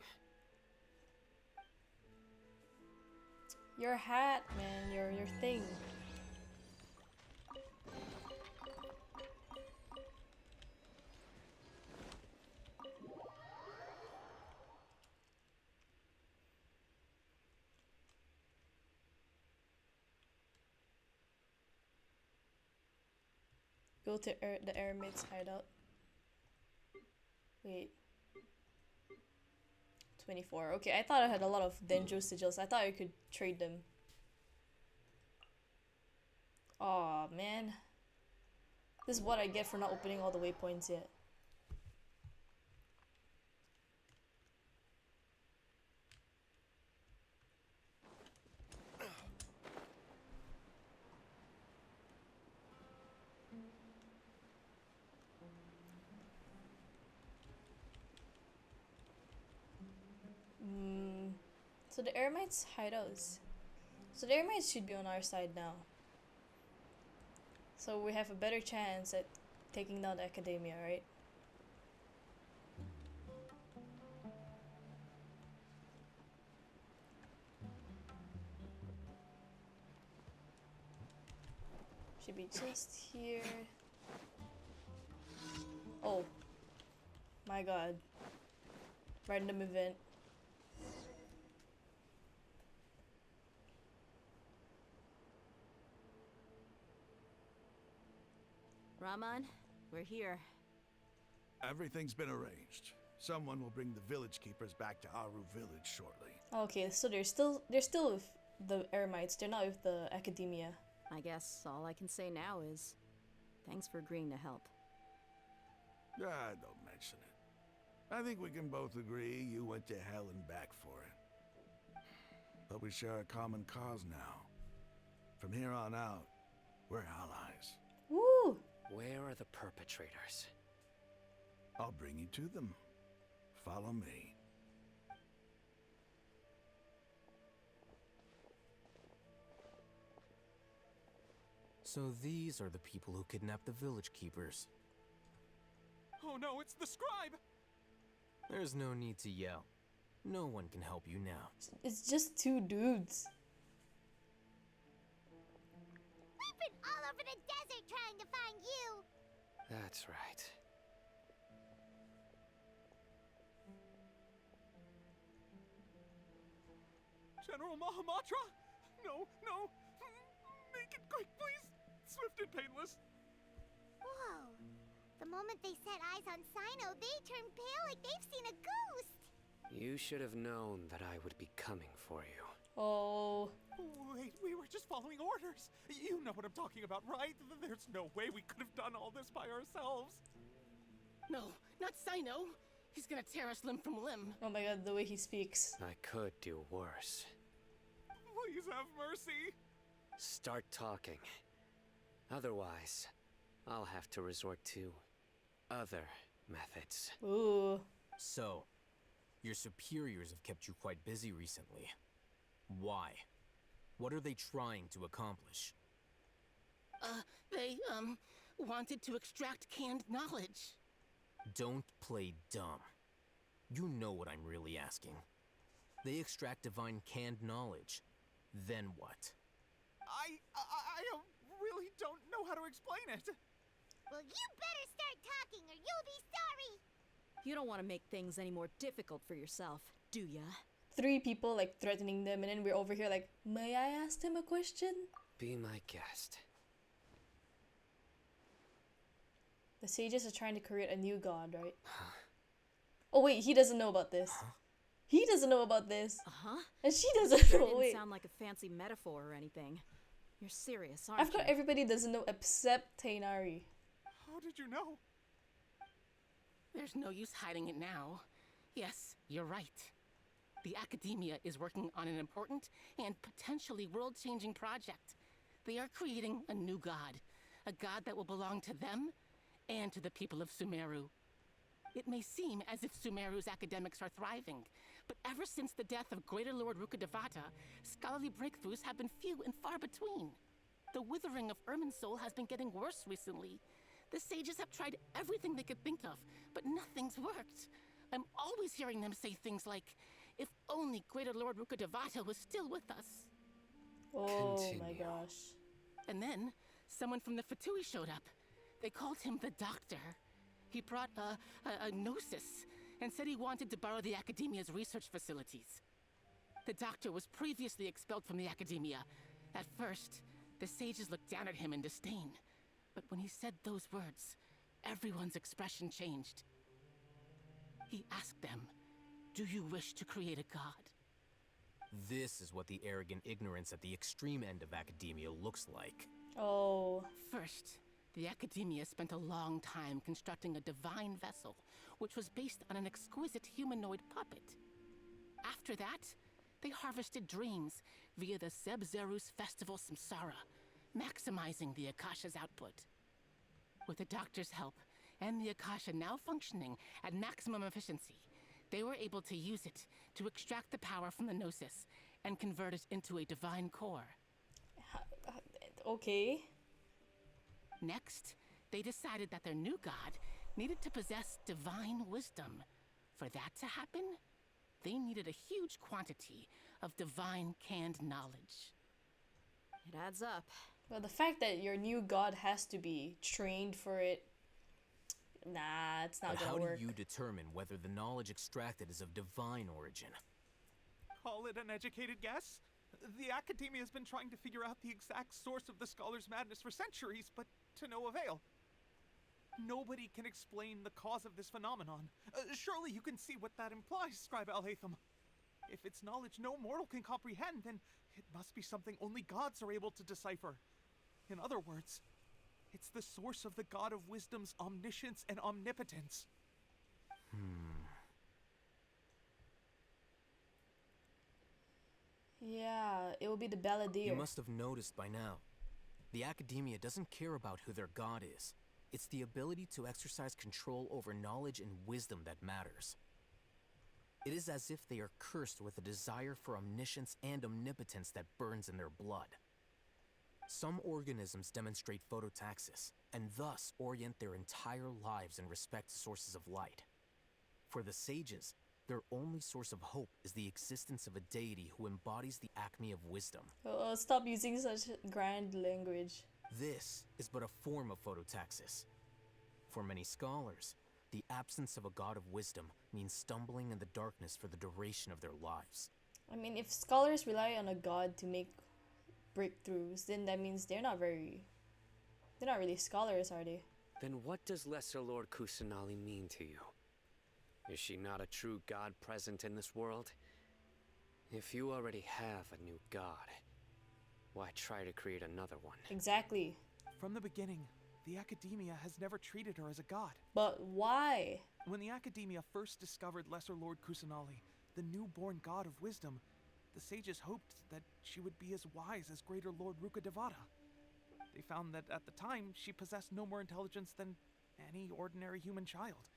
Your hat, man. Your thing. Go to the Eremite's hideout. Wait. 24. Okay, I thought I had a lot of Dendro sigils. I thought I could trade them. Aw, man. This is what I get for not opening all the waypoints yet. So the Eremites hideouts. So the Eremites should be on our side now. So we have a better chance at taking down the Academia, right? Should be just here. Oh. My god. Random event. Ramon, we're here. Everything's been arranged. Someone will bring the village keepers back to Aru village shortly. Okay, so they're still with the Eremites. They're not with the Academia. I guess all I can say now is thanks for agreeing to help. Don't mention it. I think we can both agree you went to hell and back for it. But we share a common cause now. From here on out, we're allies. Woo! Where are the perpetrators? I'll bring you to them. Follow me. So these are the people who kidnapped the village keepers. Oh no, it's the scribe! There's no need to yell. No one can help you now. It's just two dudes. We've been all over the desert trying to find you. That's right. General Mahamatra? No, no. Make it quick, please. Swift and painless. Whoa. The moment they set eyes on Sino, they turn pale like they've seen a ghost. You should have known that I would be coming for you. Oh. Wait, we were just following orders. You know what I'm talking about, right? There's no way we could have done all this by ourselves. No, not Sino. He's gonna tear us limb from limb. Oh my god, the way he speaks. I could do worse. Please have mercy. Start talking. Otherwise, I'll have to resort to other methods. Ooh. So, your superiors have kept you quite busy recently. Why? What are they trying to accomplish? They, wanted to extract canned knowledge. Don't play dumb. You know what I'm really asking. They extract divine canned knowledge. Then what? I really don't know how to explain it. Well, you better start talking or you'll be sorry. You don't want to make things any more difficult for yourself, do ya? 3 people like threatening them, and then we're over here like, may I ask them a question? Be my guest. The sages are trying to create a new god, right? Oh wait, he doesn't know about this. He doesn't know about this. And she doesn't Sure know. didn't Wait. sound like a fancy metaphor or anything. You're serious, aren't I forgot you? everybody doesn't know except Tainari. How did you know? There's no use hiding it now. Yes, you're right. The Academia is working on an important and potentially world-changing project. They are creating a new god. A god that will belong to them and to the people of Sumeru. It may seem as if Sumeru's academics are thriving, but ever since the death of Greater Lord Rukkhadevata, scholarly breakthroughs have been few and far between. The withering of Irminsul has been getting worse recently. The sages have tried everything they could think of, but nothing's worked. I'm always hearing them say things like, if only Greater Lord Rukkhadevata was still with us. Oh my Continue. gosh. And then, someone from the Fatui showed up. They called him the Doctor. He brought a gnosis and said he wanted to borrow the Academia's research facilities. The Doctor was previously expelled from the Academia. At first, the sages looked down at him in disdain. But when he said those words, everyone's expression changed. He asked them, do you wish to create a god? This is what the arrogant ignorance at the extreme end of academia looks like. Oh. First, the Academia spent a long time constructing a divine vessel, which was based on an exquisite humanoid puppet. After that, they harvested dreams via the Sebzerus Festival Samsara, maximizing the Akasha's output. With the Doctor's help, and the Akasha now functioning at maximum efficiency, they were able to use it to extract the power from the Gnosis and convert it into a divine core. Okay. Next, they decided that their new god needed to possess divine wisdom. For that to happen, they needed a huge quantity of divine canned knowledge. It adds up. Well, the fact that your new god has to be trained for it, nah, it's not But gonna how work. do you determine whether the knowledge extracted is of divine origin? Call it an educated guess? The Academia has been trying to figure out the exact source of the scholar's madness for centuries, but to no avail. Nobody can explain the cause of this phenomenon. Surely you can see what that implies, Scribe Alhaitham. If it's knowledge no mortal can comprehend, then it must be something only gods are able to decipher. In other words, it's the source of the God of Wisdom's omniscience and omnipotence. Yeah, it will be the balladeer. You must have noticed by now. The Academia doesn't care about who their god is. It's the ability to exercise control over knowledge and wisdom that matters. It is as if they are cursed with a desire for omniscience and omnipotence that burns in their blood. Some organisms demonstrate phototaxis, and thus orient their entire lives in respect to sources of light. For the sages, their only source of hope is the existence of a deity who embodies the acme of wisdom. Stop using such grand language. This is but a form of phototaxis. For many scholars, the absence of a god of wisdom means stumbling in the darkness for the duration of their lives. I mean, if scholars rely on a god to make breakthroughs, then that means they're not really scholars, are they? Then what does Lesser Lord Kusanali mean to you? Is she not a true god present in this world? If you already have a new god, why try to create another one? Exactly. From the beginning, the Academia has never treated her as a god. But why? When the Academia first discovered Lesser Lord Kusanali, the newborn god of wisdom, the sages hoped that she would be as wise as Greater Lord Rukadevata. They found that at the time, she possessed no more intelligence than any ordinary human child.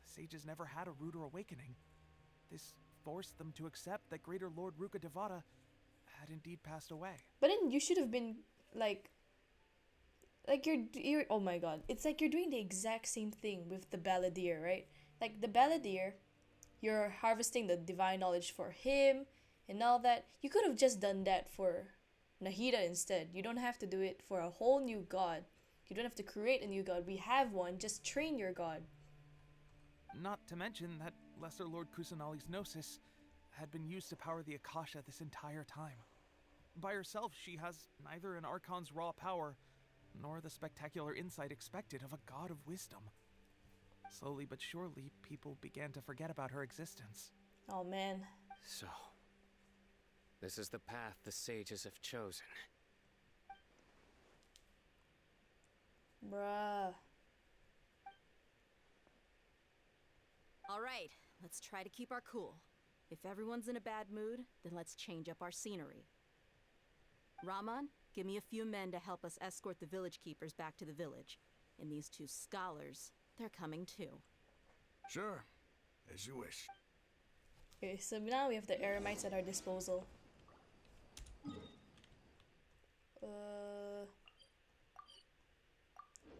The sages never had a ruder awakening. This forced them to accept that Greater Lord Rukadevata had indeed passed away. But then you should have been like you're oh my god, it's like you're doing the exact same thing with the Balladeer, right? Like the Balladeer, you're harvesting the divine knowledge for him and all that. You could have just done that for Nahida instead. You don't have to do it for a whole new god. You don't have to create a new god. We have one. Just train your god. Not to mention that Lesser Lord Kusanali's Gnosis had been used to power the Akasha this entire time. By herself, she has neither an Archon's raw power, nor the spectacular insight expected of a god of wisdom. Slowly but surely, people began to forget about her existence. Oh man. So, this is the path the sages have chosen. Bruh. All right, let's try to keep our cool. If everyone's in a bad mood, then let's change up our scenery. Raman, give me a few men to help us escort the village keepers back to the village. And these two scholars, they're coming too. Sure, as you wish. Okay, so now we have the Eremites at our disposal.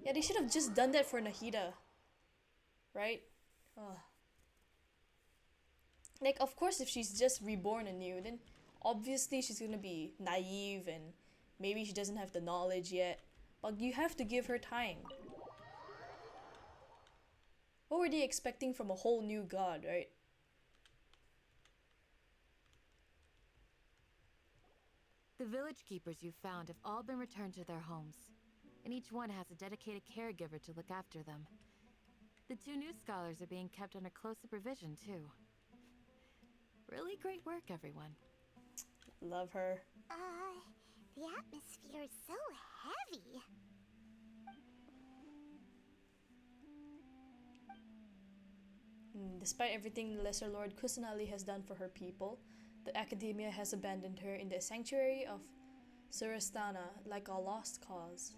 Yeah, they should have just done that for Nahida. Right? Ugh. Like, of course, if she's just reborn anew, then obviously she's gonna be naive and maybe she doesn't have the knowledge yet. But you have to give her time. What were they expecting from a whole new god, right? The village keepers you found have all been returned to their homes, and each one has a dedicated caregiver to look after them. The two new scholars are being kept under close supervision, too. Really great work, everyone. Love her. The atmosphere is so heavy. Despite everything Lesser Lord Kusanali has done for her people, the Academia has abandoned her in the sanctuary of Surastana like a lost cause.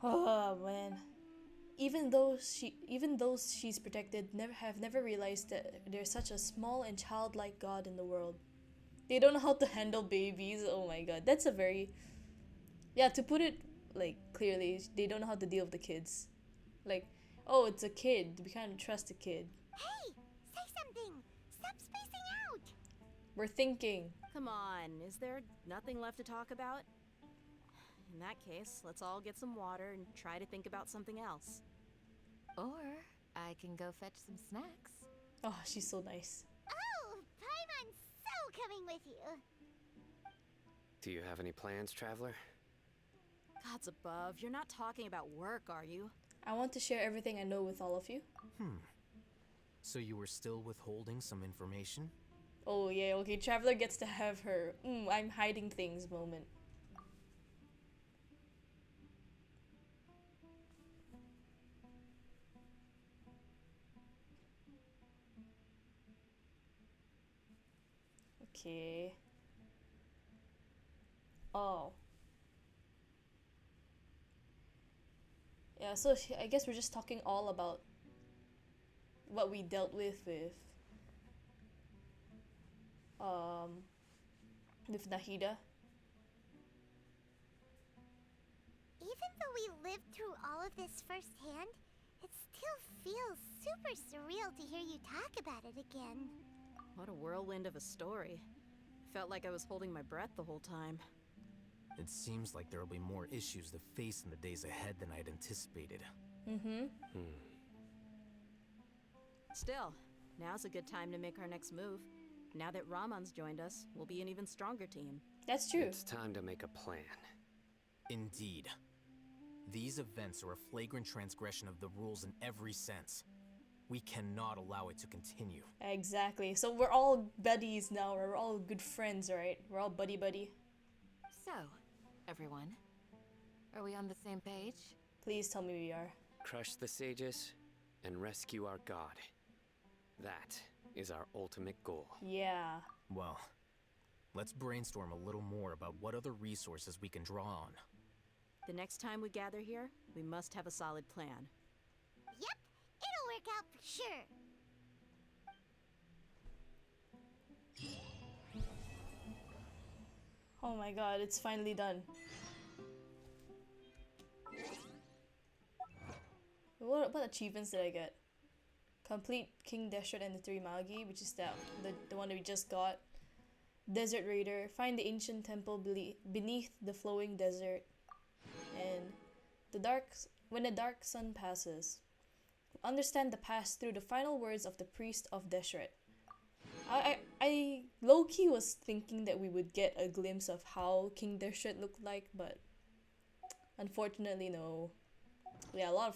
Oh man. Even those she's protected have never realized that there's such a small and childlike god in the world. They don't know how to handle babies. Oh my god. That's a very... Yeah, to put it like clearly, they don't know how to deal with the kids. Like, oh, it's a kid. We can't trust a kid. Hey! Say something! Stop spacing out! We're thinking. Come on, is there nothing left to talk about? In that case, let's all get some water and try to think about something else. Or I can go fetch some snacks. Oh, she's so nice. Oh, Paimon's so coming with you. Do you have any plans, traveler? Gods above, you're not talking about work, are you? I want to share everything I know with all of you. So you were still withholding some information? Oh yeah, okay, Traveler gets to have her I'm hiding things moment. Okay. Oh. Yeah, so I guess we're just talking all about what we dealt with Nahida. Even though we lived through all of this firsthand, it still feels super surreal to hear you talk about it again. What a whirlwind of a story. Felt like I was holding my breath the whole time. It seems like there will be more issues to face in the days ahead than I'd anticipated. Still, now's a good time to make our next move. Now that Ramon's joined us, we'll be an even stronger team. That's true. It's time to make a plan. Indeed. These events are a flagrant transgression of the rules in every sense. We cannot allow it to continue. Exactly. So we're all buddies now. We're all good friends, right? We're all buddy-buddy. So, everyone, are we on the same page? Please tell me we are. Crush the sages and rescue our god. That is our ultimate goal. Yeah. Well, let's brainstorm a little more about what other resources we can draw on. The next time we gather here, we must have a solid plan. Yep, it'll work out for sure. Oh my god, it's finally done. What achievements did I get? Complete King Deshret and the 3 Magi, which is the one that we just got. Desert Raider, find the ancient temple beneath the flowing desert. And when the dark sun passes, understand the past through the final words of the priest of Deshret. I low-key was thinking that we would get a glimpse of how King Deshret looked like, but unfortunately no. Yeah, a lot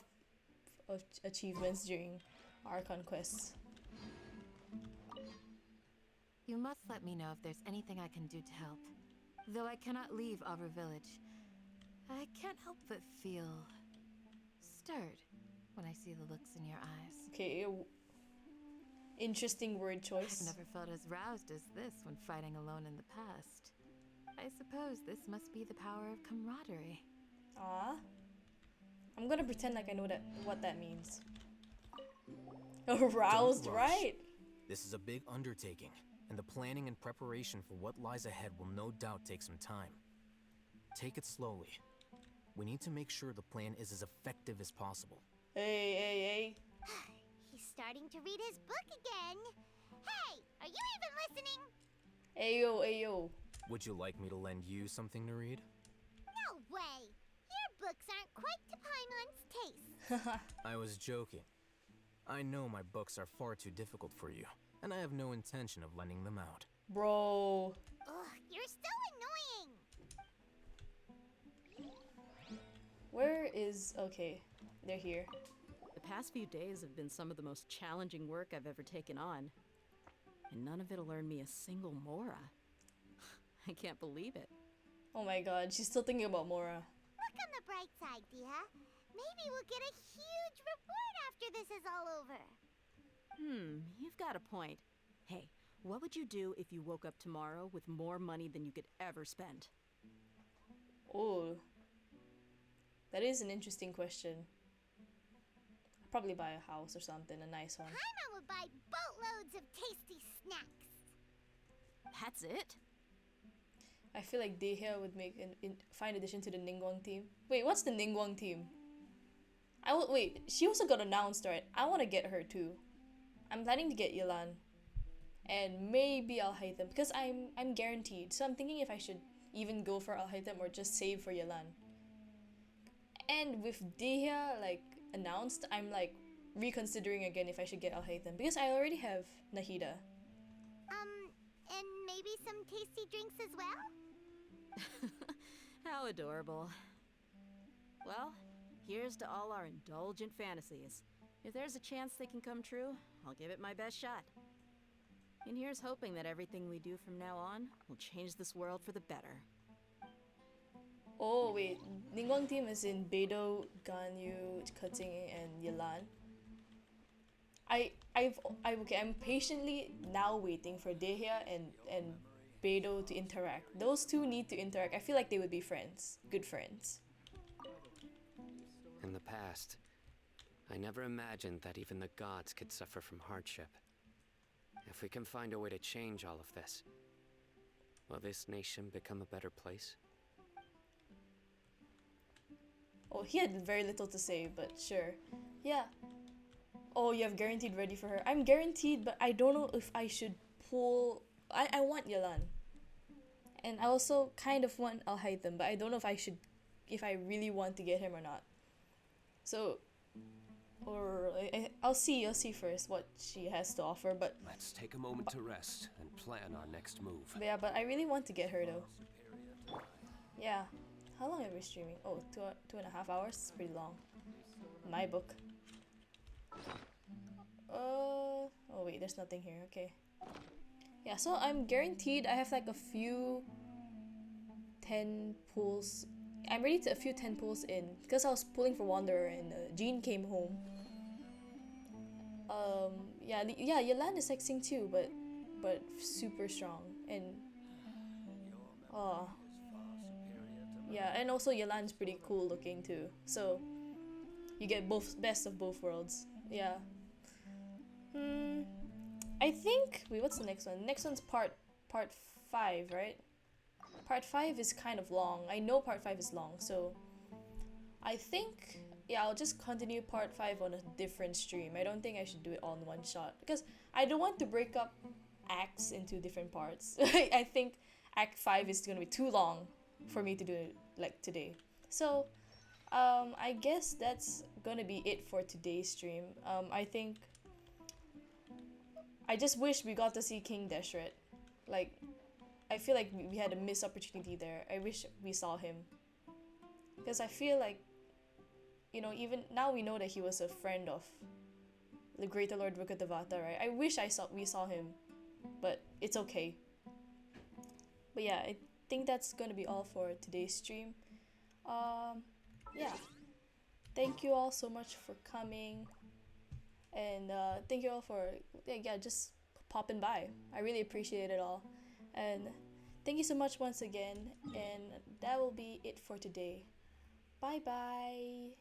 of achievements during Archon quests. You must let me know if there's anything I can do to help. Though I cannot leave Aru Village, I can't help but feel stirred when I see the looks in your eyes. Okay, interesting word choice. I've never felt as roused as this when fighting alone in the past. I suppose this must be the power of camaraderie. Ah, I'm gonna pretend like I know what that means. Aroused, right? This is a big undertaking, and the planning and preparation for what lies ahead will no doubt take some time. Take it slowly. We need to make sure the plan is as effective as possible. Hey. He's starting to read his book again. Hey, are you even listening? Ayo. Would you like me to lend you something to read? No way. Your books aren't quite to Paimon's taste. I was joking. I know my books are far too difficult for you, and I have no intention of lending them out. Bro. Ugh, you're so annoying. Where is... Okay, they're here. The past few days have been some of the most challenging work I've ever taken on. And none of it'll earn me a single Mora. I can't believe it. Oh my god, she's still thinking about Mora. Look on the bright side, Dia. Maybe we'll get a huge reward after this is all over. You've got a point. Hey, what would you do if you woke up tomorrow with more money than you could ever spend? Oh. That is an interesting question. I'd probably buy a house or something, a nice one. Paimon would buy boatloads of tasty snacks. That's it? I feel like Dehya would make a fine addition to the Ningguang team. Wait, what's the Ningguang team? Wait, she also got announced, right? I want to get her too. I'm planning to get Yelan. And maybe Alhaitham, because I'm guaranteed. So I'm thinking if I should even go for Alhaitham or just save for Yelan. And with Dehya like announced, I'm like reconsidering again if I should get Alhaitham, because I already have Nahida. And maybe some tasty drinks as well? How adorable. Well, here's to all our indulgent fantasies. If there's a chance they can come true, I'll give it my best shot. And here's hoping that everything we do from now on will change this world for the better. Oh wait, Ningguang team is in Beidou, Ganyu, Kating, and Yelan. I'm patiently now waiting for Dehya and Beidou to interact. Those two need to interact. I feel like they would be friends, good friends. In the past, I never imagined that even the gods could suffer from hardship. If we can find a way to change all of this, will this nation become a better place? Oh, he had very little to say, but sure. Yeah. Oh, you have guaranteed ready for her. I'm guaranteed, but I don't know if I should pull... I want Yelan. And I also kind of want Alhaitham, but I don't know if I really want to get him or not. So, or I'll see first what she has to offer. But Let's take a moment to rest and plan our next move. yeah, but I really want to get her though. Yeah. How long are we streaming? Oh, 2.5 hours? It's pretty long. My book. Oh wait, there's nothing here. Okay. Yeah, so I'm guaranteed I have like a few 10 pulls. I'm ready to a few 10 pulls in because I was pulling for Wanderer and Jean came home. Yeah, yeah, Yolan is sexing too, but super strong and yeah, and also Yolan's pretty cool looking too. So you get both best of both worlds. Yeah. I think wait, what's the next one? Next one's part 5, right? Part 5 is kind of long. I know part 5 is long, so I think yeah, I'll just continue part 5 on a different stream. I don't think I should do it all in one shot because I don't want to break up acts into different parts. I think act 5 is going to be too long for me to do it like today. So, I guess that's going to be it for today's stream. I think I just wish we got to see King Deshret. Like, I feel like we had a missed opportunity there. I wish we saw him. Because I feel like, you know, even now we know that he was a friend of the Greater Lord Rukkhadevata, right? I wish we saw him, but it's okay. But yeah, I think that's gonna be all for today's stream. Yeah. Thank you all so much for coming. And thank you all for yeah, just popping by. I really appreciate it all. And thank you so much once again. And that will be it for today. Bye bye.